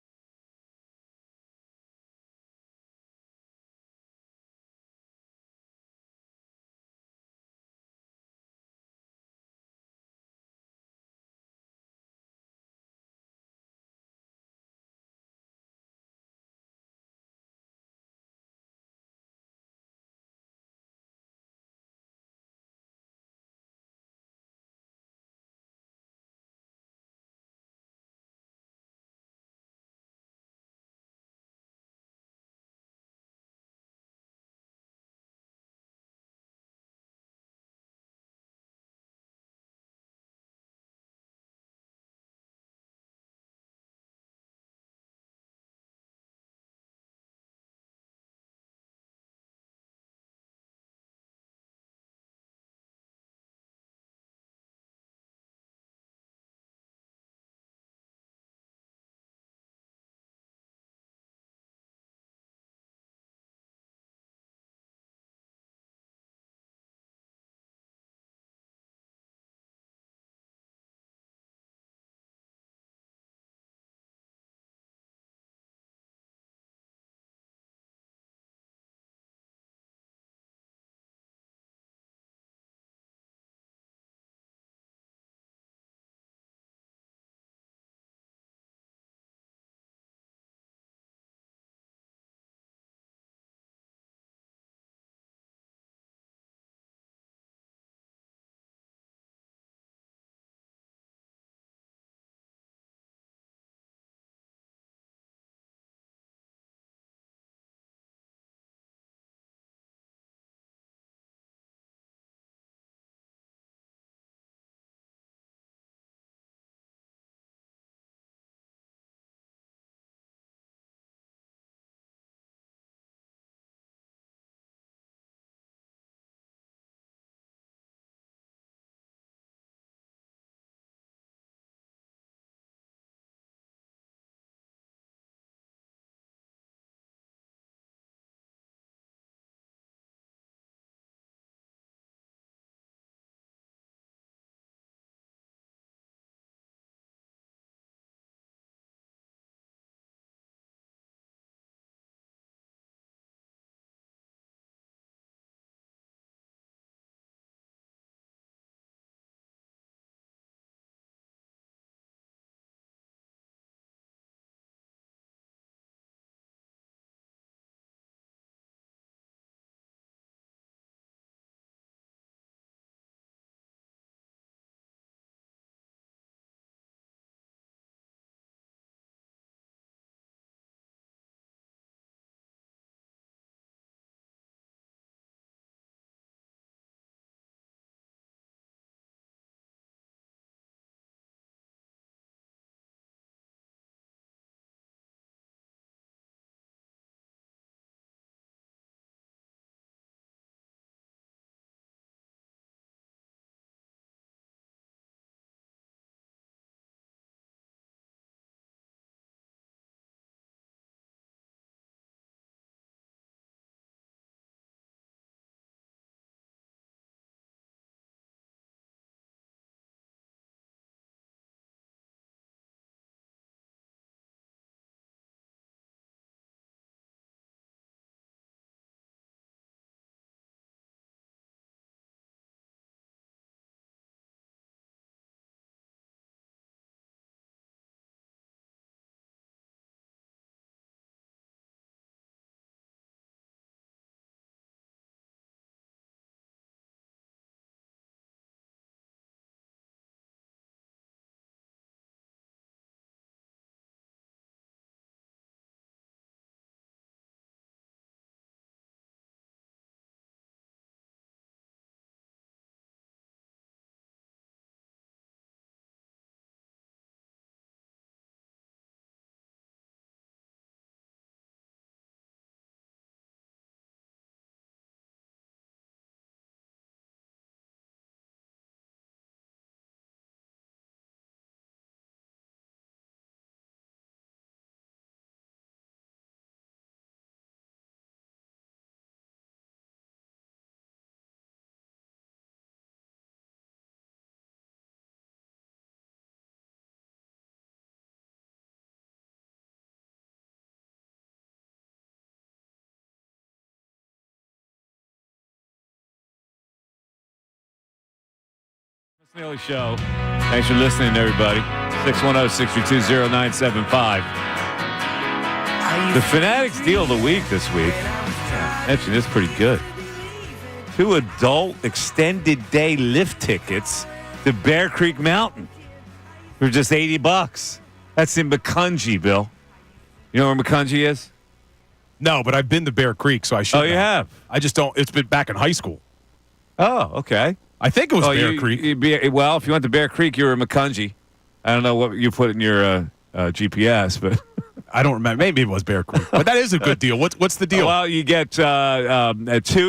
Missanelli Show. Thanks for listening, everybody. 610-632-0975. The Fanatics deal of the week this week. Actually, that's pretty good. 2 adult extended day lift tickets to Bear Creek Mountain for just $80. That's in McCungy, Bill. You know where McCungy is? No, but I've been to Bear Creek, so I should. Oh, you have? I just don't. It's been back in high school. Oh, okay. I think it was Bear Creek. Well, if you went to Bear Creek, you were in McCungy. I don't know what you put in your GPS, but I don't remember. Maybe it was Bear Creek. But that is a good deal. What's the deal? Well, you get 2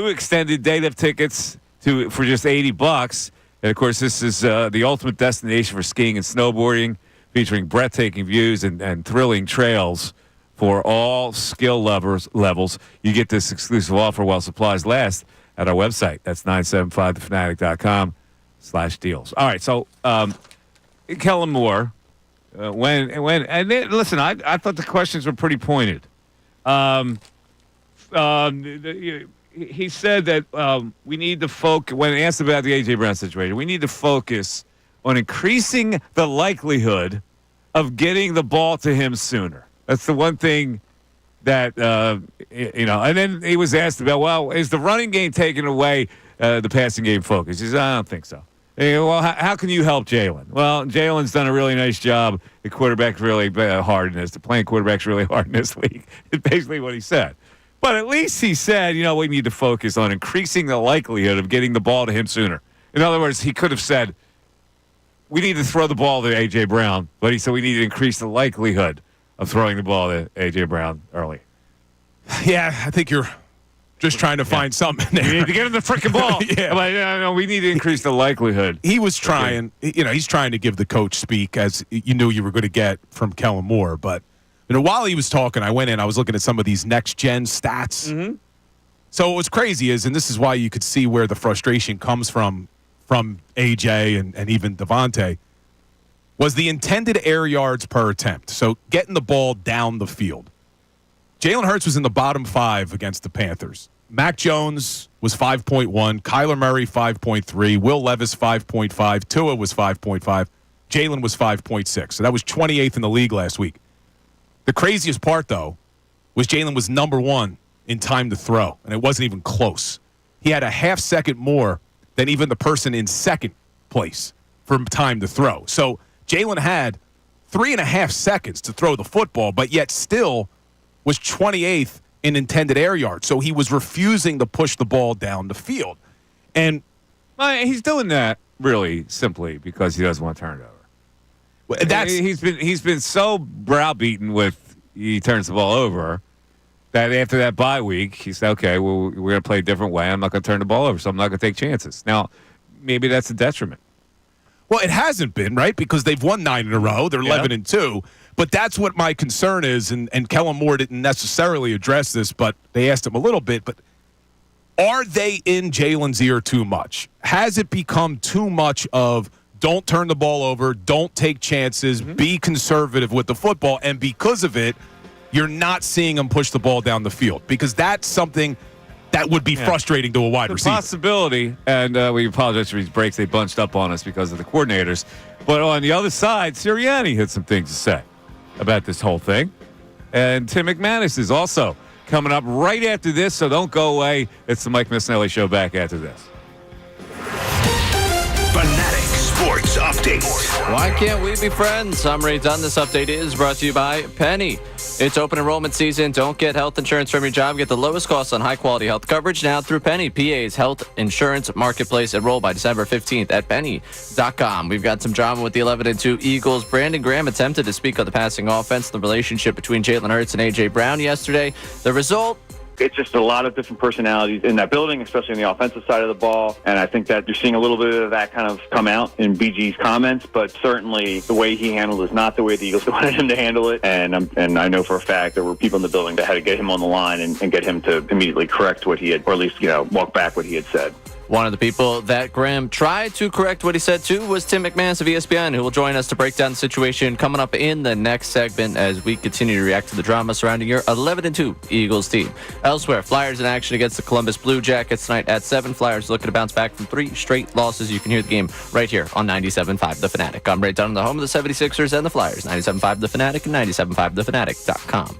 extended day lift tickets for just $80. And, of course, this is the ultimate destination for skiing and snowboarding, featuring breathtaking views and thrilling trails for all skill levels. You get this exclusive offer while supplies last at our website. That's 975thefanatic.com/deals. All right, so Kellen Moore, listen, I thought the questions were pretty pointed. He said that we need to focus, when asked about the A.J. Brown situation, we need to focus on increasing the likelihood of getting the ball to him sooner. That's the one thing that, and then he was asked about, well, is the running game taking away the passing game focus? He said, I don't think so. Well, how can you help Jalen? Well, Jalen's done a really nice job. The quarterback's really hard in this. The playing quarterback's really hard in this league. It's basically what he said. But at least he said, we need to focus on increasing the likelihood of getting the ball to him sooner. In other words, he could have said, we need to throw the ball to A.J. Brown, but he said we need to increase the likelihood of throwing the ball to A.J. Brown early. Yeah, I think you're just trying to find something in there. You need to get him the freaking ball. No, we need to increase the likelihood. He was trying, he's trying to give the coach speak as you knew you were going to get from Kellen Moore. But, while he was talking, I went in, I was looking at some of these next-gen stats. Mm-hmm. So what's crazy is, and this is why you could see where the frustration comes from A.J. and even Devontae, was the intended air yards per attempt. So getting the ball down the field. Jalen Hurts was in the bottom 5 against the Panthers. Mac Jones was 5.1. Kyler Murray, 5.3. Will Levis, 5.5. Tua was 5.5. Jalen was 5.6. So that was 28th in the league last week. The craziest part, though, was Jalen was number 1 in time to throw, and it wasn't even close. He had a half second more than even the person in second place for time to throw. So Jalen had 3.5 seconds to throw the football, but yet still was 28th in intended air yards. So he was refusing to push the ball down the field. And he's doing that really simply because he doesn't want to turn it over. He's been so browbeaten with he turns the ball over that after that bye week, he said, okay, well, we're going to play a different way. I'm not going to turn the ball over, so I'm not going to take chances. Now, maybe that's a detriment. Well, it hasn't been, right? Because they've won 9 in a row. They're 11-2. But that's what my concern is, and Kellen Moore didn't necessarily address this, but they asked him a little bit. But are they in Jalen's ear too much? Has it become too much of don't turn the ball over, don't take chances, be conservative with the football, and because of it, you're not seeing him push the ball down the field? Because that's something that would be frustrating to a wide receiver. Possibility, and we apologize for these breaks. They bunched up on us because of the coordinators. But on the other side, Sirianni had some things to say about this whole thing. And Tim McManus is also coming up right after this, so don't go away. It's the Mike Missanelli Show back after this. Fanatic Sports Update. Why can't we be friends? I'm Ray Dunn. This update is brought to you by Penny. It's open enrollment season. Don't get health insurance from your job. Get the lowest cost on high-quality health coverage now through Penny, PA's health insurance marketplace. Enroll by December 15th at penny.com. We've got some drama with the 11-2 Eagles. Brandon Graham attempted to speak on the passing offense, the relationship between Jalen Hurts and A.J. Brown yesterday. The result? It's just a lot of different personalities in that building, especially on the offensive side of the ball. And I think that you're seeing a little bit of that kind of come out in BG's comments, but certainly the way he handled it is not the way the Eagles wanted him to handle it. And I know for a fact there were people in the building that had to get him on the line and get him to immediately correct what he had, or at least, walk back what he had said. One of the people that Graham tried to correct what he said to was Tim McManus of ESPN, who will join us to break down the situation coming up in the next segment as we continue to react to the drama surrounding your 11-2 Eagles team. Elsewhere, Flyers in action against the Columbus Blue Jackets tonight at 7. Flyers looking to bounce back from 3 straight losses. You can hear the game right here on 97.5 The Fanatic. I'm Ray Dunn, the home of the 76ers and the Flyers. 97.5 The Fanatic and 97.5thefanatic.com.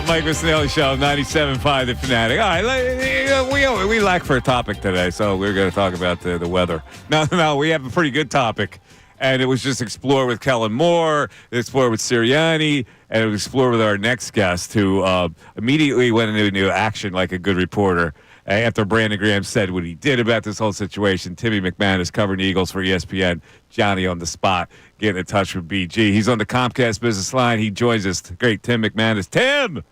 Mike Missanelli Show, 97.5 The Fanatic. All right, we lack for a topic today, so we're going to talk about the weather. No, we have a pretty good topic, and it was just explore with Kellen Moore, explore with Sirianni, and we'll explore with our next guest, who immediately went into action like a good reporter after Brandon Graham said what he did about this whole situation. Timmy McManus, covering the Eagles for ESPN. Johnny on the spot, getting in touch with BG. He's on the Comcast business line. He joins us. Great, Tim McManus. Tim!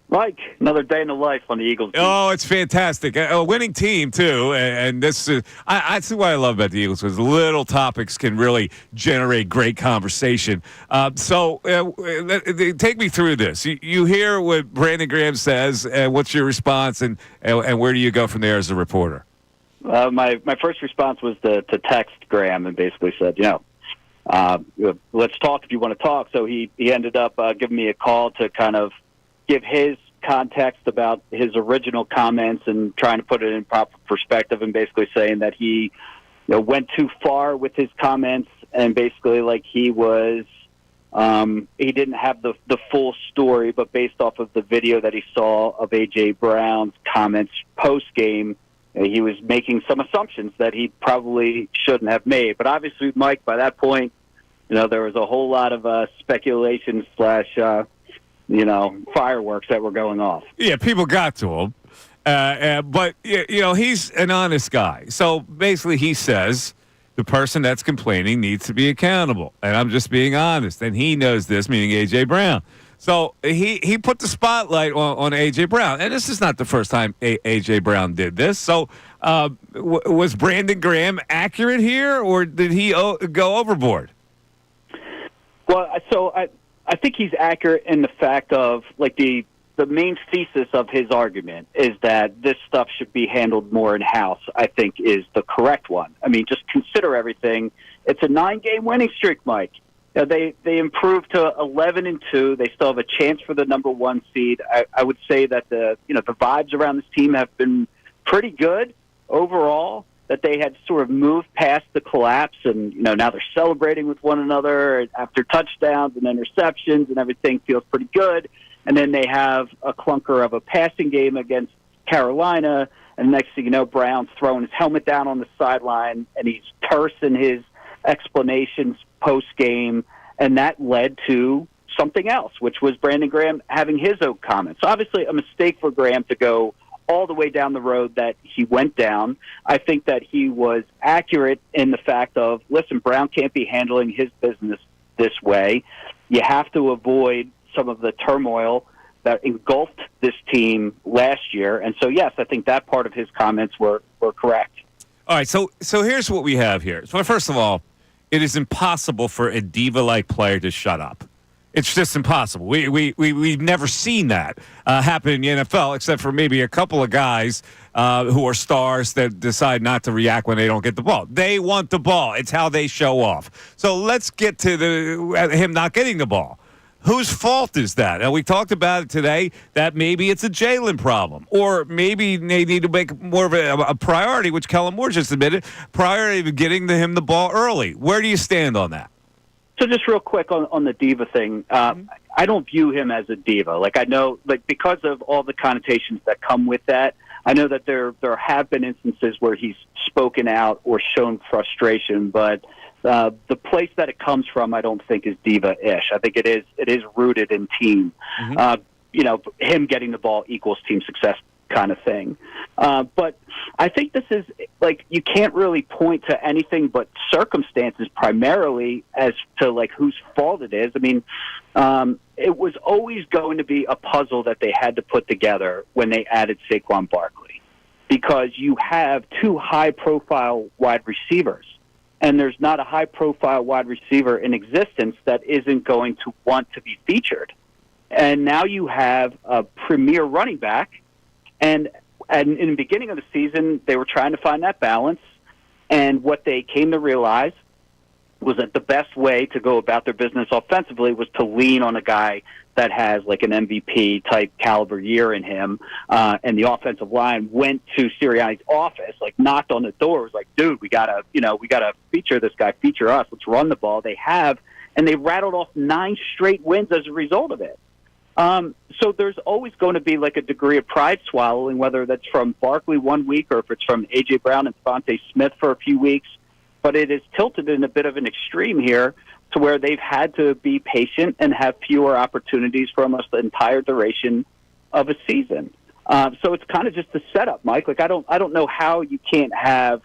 Mike, another day in the life on the Eagles team. Oh, it's fantastic. A winning team, too. And this is, I see what I love about the Eagles, because little topics can really generate great conversation. So take me through this. You hear what Brandon Graham says, and what's your response, and where do you go from there as a reporter? My first response was to text Graham and basically said, let's talk if you want to talk. So he ended up giving me a call to kind of give his context about his original comments and trying to put it in proper perspective, and basically saying that he went too far with his comments, and basically like he was he didn't have the full story, but based off of the video that he saw of A.J. Brown's comments post-game, he was making some assumptions that he probably shouldn't have made. But obviously, Mike, by that point, there was a whole lot of speculation / fireworks that were going off. Yeah, people got to him. But, he's an honest guy. So basically he says the person that's complaining needs to be accountable. And I'm just being honest. And he knows this, meaning A.J. Brown. So he put the spotlight on A.J. Brown. And this is not the first time A.J. Brown did this. So was Brandon Graham accurate here, or did he go overboard? Well, so I think he's accurate in the fact of, like, the main thesis of his argument is that this stuff should be handled more in-house, I think, is the correct one. I mean, just consider everything. It's a 9-game winning streak, Mike. They improved to 11-2. They still have a chance for the number 1 seed. I would say that the vibes around this team have been pretty good overall, that they had sort of moved past the collapse, and now they're celebrating with one another after touchdowns and interceptions, and everything feels pretty good. And then they have a clunker of a passing game against Carolina, and next thing you know, Brown's throwing his helmet down on the sideline, and he's terse in his explanations post-game, and that led to something else, which was Brandon Graham having his own comments. So obviously a mistake for Graham to go all the way down the road that he went down. I think that he was accurate in the fact of, listen, Brown can't be handling his business this way. You have to avoid some of the turmoil that engulfed this team last year. And so, yes, I think that part of his comments were correct. All right, so here's what we have here. So first of all, it is impossible for a diva-like player to shut up. It's just impossible. We've never seen that happen in the NFL, except for maybe a couple of guys who are stars that decide not to react when they don't get the ball. They want the ball. It's how they show off. So let's get to him not getting the ball. Whose fault is that? And we talked about it today, that maybe it's a Jalen problem, or maybe they need to make more of a priority, which Kellen Moore just admitted, priority of getting him the ball early. Where do you stand on that? So just real quick on the diva thing, I don't view him as a diva. Like, I know, like, because of all the connotations that come with that, I know that there have been instances where he's spoken out or shown frustration, but the place that it comes from, I don't think is diva-ish. I think it is rooted in team. Him getting the ball equals team success kind of thing. But I think this is, like, you can't really point to anything but circumstances primarily as to, like, whose fault it is. I mean, it was always going to be a puzzle that they had to put together when they added Saquon Barkley, because you have 2 high-profile wide receivers, and there's not a high-profile wide receiver in existence that isn't going to want to be featured. And now you have a premier running back, and in the beginning of the season, they were trying to find that balance, and what they came to realize was that the best way to go about their business offensively was to lean on a guy that has, like, an MVP-type caliber year in him, and the offensive line went to Sirianni's office, like, knocked on the door, was like, dude, we gotta feature this guy, feature us, let's run the ball. They have, and they rattled off 9 straight wins as a result of it. So there's always going to be, like, a degree of pride swallowing, whether that's from Barkley 1 week or if it's from A.J. Brown and Devontae Smith for a few weeks. But it is tilted in a bit of an extreme here to where they've had to be patient and have fewer opportunities for almost the entire duration of a season. So it's kind of just a setup, Mike. Like I don't know how you can't have,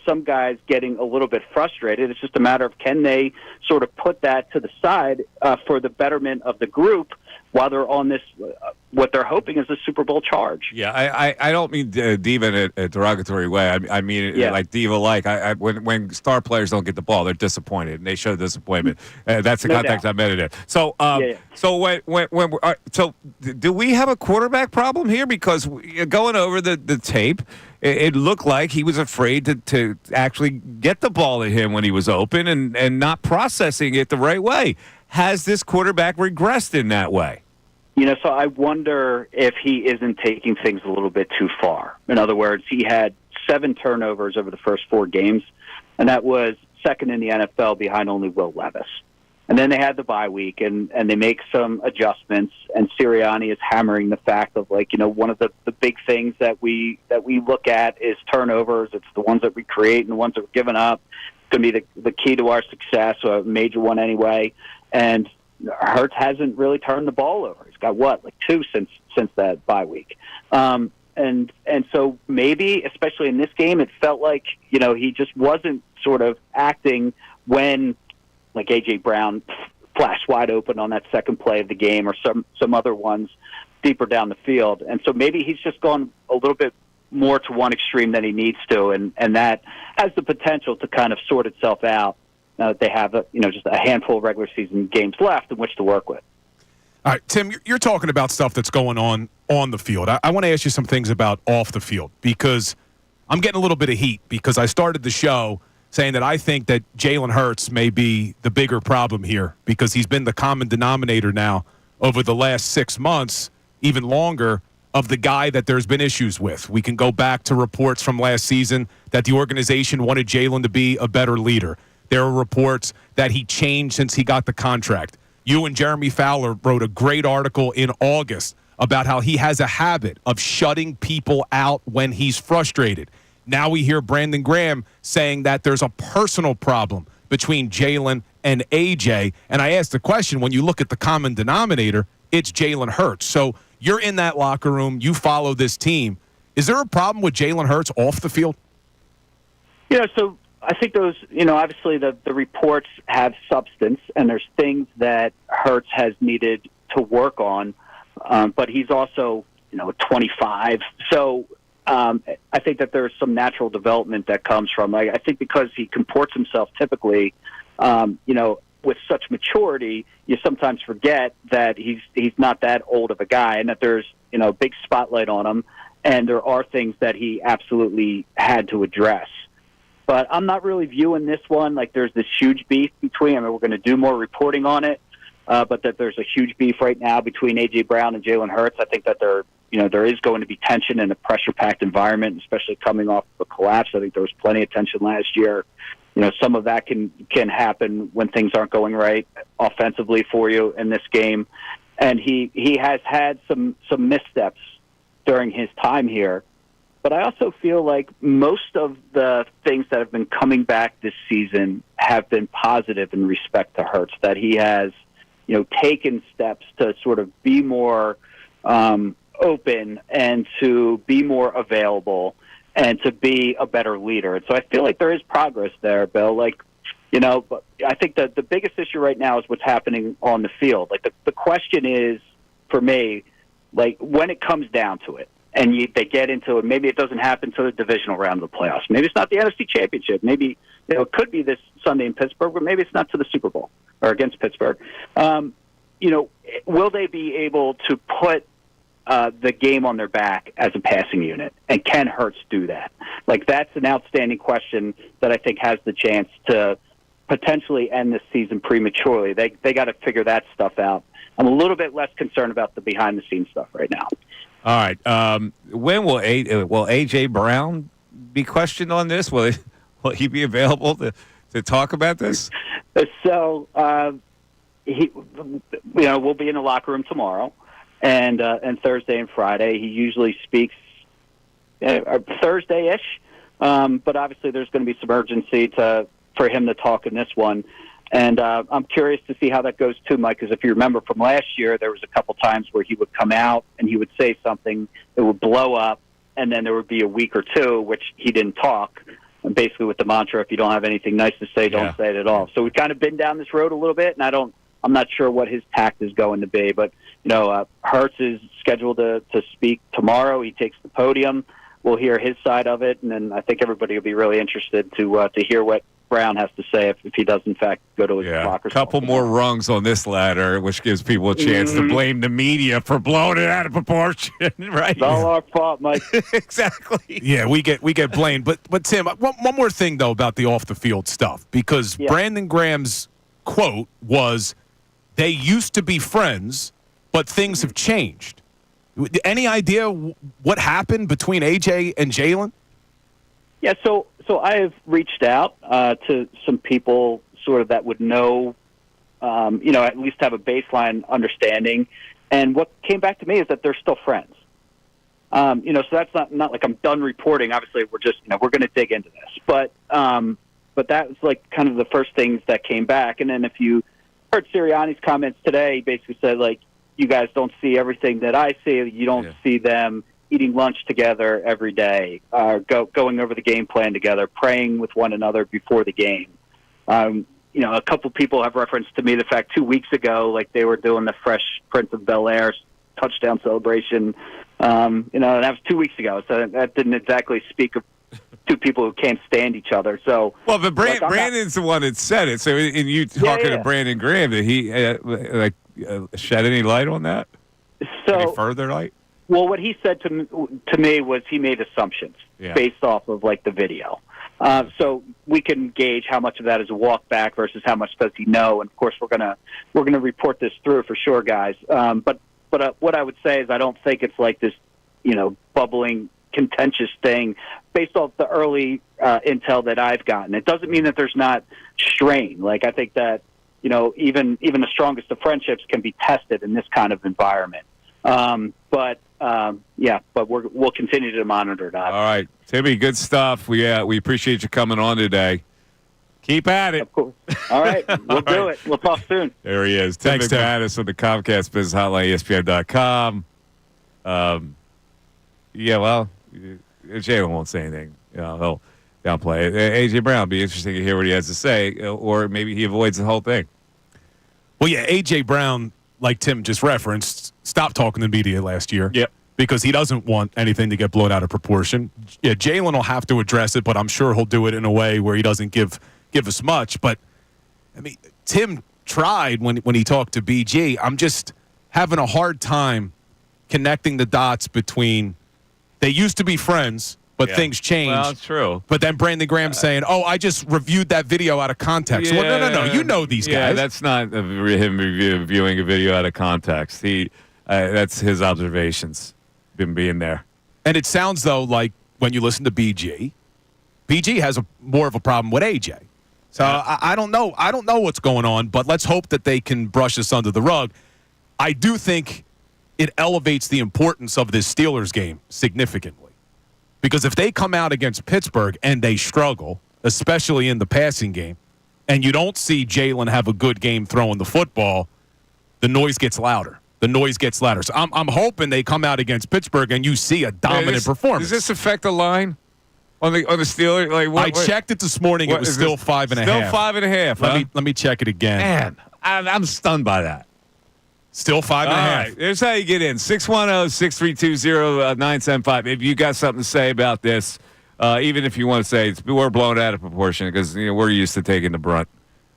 some guys getting a little bit frustrated. It's just a matter of can they sort of put that to the side for the betterment of the group while they're on this, what they're hoping is a Super Bowl charge. Yeah, I don't mean diva in a derogatory way. I mean it like diva-like. When star players don't get the ball, they're disappointed, and they show disappointment. That's the context I meant it in. So, so do we have a quarterback problem here? Because going over the tape, it looked like he was afraid to actually get the ball to him when he was open and not processing it the right way. Has this quarterback regressed in that way? So I wonder if he isn't taking things a little bit too far. In other words, he had 7 turnovers over the first 4 games, and that was second in the NFL behind only Will Levis. And then they had the bye week, and they make some adjustments, and Sirianni is hammering the fact of, one of the big things that we look at is turnovers. It's the ones that we create and the ones that we're giving up. It's going to be the key to our success, a major one anyway. And Hurts hasn't really turned the ball over. He's got 2 since that bye week. And so maybe, especially in this game, it felt like, he just wasn't sort of acting when, like A.J. Brown flashed wide open on that second play of the game, or some other ones deeper down the field. And so maybe he's just gone a little bit more to one extreme than he needs to, and that has the potential to kind of sort itself out. Now that they have just a handful of regular season games left in which to work with. All right, Tim, you're talking about stuff that's going on the field. I want to ask you some things about off the field, because I'm getting a little bit of heat because I started the show saying that I think that Jalen Hurts may be the bigger problem here because he's been the common denominator now over the last 6 months, even longer, of the guy that there's been issues with. We can go back to reports from last season that the organization wanted Jalen to be a better leader. There are reports that he changed since he got the contract. You and Jeremy Fowler wrote a great article in August about how he has a habit of shutting people out when he's frustrated. Now we hear Brandon Graham saying that there's a personal problem between Jalen and AJ. And I asked the question, when you look at the common denominator, it's Jalen Hurts. So you're in that locker room. You follow this team. Is there a problem with Jalen Hurts off the field? So I think those, obviously the reports have substance, and there's things that Hurts has needed to work on, but he's also, 25. So I think that there's some natural development that comes from, I think because he comports himself typically, with such maturity, you sometimes forget that he's not that old of a guy, and that there's, a big spotlight on him, and there are things that he absolutely had to address. But I'm not really viewing this one like there's this huge beef between. We're going to do more reporting on it, but that there's a huge beef right now between A.J. Brown and Jalen Hurts. I think that there is going to be tension in a pressure-packed environment, especially coming off of a collapse. I think there was plenty of tension last year. Some of that can happen when things aren't going right offensively for you in this game. And he has had some missteps during his time here. But I also feel like most of the things that have been coming back this season have been positive in respect to Hurts, that he has, taken steps to sort of be more open and to be more available and to be a better leader. And so I feel like there is progress there, Bill. But I think that the biggest issue right now is what's happening on the field. The question is, for me, when it comes down to it, and they get into it, maybe it doesn't happen to the divisional round of the playoffs. Maybe it's not the NFC Championship. Maybe it could be this Sunday in Pittsburgh, but maybe it's not to the Super Bowl or against Pittsburgh. Will they be able to put the game on their back as a passing unit? And can Hurts do that? That's an outstanding question that I think has the chance to potentially end this season prematurely. They got to figure that stuff out. I'm a little bit less concerned about the behind-the-scenes stuff right now. All right. When will A.J. Brown be questioned on this? Will he be available to talk about this? So he, we'll be in the locker room tomorrow, and Thursday and Friday. He usually speaks Thursday-ish, but obviously there's going to be some urgency for him to talk in this one. And I'm curious to see how that goes too, Mike, because if you remember from last year, there was a couple times where he would come out and he would say something that would blow up, and then there would be a week or two which he didn't talk, and basically with the mantra, if you don't have anything nice to say, don't say it at all. So we've kind of been down this road a little bit, and I'm not sure what his tact is going to be, but Hurts is scheduled to speak tomorrow. He takes the podium. We'll hear his side of it, and then I think everybody will be really interested to hear what Brown has to say if he does, in fact, go to his locker. A couple more rungs on this ladder, which gives people a chance to blame the media for blowing it out of proportion, right? It's all our fault, Mike. Exactly. Yeah, we get blamed. But Tim, one more thing, though, about the off-the-field stuff, because Brandon Graham's quote was, they used to be friends, but things have changed. Any idea what happened between AJ and Jalen? Yeah, so I have reached out to some people sort of that would know, at least have a baseline understanding. And what came back to me is that they're still friends. So that's not like I'm done reporting. Obviously, we're just, we're going to dig into this. But that was like kind of the first things that came back. And then if you heard Sirianni's comments today, he basically said, like, you guys don't see everything that I see. You don't see them eating lunch together every day, going over the game plan together, praying with one another before the game. A couple people have referenced to me the fact 2 weeks ago, like they were doing the Fresh Prince of Bel-Air touchdown celebration. And that was 2 weeks ago, so that didn't exactly speak of two people who can't stand each other. So, well, but Brandon's the one that said it. So, in you talking to Brandon Graham, did he shed any light on that? Any further light? Well, what he said to me was he made assumptions based off of like the video. So we can gauge how much of that is a walk back versus how much does he know. And of course, we're gonna report this through for sure, guys. But what I would say is I don't think it's like this, bubbling contentious thing based off the early intel that I've gotten. It doesn't mean that there's not strain. Like I think that even the strongest of friendships can be tested in this kind of environment. But we'll continue to monitor that. All right, Timmy, good stuff. We appreciate you coming on today. Keep at it. Of course. All right, we'll do it. We'll talk soon. There he is. Tim McManus on the Comcast Business Hotline, ESPN.com. Jalen won't say anything. He'll downplay it. AJ Brown, be interesting to hear what he has to say, or maybe he avoids the whole thing. Well, yeah, AJ Brown, like Tim just referenced, stopped talking to the media last year. Yep. Because he doesn't want anything to get blown out of proportion. Yeah, Jalen will have to address it, but I'm sure he'll do it in a way where he doesn't give us much. But I mean, Tim tried when he talked to BG. I'm just having a hard time connecting the dots between they used to be friends, but things changed. Well, it's true. But then Brandon Graham saying, I just reviewed that video out of context. Yeah, Well, no. You know these guys. Yeah, that's not him viewing a video out of context. That's his observations, been being there. And it sounds, though, like when you listen to BG has more of a problem with AJ. So I don't know. I don't know what's going on, but let's hope that they can brush this under the rug. I do think it elevates the importance of this Steelers game significantly. Because if they come out against Pittsburgh and they struggle, especially in the passing game, and you don't see Jalen have a good game throwing the football, the noise gets louder. So I'm hoping they come out against Pittsburgh and you see a dominant performance. Does this affect the line on the Steelers? Like, I checked it this morning. It was still 5.5. Still 5.5. Let me check it again. Man, I'm stunned by that. Still 5.5. All right, here's how you get in. 610-632-0975. If you got something to say about this, even if you want to say we're blown out of proportion because we're used to taking the brunt.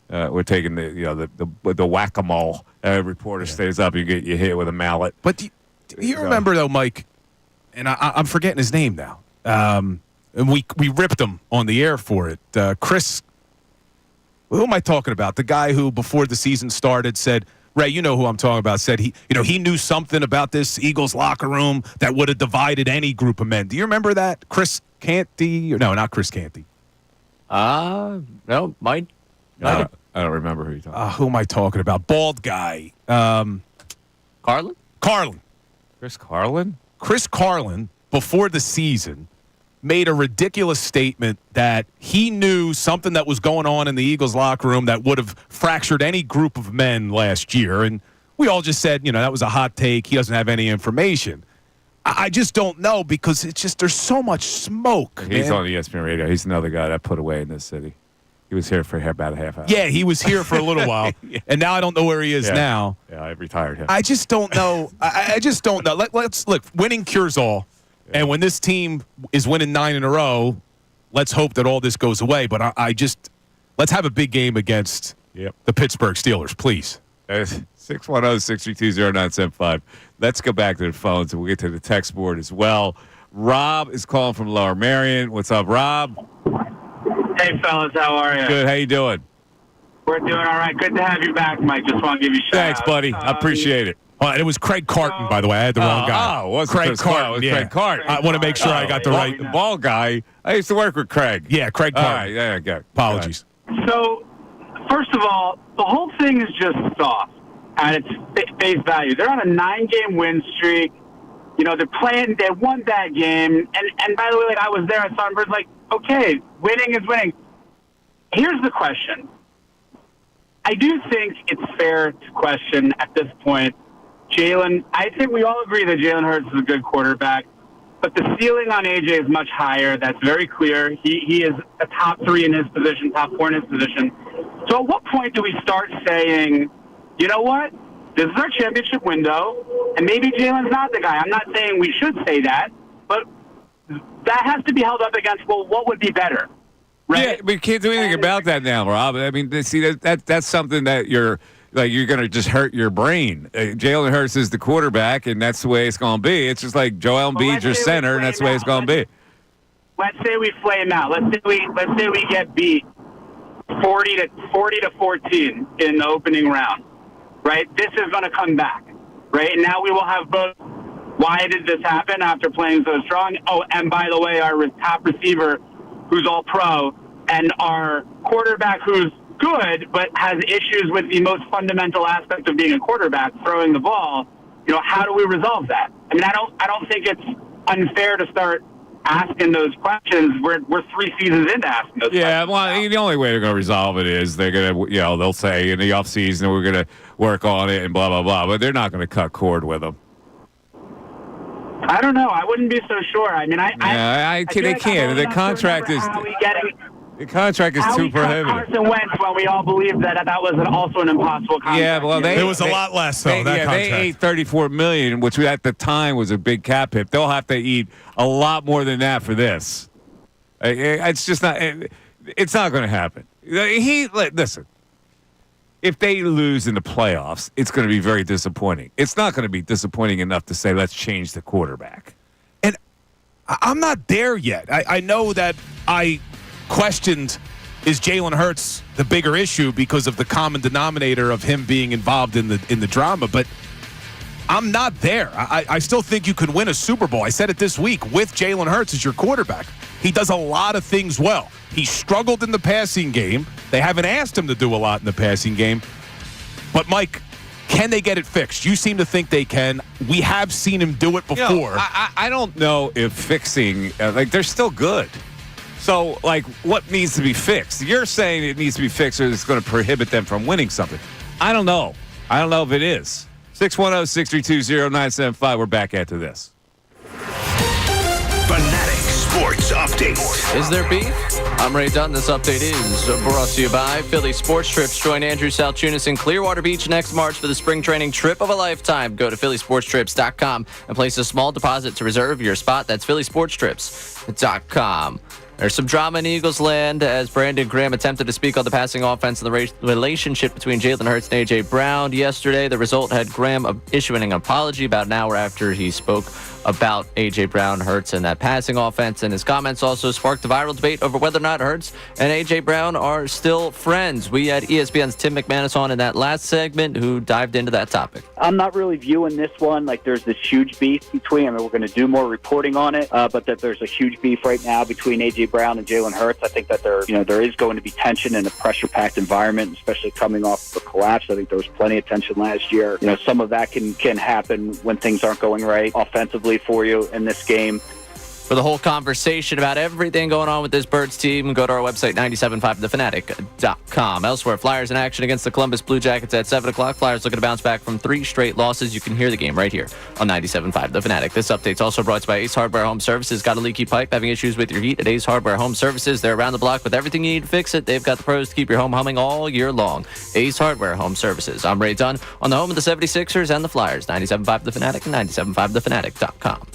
We're taking the whack-a-mole. Reporter stays up, you hit with a mallet. But do you remember though, Mike? And I'm forgetting his name now. And we ripped him on the air for it. Chris. Who am I talking about? The guy who before the season started said, Ray, you know who I'm talking about, said he knew something about this Eagles locker room that would have divided any group of men. Do you remember that? Chris Canty? No, not Chris Canty. No, Mike. I don't remember who you're talking about. Who am I talking about? Bald guy. Carlin? Carlin. Chris Carlin? Chris Carlin, before the season, made a ridiculous statement that he knew something that was going on in the Eagles locker room that would have fractured any group of men last year. And we all just said, that was a hot take. He doesn't have any information. I just don't know because it's just there's so much smoke. He's on ESPN radio. He's another guy that put away in this city. He was here for about a half hour. Yeah, he was here for a little while, and now I don't know where he is now. Yeah, I retired him. I just don't know. I just don't know. Let's look. Winning cures all, and when this team is winning 9 in a row, let's hope that all this goes away. But let's have a big game against the Pittsburgh Steelers, please. 610-632-0975. Let's go back to the phones, and we'll get to the text board as well. Rob is calling from Lower Merion. What's up, Rob? Hey, fellas, how are you? Good. How you doing? We're doing all right. Good to have you back, Mike. Just want to give you a shout Thanks, buddy. I appreciate it. It was Craig Carton, by the way. I had the wrong guy. Oh, what's Craig Carton? It was Craig Carton. I want to make sure I got the right. The ball guy. I used to work with Craig. Yeah, Craig Carton. All right, there you go. Apologies. So, first of all, the whole thing is just soft at its face value. They're on a 9-game win streak. They're playing. They won that game. And by the way, I was there at Sunbird. Okay, winning is winning. Here's the question. I do think it's fair to question at this point Jalen. I think we all agree that Jalen Hurts is a good quarterback, but the ceiling on AJ is much higher. That's very clear. He is a top 3 in his position, top 4 in his position. So at what point do we start saying, you know what? This is our championship window, and maybe Jalen's not the guy. I'm not saying we should say that, but that has to be held up against, well, what would be better? Right? Yeah, we can't do anything about that now, Rob. I mean, see, that's something that you're going to just hurt your brain. Jalen Hurts is the quarterback, and that's the way it's going to be. It's just like Joel Embiid's your center, and that's the way it's going to be. Let's say we flame out. Let's say we get beat 40-14 in the opening round. Right? This is going to come back. Right? And now we will have both. Why did this happen after playing so strong? Oh, and by the way, our top receiver, who's all pro, and our quarterback who's good but has issues with the most fundamental aspect of being a quarterback, throwing the ball. How do we resolve that? I mean, I don't think it's unfair to start asking those questions. We're 3 seasons into asking those questions. Yeah, well, the only way they're going to resolve it is they're going to, they'll say in the offseason we're going to work on it and blah, blah, blah, but they're not going to cut cord with them. I don't know. I wouldn't be so sure. I mean, they can't. The contract is too prohibitive. Carson Wentz when we all believed that was also an impossible contract. Yeah, well, it was a lot less though. They ate $34 million, which at the time was a big cap hit. They'll have to eat a lot more than that for this. It's just not. It's not going to happen. Listen. If they lose in the playoffs, it's going to be very disappointing. It's not going to be disappointing enough to say, let's change the quarterback. And I'm not there yet. I know that I questioned, is Jalen Hurts the bigger issue because of the common denominator of him being involved in the drama, but I'm not there. I still think you could win a Super Bowl. I said it this week with Jalen Hurts as your quarterback. He does a lot of things well. He struggled in the passing game. They haven't asked him to do a lot in the passing game. But, Mike, can they get it fixed? You seem to think they can. We have seen him do it before. I don't know if fixing, they're still good. So, what needs to be fixed? You're saying it needs to be fixed or it's going to prohibit them from winning something. I don't know. I don't know if it is. 610-632-0975. We're back after this. Fanatic Sports Update. Is there beef? I'm Ray Dunn. This update is brought to you by Phillies Sports Trips. Join Andrew Salciunas in Clearwater Beach next March for the spring training trip of a lifetime. Go to phillysportstrips.com and place a small deposit to reserve your spot. That's phillysportstrips.com. There's some drama in Eagles land as Brandon Graham attempted to speak on the passing offense and the relationship between Jalen Hurts and A.J. Brown yesterday. The result had Graham issuing an apology about an hour after he spoke about A.J. Brown, Hurts, and that passing offense. And his comments also sparked a viral debate over whether or not Hurts and A.J. Brown are still friends. We had ESPN's Tim McManus on in that last segment who dived into that topic. I'm not really viewing this one like there's this huge beef between. I mean, we're going to do more reporting on it, but that there's a huge beef right now between A.J. Brown and Jalen Hurts. I think that there is going to be tension in a pressure-packed environment, especially coming off the collapse. I think there was plenty of tension last year. Some of that can happen when things aren't going right offensively for you in this game. For the whole conversation about everything going on with this Birds team, go to our website, 975thefanatic.com. Elsewhere, Flyers in action against the Columbus Blue Jackets at 7 o'clock. Flyers looking to bounce back from 3 straight losses. You can hear the game right here on 97.5 The Fanatic. This update's also brought to you by Ace Hardware Home Services. Got a leaky pipe, having issues with your heat? At Ace Hardware Home Services, they're around the block with everything you need to fix it. They've got the pros to keep your home humming all year long. Ace Hardware Home Services. I'm Ray Dunn on the home of the 76ers and the Flyers. 97.5 The Fanatic and 97.5thefanatic.com.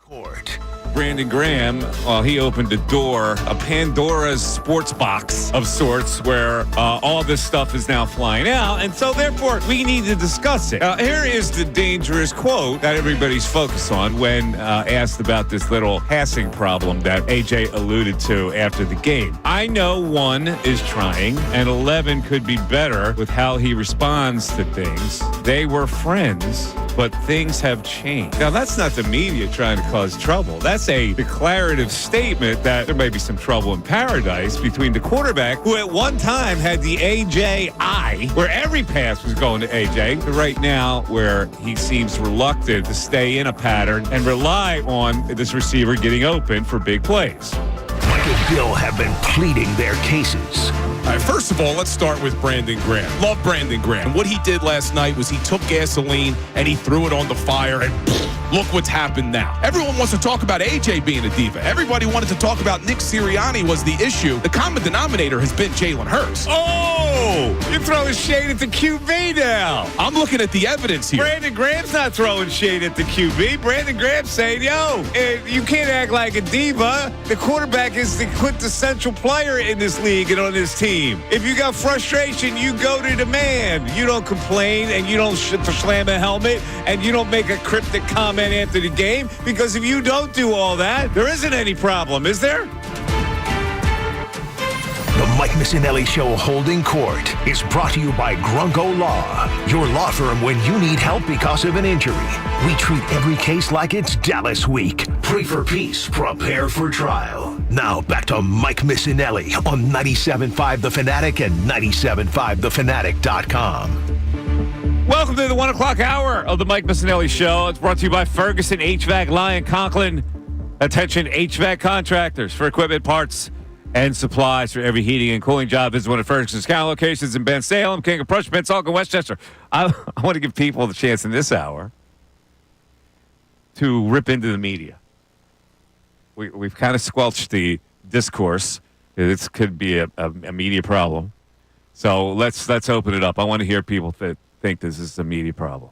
Court. Brandon Graham, he opened a door, a Pandora's sports box of sorts, where all this stuff is now flying out, and so therefore we need to discuss it. Here is the dangerous quote that everybody's focused on when asked about this little passing problem that AJ alluded to after the game. I know 1 is trying, and 11 could be better with how he responds to things. They were friends, but things have changed. Now, that's not the media trying to cause trouble. That's a declarative statement that there may be some trouble in paradise between the quarterback, who at one time had the AJ eye, where every pass was going to AJ, to right now where he seems reluctant to stay in a pattern and rely on this receiver getting open for big plays. Mike and Bill have been pleading their cases. All right, first of all, let's start with Brandon Graham. Love Brandon Graham. What he did last night was he took gasoline and he threw it on the fire, and look what's happened now. Everyone wants to talk about AJ being a diva. Everybody wanted to talk about Nick Sirianni was the issue. The common denominator has been Jalen Hurts. Oh, you're throwing shade at the QB now. I'm looking at the evidence here. Brandon Graham's not throwing shade at the QB. Brandon Graham's saying, yo, you can't act like a diva. The quarterback is the quintessential player in this league and on this team. If you got frustration, you go to the man. You don't complain, and you don't slam a helmet, and you don't make a cryptic comment after the game, because if you don't do all that, there isn't any problem, is there? The Mike Missanelli Show Holding Court is brought to you by Grunko Law, your law firm when you need help because of an injury. We treat every case like it's Dallas week. Pray for peace, prepare for trial. Now back to Mike Missanelli on 97.5 The Fanatic and 97.5thefanatic.com. Welcome to the 1 o'clock hour of the Mike Missanelli Show. It's brought to you by Ferguson HVAC, Lyon Conklin. Attention HVAC contractors for equipment, parts, and supplies for every heating and cooling job. Visit one of Ferguson's county locations in Ben Salem, King of Prussia, Pensacola, Westchester. I want to give people the chance in this hour to rip into the media. We've kind of squelched the discourse. This could be a media problem. So let's open it up. I want to hear people that think this is a media problem.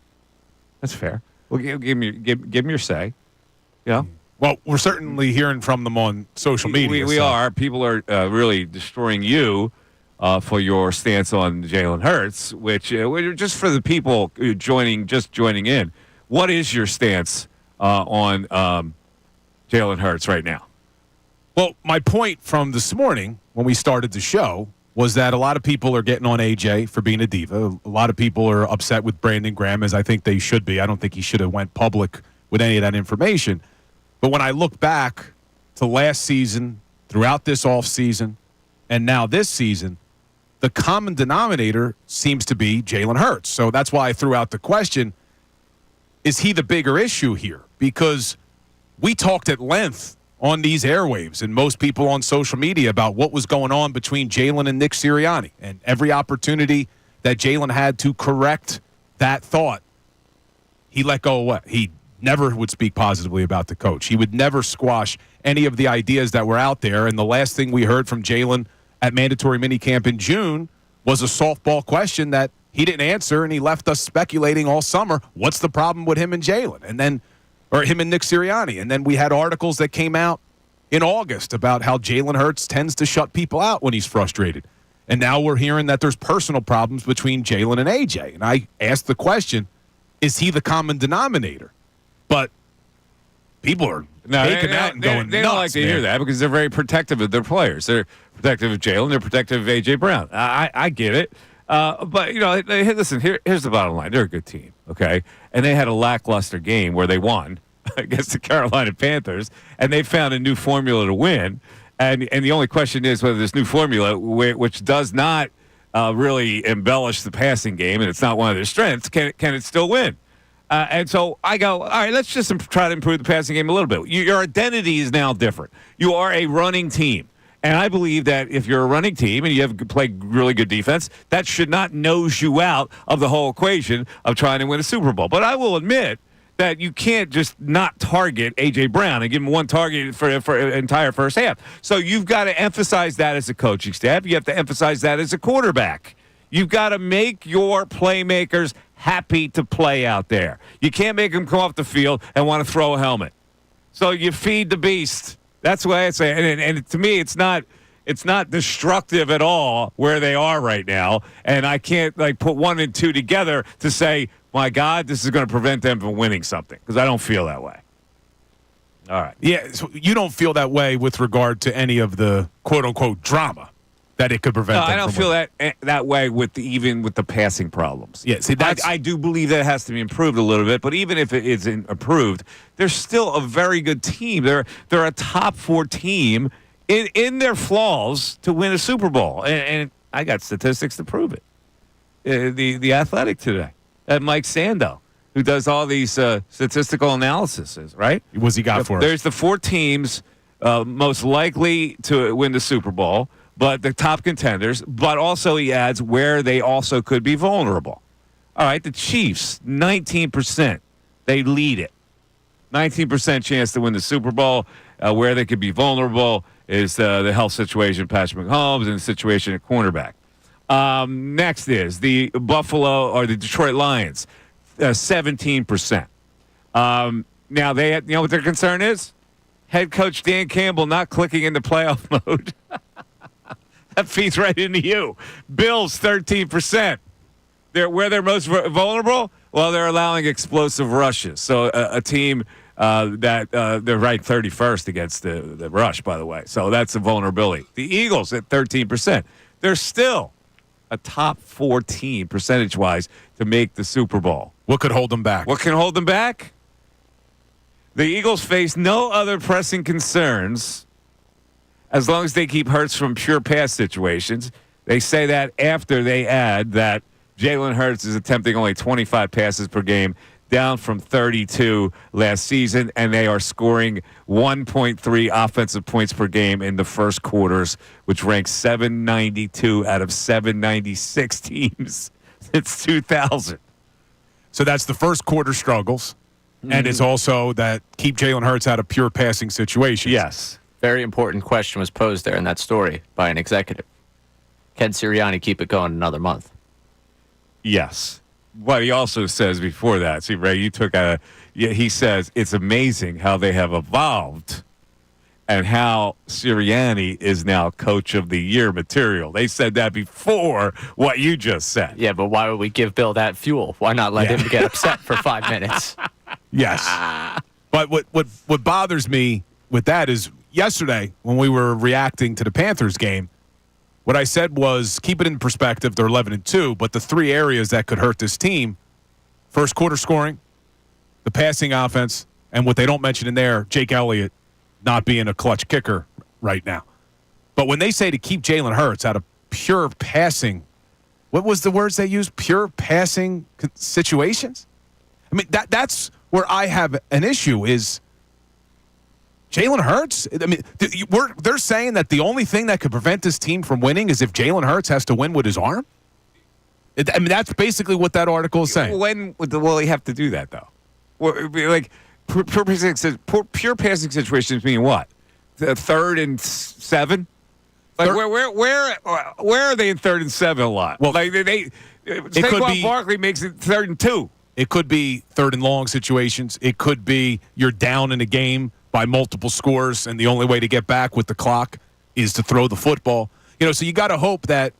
That's fair. Well, give me your say. Yeah. Well, we're certainly hearing from them on social media. We are. People are really destroying you for your stance on Jalen Hurts, which just for the people joining in, what is your stance on Jalen Hurts right now? Well, my point from this morning when we started the show was that a lot of people are getting on AJ for being a diva. A lot of people are upset with Brandon Graham, as I think they should be. I don't think he should have went public with any of that information. But when I look back to last season, throughout this offseason, and now this season, the common denominator seems to be Jalen Hurts. So that's why I threw out the question, is he the bigger issue here? Because we talked at length on these airwaves and most people on social media about what was going on between Jalen and Nick Sirianni. And every opportunity that Jalen had to correct that thought, he let go away. He never would speak positively about the coach. He would never squash any of the ideas that were out there. And the last thing we heard from Jalen at mandatory minicamp in June was a softball question that he didn't answer, and he left us speculating all summer, what's the problem with him and Jalen? Or him and Nick Sirianni. And then we had articles that came out in August about how Jalen Hurts tends to shut people out when he's frustrated. And now we're hearing that there's personal problems between Jalen and AJ. And I asked the question, is he the common denominator? But people are making out and going they don't like to hear that because they're very protective of their players. They're protective of Jalen. They're protective of A.J. Brown. I get it. But, listen, here's the bottom line. They're a good team, okay? And they had a lackluster game where they won against the Carolina Panthers, and they found a new formula to win. And the only question is whether this new formula, which does not really embellish the passing game, and it's not one of their strengths, can it still win? And so I go, all right, let's just try to improve the passing game a little bit. Your identity is now different. You are a running team. And I believe that if you're a running team and you have played really good defense, that should not nose you out of the whole equation of trying to win a Super Bowl. But I will admit that you can't just not target A.J. Brown and give him one target for an entire first half. So you've got to emphasize that as a coaching staff. You have to emphasize that as a quarterback. You've got to make your playmakers happy to play out there. You can't make them come off the field and want to throw a helmet. So you feed the beast. That's why I say, and to me, it's not destructive at all where they are right now. And I can't put 1 and 2 together to say, my God, this is going to prevent them from winning something, because I don't feel that way. All right. Yeah, so you don't feel that way with regard to any of the quote-unquote drama that it could prevent them I don't from feel winning. that way even with the passing problems. Yeah, see, I do believe that it has to be improved a little bit, but even if it isn't improved, they're still a very good team. They're a top 4 team in their flaws to win a Super Bowl, and I got statistics to prove it. The Athletic today, Mike Sando, who does all these statistical analyses, right? What's he got for us? There's the 4 teams most likely to win the Super Bowl, but the top contenders, but also he adds where they also could be vulnerable. All right, the Chiefs, 19%. They lead it. 19% chance to win the Super Bowl. Where they could be vulnerable is the health situation, Patrick Mahomes, and the situation at cornerback. Next is the Buffalo or the Detroit Lions, 17%. Now, they, you know what their concern is? Head coach Dan Campbell not clicking into playoff mode. That feeds right into you. Bills, 13%. Where they're most vulnerable? Well, they're allowing explosive rushes. So a team that they're ranked 31st against the rush, by the way. So that's a vulnerability. The Eagles at 13%. They're still a top 4 team percentage-wise to make the Super Bowl. What could hold them back? What can hold them back? The Eagles face no other pressing concerns as long as they keep Hurts from pure pass situations. They say that after they add that Jalen Hurts is attempting only 25 passes per game, down from 32 last season, and they are scoring 1.3 offensive points per game in the first quarters, which ranks 792 out of 796 teams since 2000. So that's the first quarter struggles, and it's also that keep Jalen Hurts out of pure passing situations. Yes. Very important question was posed there in that story by an executive. Can Sirianni keep it going another month? Yes. But he also says before that, see, Ray, he says it's amazing how they have evolved and how Sirianni is now coach of the year material. They said that before what you just said. Yeah, but why would we give Bill that fuel? Why not let him get upset for 5 minutes? Yes. But what bothers me with that is yesterday when we were reacting to the Panthers game, what I said was keep it in perspective. They're 11-2, but the 3 areas that could hurt this team: first quarter scoring, the passing offense, and what they don't mention in there, Jake Elliott not being a clutch kicker right now. But when they say to keep Jalen Hurts out of pure passing, what was the words they used? Pure passing situations? I mean, that's where I have an issue is Jalen Hurts. I mean, they're saying that the only thing that could prevent this team from winning is if Jalen Hurts has to win with his arm? I mean, that's basically what that article is saying. When will he have to do that, though? Like, pure passing situations mean what? The 3rd and 7? Like, where are they in 3rd and 7 a lot? Well, like Saquon Barkley makes it 3rd and 2. It could be 3rd and long situations. It could be you're down in a game by multiple scores, and the only way to get back with the clock is to throw the football. You know, so you got to hope that.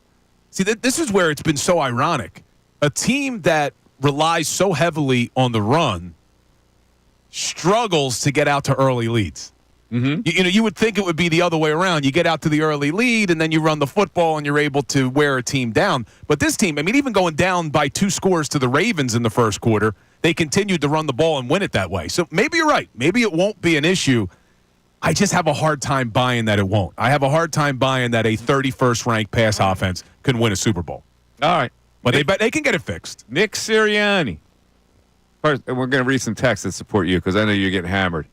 See, this is where it's been so ironic. A team that relies so heavily on the run struggles to get out to early leads. Mm-hmm. You would think it would be the other way around. You get out to the early lead, and then you run the football, and you're able to wear a team down. But this team, I mean, even going down by 2 scores to the Ravens in the first quarter, they continued to run the ball and win it that way. So maybe you're right. Maybe it won't be an issue. I just have a hard time buying that it won't. I have a hard time buying that a 31st ranked pass offense can win a Super Bowl. All right. But they can get it fixed. Nick Sirianni. First, we're going to read some texts that support you because I know you're getting hammered.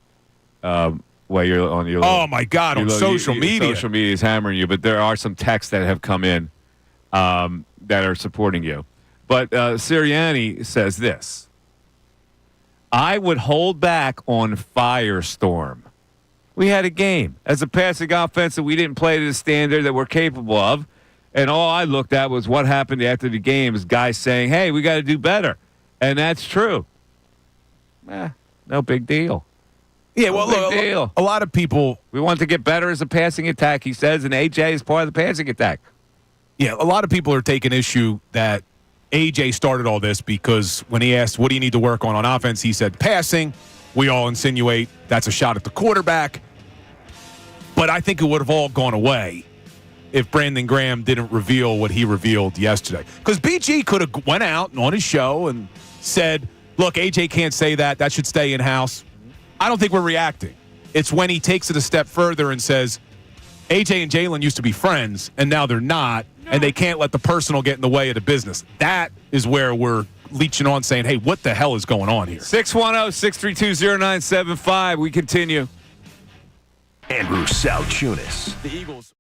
While you're on your oh my God, on social media. Social media is hammering you, but there are some texts that have come in that are supporting you. But Sirianni says this. I would hold back on Firestorm. We had a game. As a passing offense that we didn't play to the standard that we're capable of, and all I looked at was what happened after the game is guys saying, hey, we got to do better. And that's true. No big deal. Yeah, well, Big look, deal. a lot of people. We want to get better as a passing attack, he says, and AJ is part of the passing attack. Yeah, a lot of people are taking issue that AJ started all this because when he asked, what do you need to work on offense, he said passing. We all insinuate that's a shot at the quarterback. But I think it would have all gone away if Brandon Graham didn't reveal what he revealed yesterday. Because BG could have went out on his show and said, look, AJ can't say that. That should stay in-house. I don't think we're reacting. It's when he takes it a step further and says, AJ and Jalen used to be friends, and now they're not, and they can't let the personal get in the way of the business. That is where we're leeching on saying, hey, what the hell is going on here? 610-632-0975. We continue. Andrew Salciunas. The Eagles.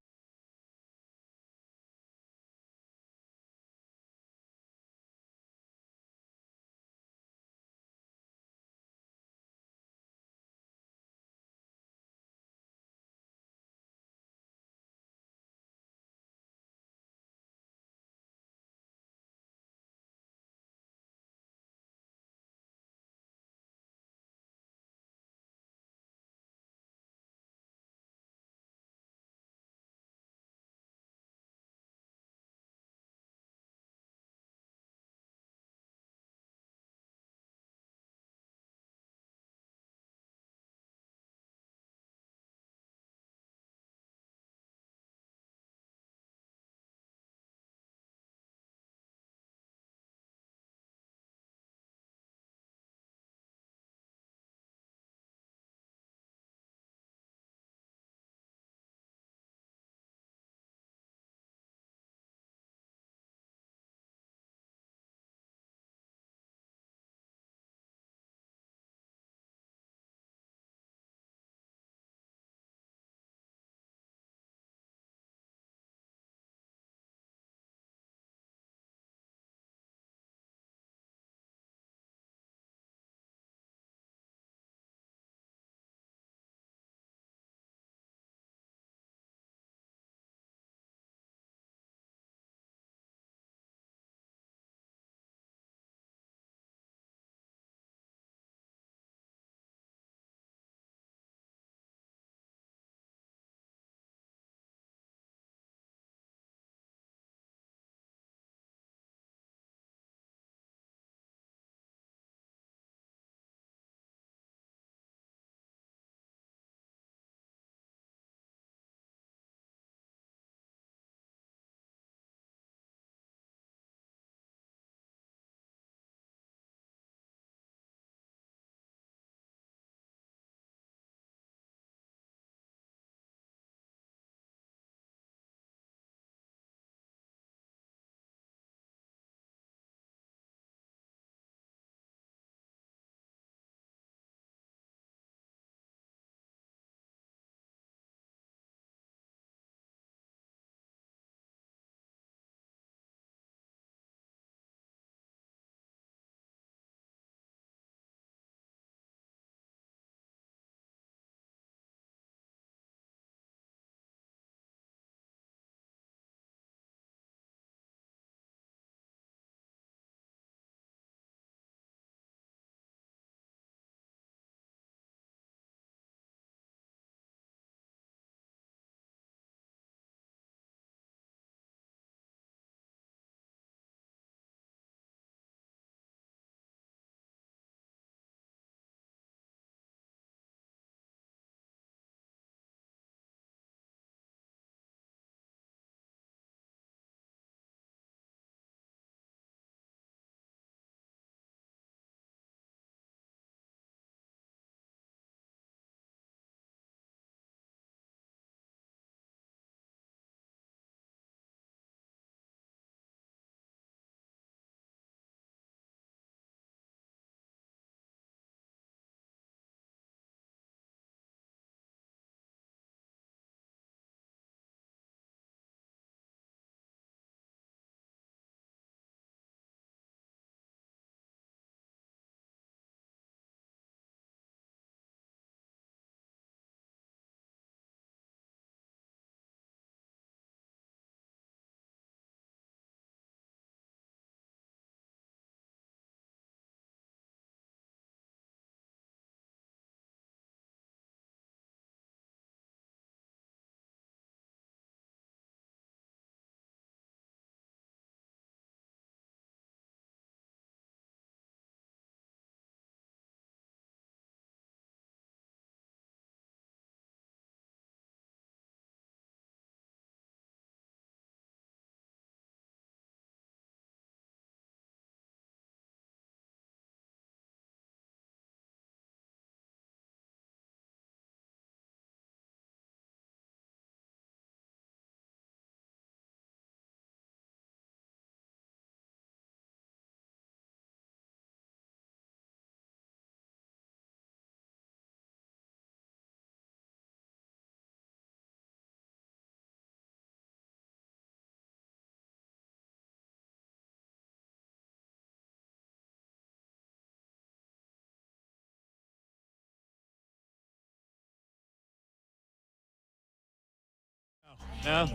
No.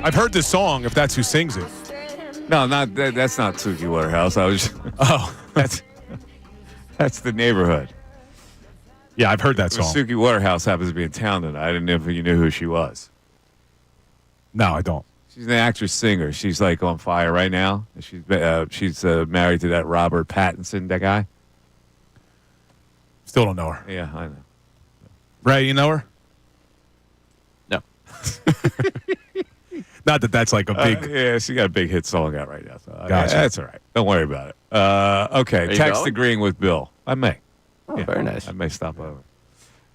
I've heard this song, if that's who sings it. No, not that's not Suki Waterhouse. I was. Oh. That's the neighborhood. Yeah, I've heard that song. Suki Waterhouse happens to be in town tonight. I didn't know if you knew who she was. No, I don't. She's an actress singer. She's like on fire right now. She's married to that Robert Pattinson, that guy. Still don't know her. Yeah, I know. Ray, you know her? No. Not that that's like a big. Yeah, she got a big hit song out right now. So Gotcha. That's all right. Don't worry about it. Okay, text agreeing with Bill. I may. Oh, very nice. I may stop over.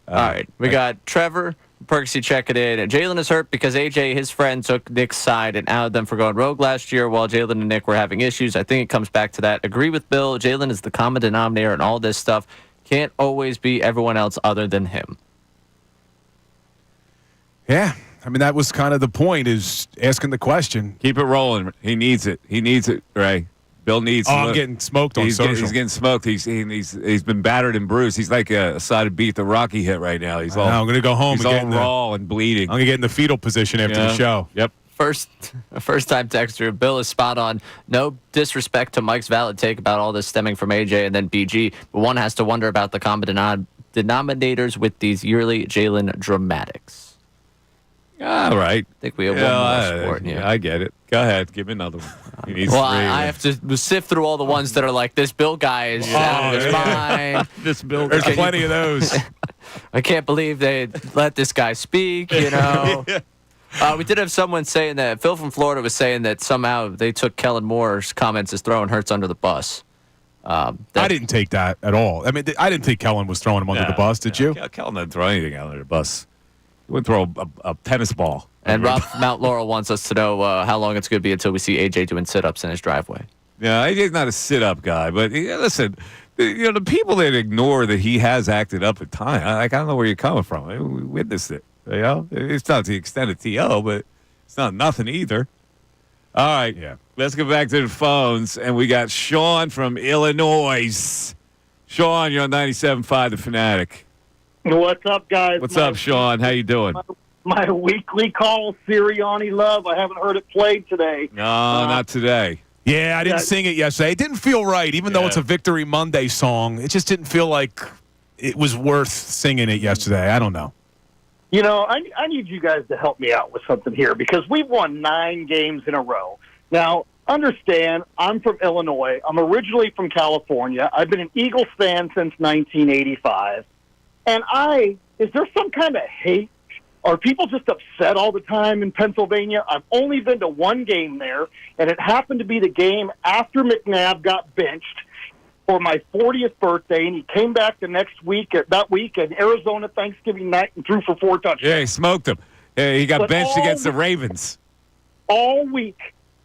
All right. We got Trevor Perksy checking in. Jalen is hurt because AJ, his friend, took Nick's side and outed them for going rogue last year while Jalen and Nick were having issues. I think it comes back to that. Agree with Bill. Jalen is the common denominator in all this stuff. Can't always be everyone else other than him. Yeah. I mean, that was kind of the point, is asking the question. Keep it rolling. He needs it. He needs it, Ray. Bill needs it. I'm getting smoked on social. He's getting smoked. He's been battered and bruised. He's like a side of beef the Rocky hit right now. He's all. I'm going to go home. He's and all raw and bleeding. I'm going to get in the fetal position after the show. Yep. First-time texter, Bill is spot on. No disrespect to Mike's valid take about all this stemming from AJ and then BG, but one has to wonder about the common denominators with these yearly Jalen dramatics. All right. I think we have one more sport here. I get it. Go ahead. Give me another one. He needs well, three. I have to sift through all the ones that are like, this Bill guy is out of his mind. This Bill There's plenty of those. I can't believe they let this guy speak, you know. We did have someone saying that, Phil from Florida was saying that somehow they took Kellen Moore's comments as throwing Hurts under the bus. I didn't take that at all. I mean, I didn't think Kellen was throwing him under the bus, did you? Kellen didn't throw anything under the bus. He wouldn't throw a tennis ball. And Rob Mount Laurel wants us to know how long it's going to be until we see AJ doing sit-ups in his driveway. Yeah, AJ's not a sit-up guy, but listen, the people that ignore that he has acted up at times, I don't know where you're coming from. I mean, we witnessed it. You know, it's not to the extent of TO, but it's not nothing either. All right, let's go back to the phones, and we got Sean from Illinois. Sean, you're on 97.5 The Fanatic. What's up, guys? What's up, Sean? How you doing? My weekly call, Sirianni Love. I haven't heard it played today. No, not today. Yeah, I didn't sing it yesterday. It didn't feel right, even though it's a Victory Monday song. It just didn't feel like it was worth singing it yesterday. I don't know. You know, I need you guys to help me out with something here because we've won 9 games in a row. Now, understand, I'm from Illinois. I'm originally from California. I've been an Eagles fan since 1985. And is there some kind of hate? Are people just upset all the time in Pennsylvania? I've only been to 1 game there, and it happened to be the game after McNabb got benched for my 40th birthday, and he came back the next week, that week in Arizona Thanksgiving night and threw for 4 touchdowns. Yeah, he smoked him. Yeah, he got benched against the Ravens. All week,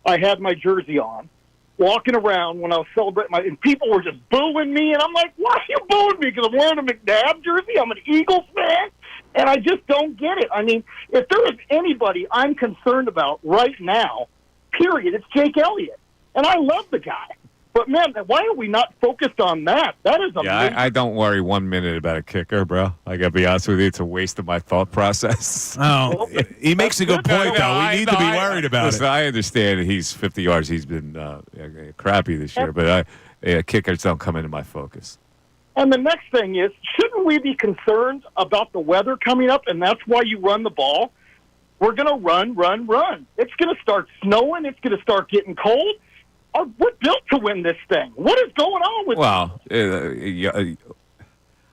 I had my jersey on, walking around when I was celebrating and people were just booing me, and I'm like, why are you booing me? Because I'm wearing a McNabb jersey? I'm an Eagles fan? And I just don't get it. I mean, if there is anybody I'm concerned about right now, period, it's Jake Elliott. And I love the guy. But, man, why are we not focused on that? That is amazing. Yeah, I don't worry 1 minute about a kicker, bro. I got to be honest with you. It's a waste of my thought process. Oh, he makes a good point, though. We need to be worried about it. I understand that he's 50 yards. He's been crappy this year, but kickers don't come into my focus. And the next thing is, shouldn't we be concerned about the weather coming up, and that's why you run the ball? We're going to run. It's going to start snowing. It's going to start getting cold. We're built to win this thing. What is going on with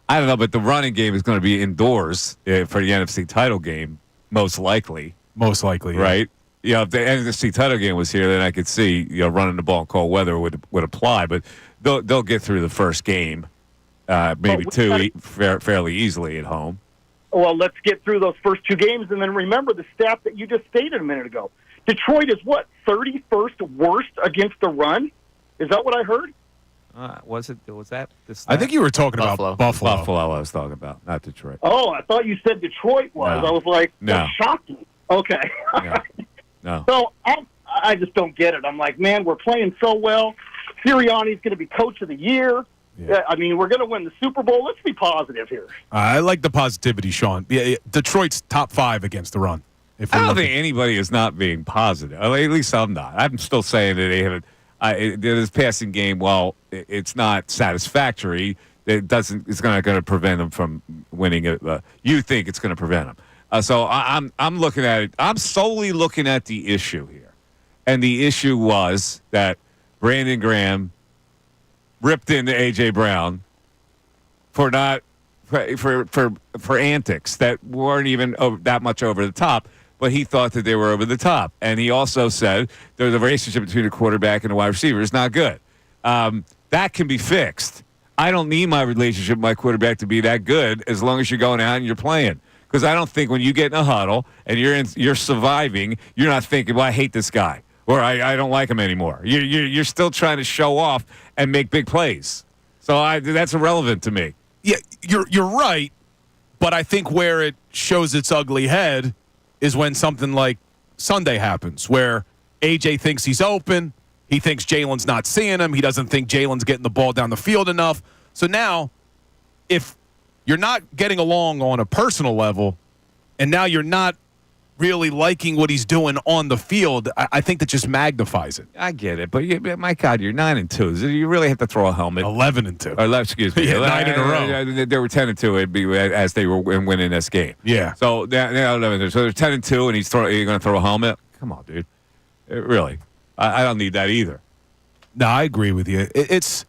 I don't know, but the running game is going to be indoors for the NFC title game, most likely. Most likely, right? Yeah, if the NFC title game was here, then I could see running the ball in cold weather would apply. But they'll get through the first game, maybe 2 fairly easily at home. Well, let's get through those first 2 games, and then remember the stat that you just stated a minute ago. Detroit is, 31st worst against the run? Is that what I heard? Was that the stat? I think you were talking about Buffalo. Buffalo I was talking about, not Detroit. Oh, I thought you said Detroit was. No. I was like, No. that's shocking. Okay. No. So I just don't get it. I'm like, man, we're playing so well. Sirianni's going to be coach of the year. Yeah. I mean, we're going to win the Super Bowl. Let's be positive here. I like the positivity, Sean. Yeah, Detroit's top 5 against the run If I we're don't looking- think anybody is not being positive. At least I'm not. I'm still saying that they haven't. This passing game, while it's not satisfactory, it doesn't. It's not going to prevent them from winning it. You think it's going to prevent them? So I'm looking at it. I'm solely looking at the issue here, and the issue was that Brandon Graham ripped into AJ Brown for antics that weren't even that much over the top. But he thought that they were over the top. And he also said that the relationship between the quarterback and the wide receiver is not good. That can be fixed. I don't need my relationship with my quarterback to be that good as long as you're going out and you're playing. Because I don't think when you get in a huddle and you're surviving, you're not thinking, well, I hate this guy or I don't like him anymore. You're still trying to show off and make big plays. So that's irrelevant to me. Yeah, you're right. But I think where it shows its ugly head is when something like Sunday happens, where AJ thinks he's open. He thinks Jalen's not seeing him. He doesn't think Jalen's getting the ball down the field enough. So now, if you're not getting along on a personal level, and now you're not really liking what he's doing on the field, I think that just magnifies it. I get it, but my God, you're 9-2. So you really have to throw a helmet. 11-2. Or, excuse me, Yeah, 9 in a row. They were 10-2. It'd be as they were winning this game. Yeah. So they're 11-2. So they're 10-2, and you're going to throw a helmet. Come on, dude. Really, I don't need that either. No, I agree with you. It's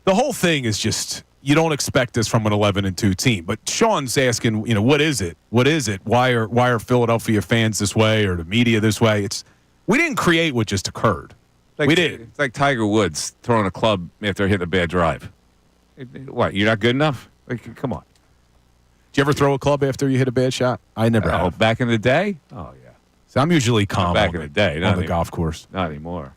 the whole thing is just. You don't expect this from an 11-2 team. But Sean's asking, what is it? What is it? Why are Philadelphia fans this way or the media this way? We didn't create what just occurred. We did. It's like Tiger Woods throwing a club after hitting a bad drive. What? You're not good enough? Come on. Did you ever throw a club after you hit a bad shot? I never have. Back in the day? Oh, yeah. So I'm usually calm back in the day. on the golf course. Not anymore.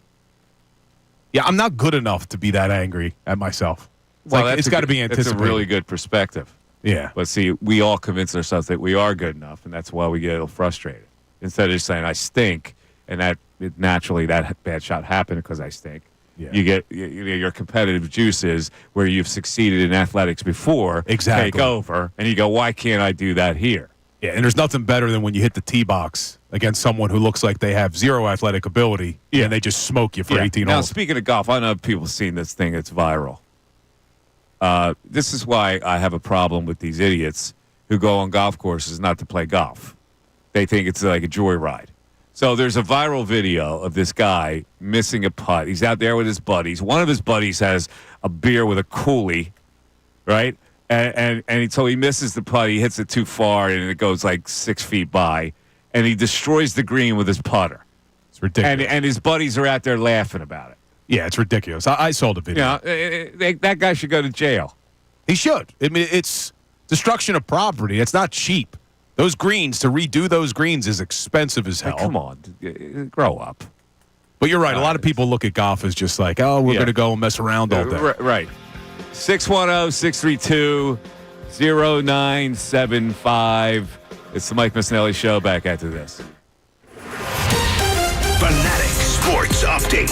Yeah, I'm not good enough to be that angry at myself. It's got to be anticipated. That's a really good perspective. Yeah. But see, we all convince ourselves that we are good enough, and that's why we get a little frustrated. Instead of just saying, I stink, and naturally that bad shot happened because I stink. Yeah. You get your competitive juices where you've succeeded in athletics before Exactly. take over, and you go, why can't I do that here? Yeah, and there's nothing better than when you hit the tee box against someone who looks like they have zero athletic ability, and they just smoke you for 18 Now, holes. speaking of golf, I know people have seen this thing. It's viral. This is why I have a problem with these idiots who go on golf courses not to play golf. They think it's like a joyride. So there's a viral video of this guy missing a putt. He's out there with his buddies. One of his buddies has a beer with a coolie, right? And so he misses the putt. He hits it too far, and it goes like 6 feet by. And he destroys the green with his putter. It's ridiculous. And his buddies are out there laughing about it. Yeah, it's ridiculous. I saw the video. That guy should go to jail. He should. I mean, it's destruction of property. It's not cheap. Those greens, to redo those greens is expensive as hell. Come on, grow up. But you're right. A lot of people look at golf as just like, oh, we're going to go and mess around all day. Right. 610-632-0975. It's the Mike Missanelli Show. Back after this. Fanatic Sports Update.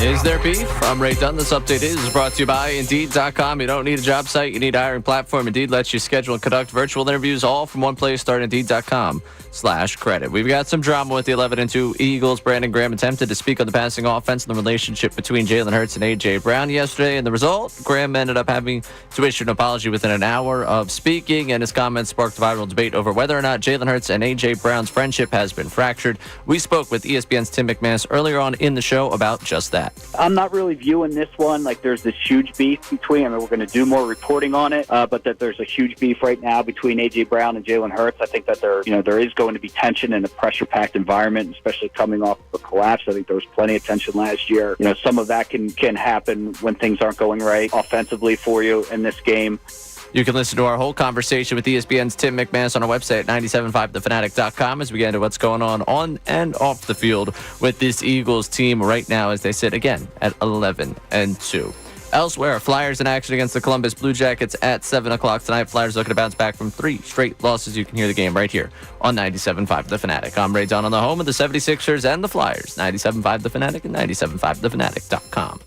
Is there beef? I'm Ray Dunn. This update is brought to you by Indeed.com. You don't need a job site. You need a hiring platform. Indeed lets you schedule and conduct virtual interviews all from one place. Start Indeed.com/credit. We've got some drama with the 11-2 Eagles. Brandon Graham attempted to speak on the passing offense and the relationship between Jalen Hurts and A.J. Brown yesterday. And the result, Graham ended up having to issue an apology within an hour of speaking, and his comments sparked a viral debate over whether or not Jalen Hurts and A.J. Brown's friendship has been fractured. We spoke with ESPN's Tim McManus earlier on in the show about just that. I'm not really viewing this one like there's this huge beef between. I mean, we're going to do more reporting on it, but that there's a huge beef right now between A.J. Brown and Jalen Hurts. I think that there is going to be tension in a pressure-packed environment, especially coming off of a collapse. I think there was plenty of tension last year. Some of that can happen when things aren't going right offensively for you in this game. You can listen to our whole conversation with ESPN's Tim McManus on our website at 975thefanatic.com as we get into what's going on and off the field with this Eagles team right now as they sit again at 11-2. Elsewhere, Flyers in action against the Columbus Blue Jackets at 7 o'clock tonight. Flyers looking to bounce back from 3 straight losses. You can hear the game right here on 97.5 The Fanatic. I'm Ray Dunn on the home of the 76ers and the Flyers. 97.5 The Fanatic and 97.5thefanatic.com.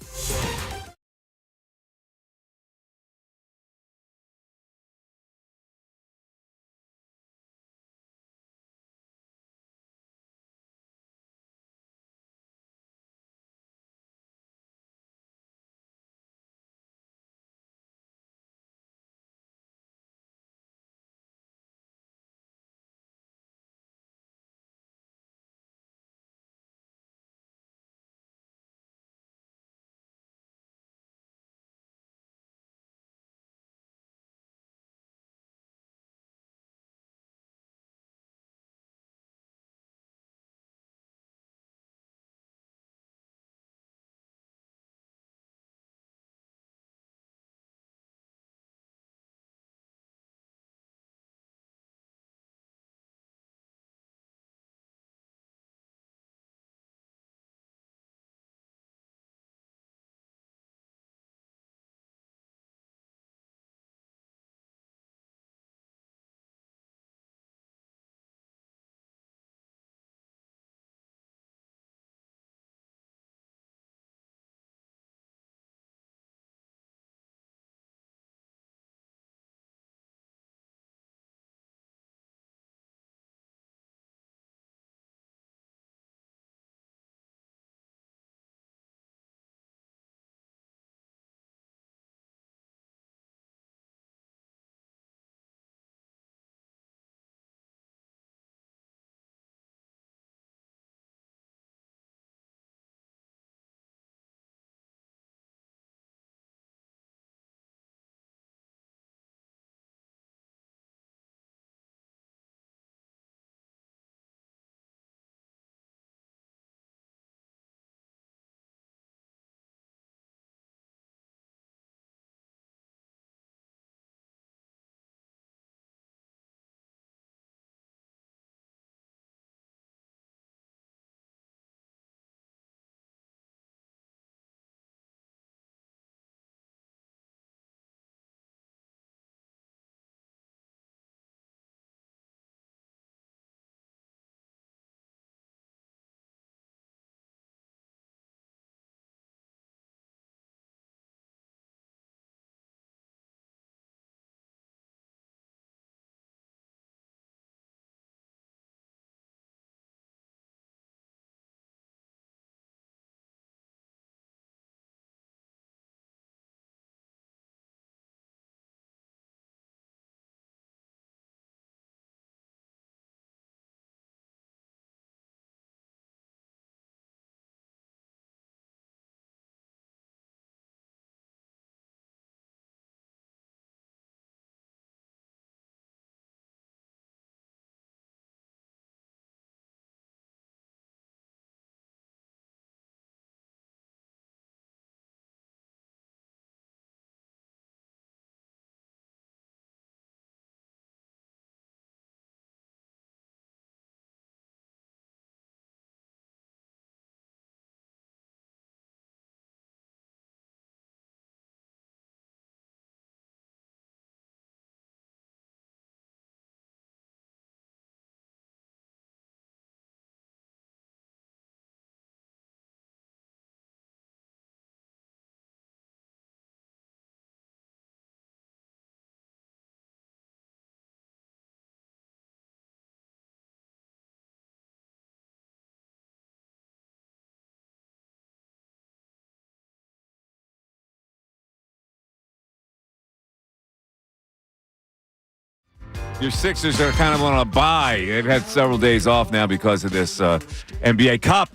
Your Sixers are kind of on a bye. They've had several days off now because of this NBA Cup.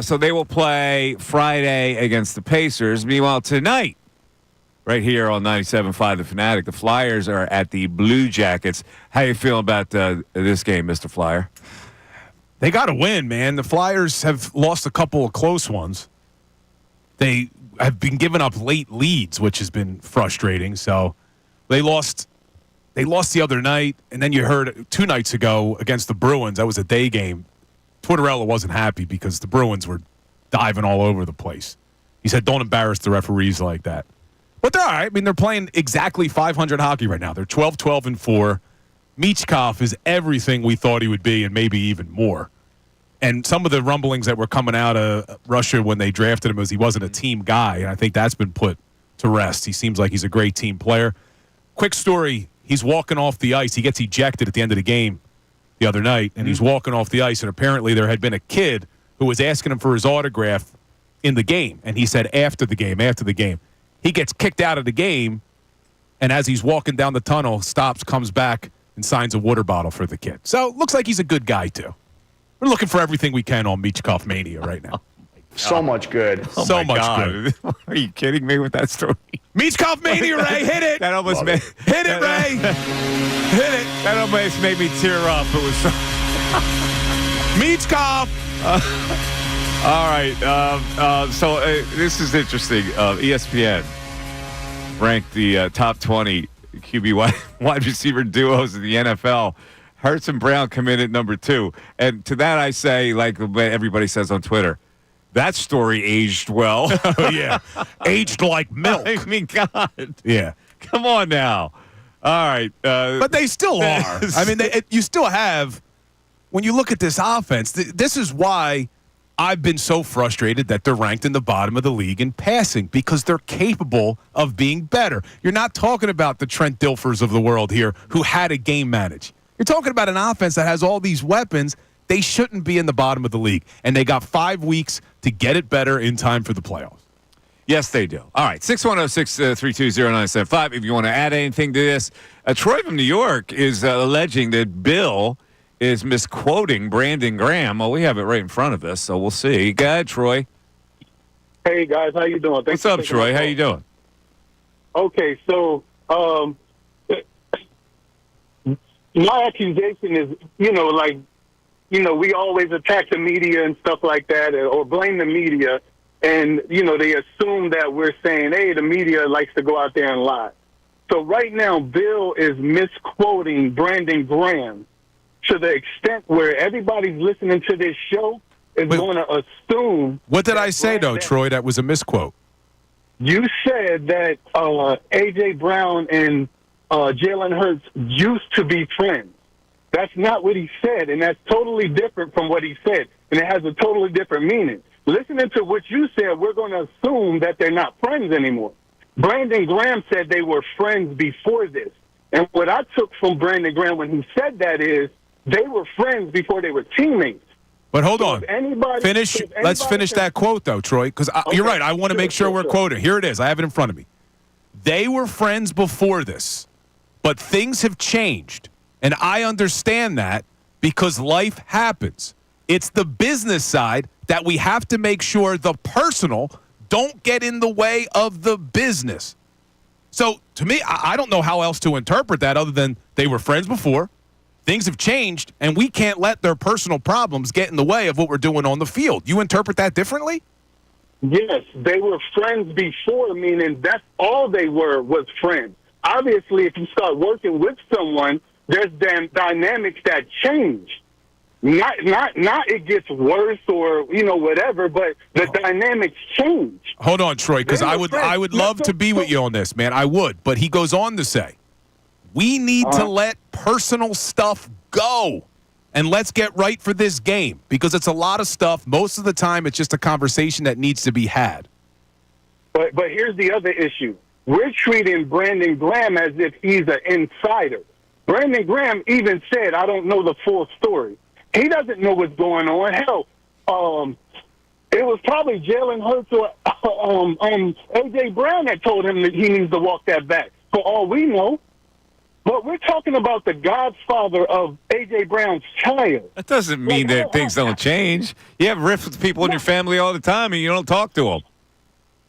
So they will play Friday against the Pacers. Meanwhile, tonight, right here on 97.5 The Fanatic, the Flyers are at the Blue Jackets. How you feeling about this game, Mr. Flyer? They got to win, man. The Flyers have lost a couple of close ones. They have been giving up late leads, which has been frustrating. So they lost the other night, and then you heard 2 nights ago against the Bruins. That was a day game. Tortorella wasn't happy because the Bruins were diving all over the place. He said, don't embarrass the referees like that. But they're all right. I mean, they're playing exactly 500 hockey right now. They're 12-12-4. Michkov is everything we thought he would be and maybe even more. And some of the rumblings that were coming out of Russia when they drafted him was he wasn't a team guy, and I think that's been put to rest. He seems like he's a great team player. Quick story, he's walking off the ice. He gets ejected at the end of the game the other night, and he's walking off the ice, and apparently there had been a kid who was asking him for his autograph in the game, and he said after the game. He gets kicked out of the game, and as he's walking down the tunnel, stops, comes back, and signs a water bottle for the kid. So it looks like he's a good guy, too. We're looking for everything we can on Michkov Mania right now. So much good. So much good. Are you kidding me with that story? Michkov Mania, Ray, hit it. That almost made hit it, Ray. Hit it. That almost made me tear up. It was so Michkov. All right. So this is interesting. ESPN ranked the top 20 QB wide receiver duos in the NFL. Hurts and Brown come in at number 2. And to that I say, like everybody says on Twitter, that story aged well. Oh, yeah. Aged like milk. I mean, God. Yeah. Come on now. All right. But they still are. I mean, you still have, when you look at this offense, this is why I've been so frustrated that they're ranked in the bottom of the league in passing, because they're capable of being better. You're not talking about the Trent Dilfers of the world here who had a game manage. You're talking about an offense that has all these weapons. They shouldn't be in the bottom of the league, and they got 5 weeks to get it better in time for the playoffs. Yes, they do. All right, 610-632-0975. If you want to add anything to this, Troy from New York is alleging that Bill is misquoting Brandon Graham. Well, we have it right in front of us, so we'll see. Go ahead, Troy. Hey, guys. How you doing? What's up, Troy? How you doing? Okay, so my accusation is, we always attack the media and stuff like that, or blame the media, and, they assume that we're saying, hey, the media likes to go out there and lie. So right now, Bill is misquoting Brandon Graham to the extent where everybody's listening to this show is going to assume. What did I say, though, Troy, that was a misquote? You said that A.J. Brown and Jalen Hurts used to be friends. That's not what he said, and that's totally different from what he said, and it has a totally different meaning. Listening to what you said, we're going to assume that they're not friends anymore. Brandon Graham said they were friends before this, and what I took from Brandon Graham when he said that is they were friends before they were teammates. But hold on. Let's finish that quote, though, Troy, because you're right. I want to make sure we're quoting. Here it is. I have it in front of me. They were friends before this, but things have changed. And I understand that because life happens. It's the business side that we have to make sure the personal don't get in the way of the business. So, to me, I don't know how else to interpret that other than they were friends before. Things have changed, and we can't let their personal problems get in the way of what we're doing on the field. You interpret that differently? Yes, they were friends before, meaning that's all they were was friends. Obviously, if you start working with someone, there's dynamics that change. Not it gets worse or, whatever, but the dynamics change. Hold on, Troy, because I would love to be with you on this, man. I would. But he goes on to say, we need to let personal stuff go. And let's get right for this game because it's a lot of stuff. Most of the time, it's just a conversation that needs to be had. But here's the other issue. We're treating Brandon Graham as if he's an insider. Brandon Graham even said, I don't know the full story. He doesn't know what's going on. Hell, it was probably Jalen Hurts or A.J. Brown that told him that he needs to walk that back. For all we know. But we're talking about the godfather of A.J. Brown's child. That doesn't mean that things don't change. You have rifts with people in your family all the time, and you don't talk to them.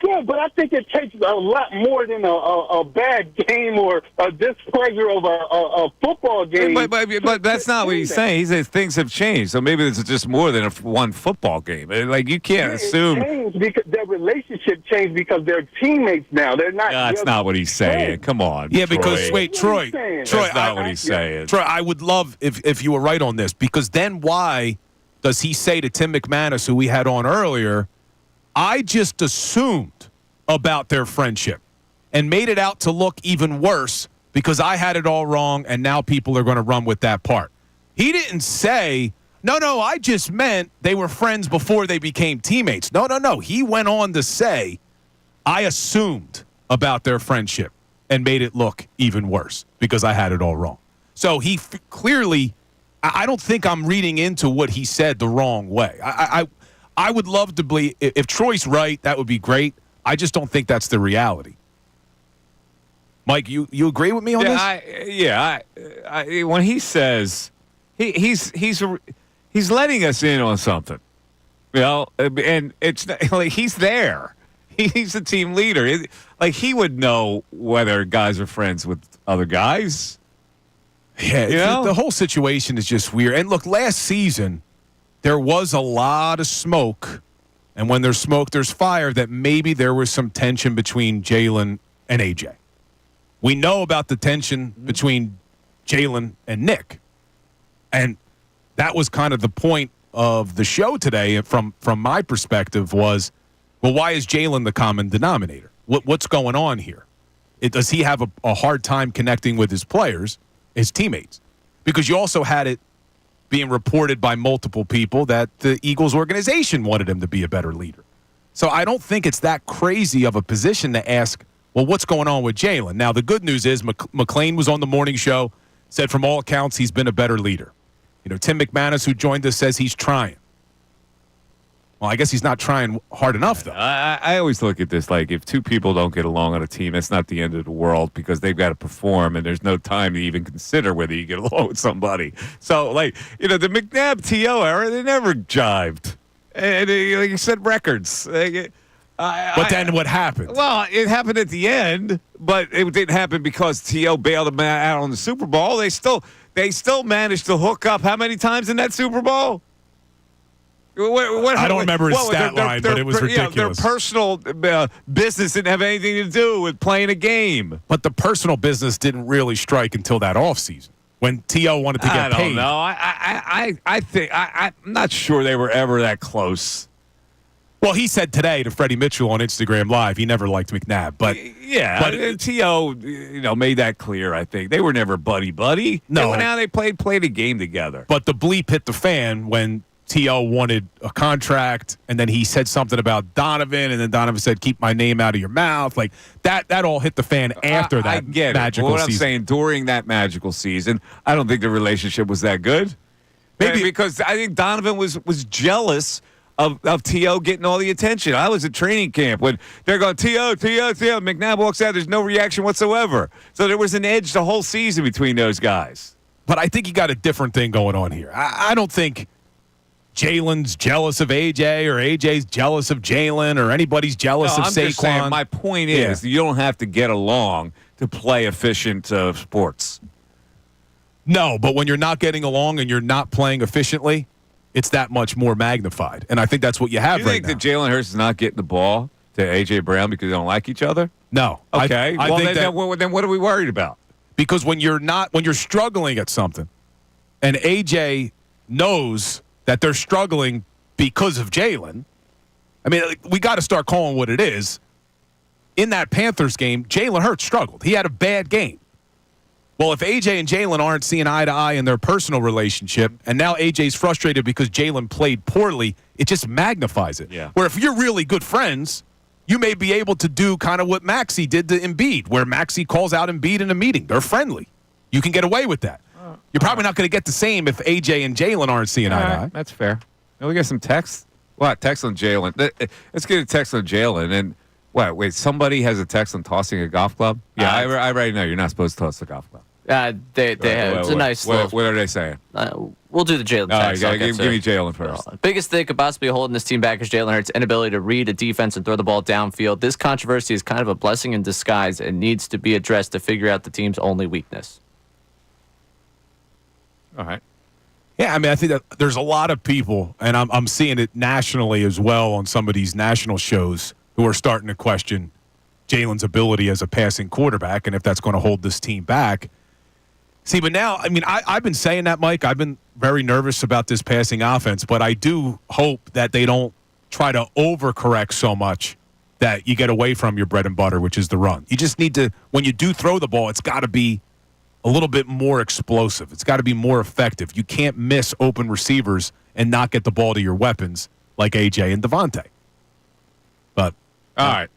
Yeah, but I think it takes a lot more than a bad game or a displeasure of a football game. But that's not what he's saying. He says things have changed, so maybe it's just more than one football game. Like, you can't assume. It changed because their relationship changed because they're teammates now. They're not. That's not what he's saying. Come on. Yeah, because Troy. wait, Troy, That's not what he's saying. Troy, I would love if you were right on this, because then why does he say to Tim McManus, who we had on earlier, I just assumed about their friendship and made it out to look even worse because I had it all wrong and now people are going to run with that part. He didn't say, no, I just meant they were friends before they became teammates. No. He went on to say, I assumed about their friendship and made it look even worse because I had it all wrong. So he clearly, I don't think I'm reading into what he said the wrong way. I would love to believe, if Troy's right, that would be great. I just don't think that's the reality. Mike, you agree with me on this? When he says he's letting us in on something, you know, and it's like he's there. He's the team leader. Like, he would know whether guys are friends with other guys. Yeah, you know? The whole situation is just weird. And look, last season there was a lot of smoke. And when there's smoke, there's fire, that maybe there was some tension between Jalen and AJ. We know about the tension between Jalen and Nick. And that was kind of the point of the show today from my perspective was, well, why is Jalen the common denominator? What's going on here? Does he have a hard time connecting with his players, his teammates? Because you also had it being reported by multiple people that the Eagles organization wanted him to be a better leader. So I don't think it's that crazy of a position to ask, well, what's going on with Jalen? Now, the good news is McLean was on the morning show, said from all accounts he's been a better leader. You know, Tim McManus, who joined us, says he's trying. Well, I guess he's not trying hard enough, though. I always look at this like, if two people don't get along on a team, it's not the end of the world because they've got to perform, and there's no time to even consider whether you get along with somebody. So, like, you know, the McNabb-T.O. era, they never jived. And like you said, records. But then what happened? Well, it happened at the end, but it didn't happen because T.O. bailed him out on the Super Bowl. They still managed to hook up how many times in that Super Bowl? I don't remember his stat line, but it was ridiculous. Their personal business didn't have anything to do with playing a game. But the personal business didn't really strike until that offseason when T.O. wanted to get paid. I don't know. I think I'm not sure they were ever that close. Well, he said today to Freddie Mitchell on Instagram Live he never liked McNabb, but T.O. made that clear. I think they were never buddy. No, they played a game together. But the bleep hit the fan when T.O. wanted a contract, and then he said something about Donovan, and then Donovan said, keep my name out of your mouth. Like, that all hit the fan after that I get magical it. What season. I'm saying, during that magical season, I don't think the relationship was that good. Maybe because I think Donovan was jealous of T.O. getting all the attention. I was at training camp when they're going, T.O. McNabb walks out, there's no reaction whatsoever. So there was an edge the whole season between those guys. But I think you got a different thing going on here. I don't think Jalen's jealous of AJ or AJ's jealous of Jalen or anybody's jealous of Saquon. Just saying, my point is you don't have to get along to play efficient sports. No, but when you're not getting along and you're not playing efficiently, it's that much more magnified. And I think that's what you have right now. You think that Jalen Hurts is not getting the ball to A.J. Brown because they don't like each other? No. Okay. I think then what are we worried about? Because when you're struggling at something and A.J. knows that they're struggling because of Jalen, I mean, we got to start calling what it is. In that Panthers game, Jalen Hurts struggled. He had a bad game. Well, if AJ and Jalen aren't seeing eye to eye in their personal relationship, and now AJ's frustrated because Jalen played poorly, it just magnifies it. Yeah. Where if you're really good friends, you may be able to do kind of what Maxey did to Embiid, where Maxey calls out Embiid in a meeting. They're friendly. You can get away with that. You're probably not going to get the same if AJ and Jalen aren't seeing eye to eye. That's fair. Now we got some text. What? Text on Jalen. Let's get a text on Jalen. And wait, somebody has a text on tossing a golf club? Yeah, I already know you're not supposed to toss a golf club. They have. It's a nice little. What are they saying? We'll do the Jalen. All right, give me Jalen first. Biggest thing could possibly holding this team back is Jalen Hurts' inability to read a defense and throw the ball downfield. This controversy is kind of a blessing in disguise and needs to be addressed to figure out the team's only weakness. All right. Yeah, I mean, I think that there's a lot of people, and I'm seeing it nationally as well on some of these national shows, who are starting to question Jalen's ability as a passing quarterback and if that's going to hold this team back. See, but now, I mean, I've been saying that, Mike. I've been very nervous about this passing offense, but I do hope that they don't try to overcorrect so much that you get away from your bread and butter, which is the run. You just need to, when you do throw the ball, it's got to be a little bit more explosive. It's got to be more effective. You can't miss open receivers and not get the ball to your weapons like A.J. and Devontae. But all right,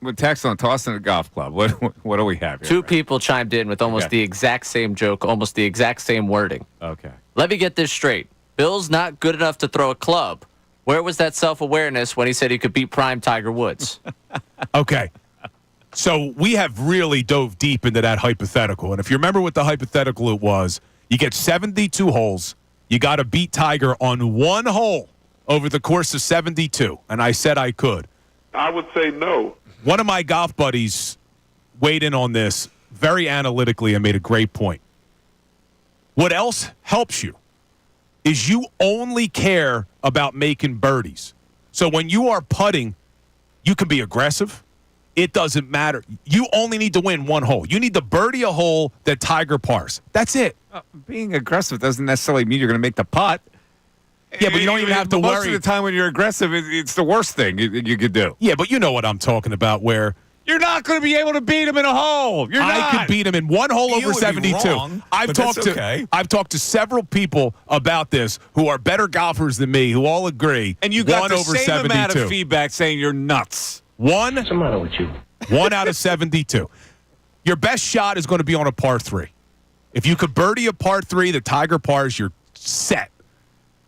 we're texting on tossing the golf club. What do we have here? Two people chimed in with almost the exact same joke, almost the exact same wording. Okay. Let me get this straight. Bill's not good enough to throw a club. Where was that self-awareness when he said he could beat prime Tiger Woods? Okay. So we have really dove deep into that hypothetical. And if you remember what the hypothetical it was, you get 72 holes. You got to beat Tiger on one hole over the course of 72. And I said I could. I would say no. One of my golf buddies weighed in on this very analytically and made a great point. What else helps you is you only care about making birdies. So when you are putting, you can be aggressive. It doesn't matter. You only need to win one hole. You need to birdie a hole that Tiger pars. That's it. Being aggressive doesn't necessarily mean you're going to make the putt. Yeah, but you don't even have to worry. Most of the time when you're aggressive, it's the worst thing you could do. Yeah, but you know what I'm talking about, where you're not going to be able to beat him in a hole. I could beat him in one hole over 72. Wrong, I've talked to several people about this who are better golfers than me, who all agree. And you got one the over same 72. amount of feedback saying you're nuts. What's the matter with you? 1 out of 72. Your best shot is going to be on a par 3. If you could birdie a par 3, the Tiger pars, you're set.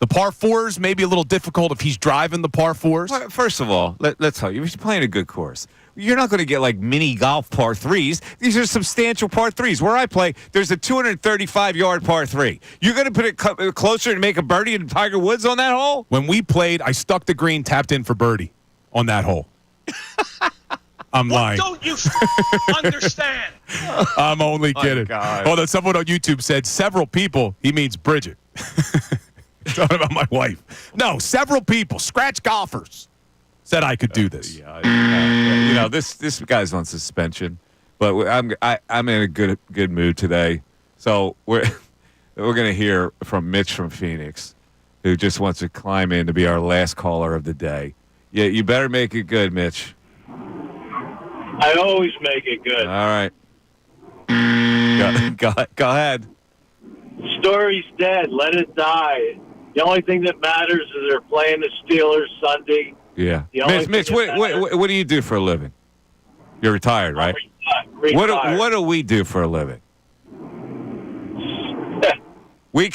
The par 4s may be a little difficult if he's driving the par 4s. Well, first of all, let's tell you, if you're playing a good course, you're not going to get like mini golf par 3s. These are substantial par 3s. Where I play, there's a 235-yard par 3. You're going to put it closer and make a birdie than Tiger Woods on that hole? When we played, I stuck the green, tapped in for birdie on that hole. I'm lying. Don't you understand? I'm only kidding. God. Although someone on YouTube said several people, he means Bridget. Talking about my wife. No, several people, scratch golfers, said I could do this. You know, this guy's on suspension, but I'm in a good mood today. So we're going to hear from Mitch from Phoenix, who just wants to climb in to be our last caller of the day. Yeah, you better make it good, Mitch. I always make it good. All right. Go ahead. Story's dead. Let it die. The only thing that matters is they're playing the Steelers Sunday. Yeah. The only Mitch, thing that matters- what do you do for a living? You're retired, right? Retired. What do we do for a living? We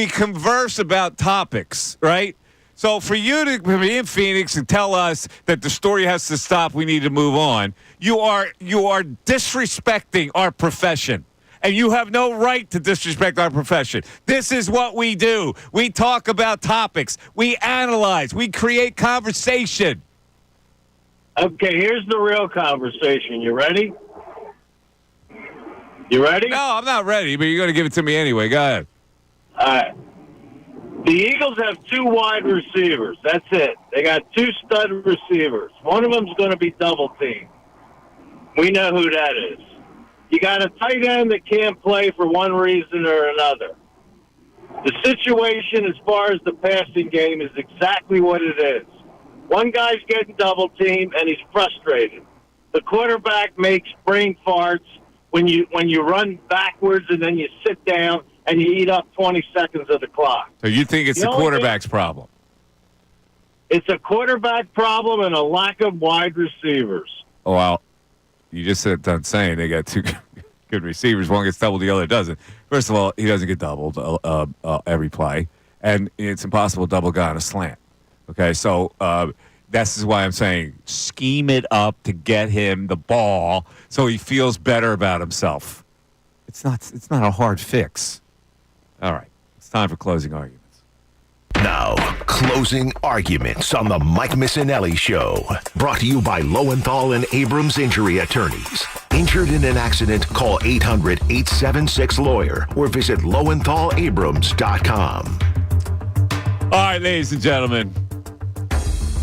converse about topics, right? So for you to be in Phoenix and tell us that the story has to stop, we need to move on, you are disrespecting our profession. And you have no right to disrespect our profession. This is what we do. We talk about topics. We analyze. We create conversation. Okay, here's the real conversation. You ready? You ready? No, I'm not ready, but you're going to give it to me anyway. Go ahead. All right. The Eagles have 2 wide receivers. That's it. They got 2 stud receivers. One of them's going to be double teamed. We know who that is. You got a tight end that can't play for one reason or another. The situation as far as the passing game is exactly what it is. One guy's getting double teamed and he's frustrated. The quarterback makes brain farts when you run backwards and then you sit down and you eat up 20 seconds of the clock. So you think it's the quarterback's problem? It's a quarterback problem and a lack of wide receivers. Oh, well, you just said done saying they got 2 good receivers. One gets doubled, the other doesn't. First of all, he doesn't get doubled every play, and it's impossible to double guy on a slant. Okay, so this is why I'm saying scheme it up to get him the ball so he feels better about himself. It's not a hard fix. All right. It's time for closing arguments. Now, closing arguments on the Mike Missanelli Show. Brought to you by Lowenthal and Abrams Injury Attorneys. Injured in an accident, call 800-876-LAWYER or visit LowenthalAbrams.com. All right, ladies and gentlemen.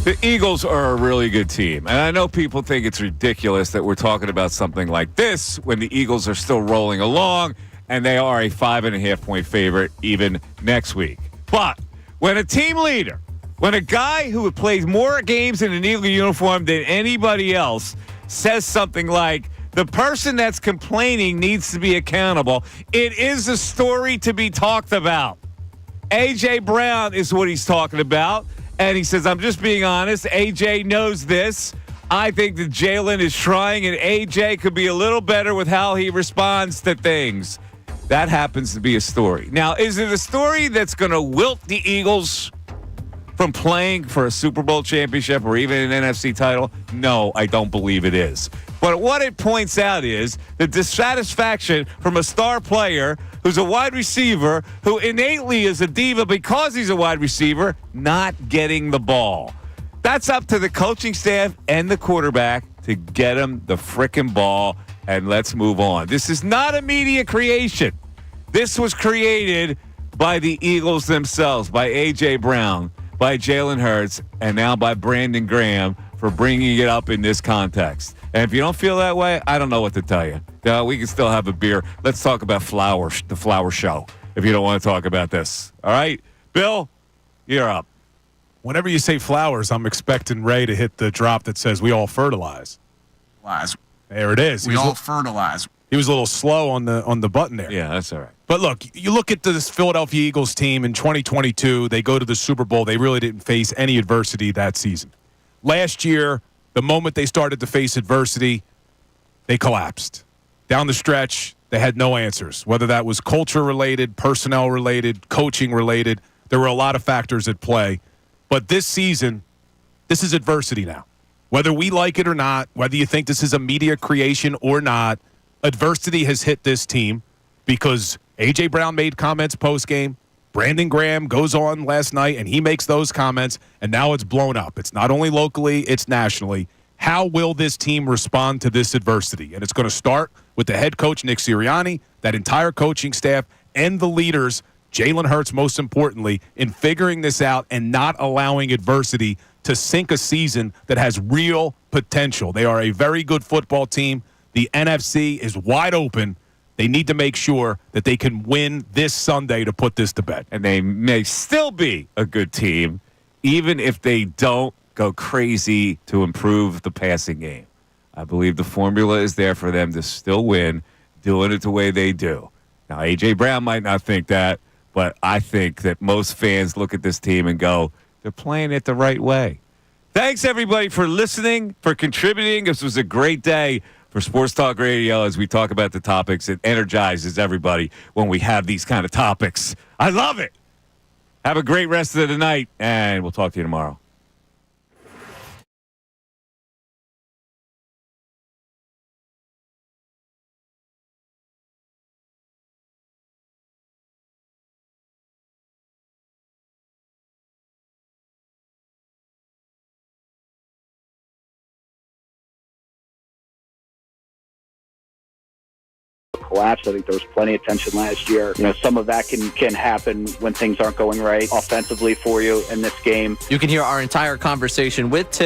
The Eagles are a really good team. And I know people think it's ridiculous that we're talking about something like this when the Eagles are still rolling along and they are a 5.5-point favorite even next week. But when a team leader, when a guy who plays more games in an Eagle uniform than anybody else says something like, the person that's complaining needs to be accountable, it is a story to be talked about. A.J. Brown is what he's talking about. And he says, I'm just being honest. A.J. knows this. I think that Jalen is trying, and A.J. could be a little better with how he responds to things. That happens to be a story. Now, is it a story that's going to wilt the Eagles from playing for a Super Bowl championship or even an NFC title? No, I don't believe it is. But what it points out is the dissatisfaction from a star player who's a wide receiver who innately is a diva because he's a wide receiver, not getting the ball. That's up to the coaching staff and the quarterback to get him the frickin' ball, and let's move on. This is not a media creation. This was created by the Eagles themselves, by A.J. Brown, by Jalen Hurts, and now by Brandon Graham for bringing it up in this context. And if you don't feel that way, I don't know what to tell you. We can still have a beer. Let's talk about the flower show, if you don't want to talk about this. All right? Bill, you're up. Whenever you say flowers, I'm expecting Ray to hit the drop that says we all fertilize. There it is. We all fertilize. He was a little slow on the button there. Yeah, that's all right. But look, you look at this Philadelphia Eagles team in 2022, they go to the Super Bowl. They really didn't face any adversity that season. Last year, the moment they started to face adversity, they collapsed. Down the stretch, they had no answers, whether that was culture-related, personnel-related, coaching-related. There were a lot of factors at play. But this season, this is adversity now. Whether we like it or not, whether you think this is a media creation or not, adversity has hit this team because A.J. Brown made comments post-game. Brandon Graham goes on last night, and he makes those comments, and now it's blown up. It's not only locally, it's nationally. How will this team respond to this adversity? And it's going to start with the head coach, Nick Sirianni, that entire coaching staff, and the leaders, Jalen Hurts most importantly, in figuring this out and not allowing adversity to sink a season that has real potential. They are a very good football team. The NFC is wide open. They need to make sure that they can win this Sunday to put this to bed. And they may still be a good team, even if they don't go crazy to improve the passing game. I believe the formula is there for them to still win, doing it the way they do. Now, A.J. Brown might not think that, but I think that most fans look at this team and go, they're playing it the right way. Thanks, everybody, for listening, for contributing. This was a great day for Sports Talk Radio as we talk about the topics. It energizes everybody when we have these kind of topics. I love it. Have a great rest of the night, and we'll talk to you tomorrow. Collapse. I think there was plenty of tension last year. Some of that can happen when things aren't going right offensively for you in this game. You can hear our entire conversation with Tim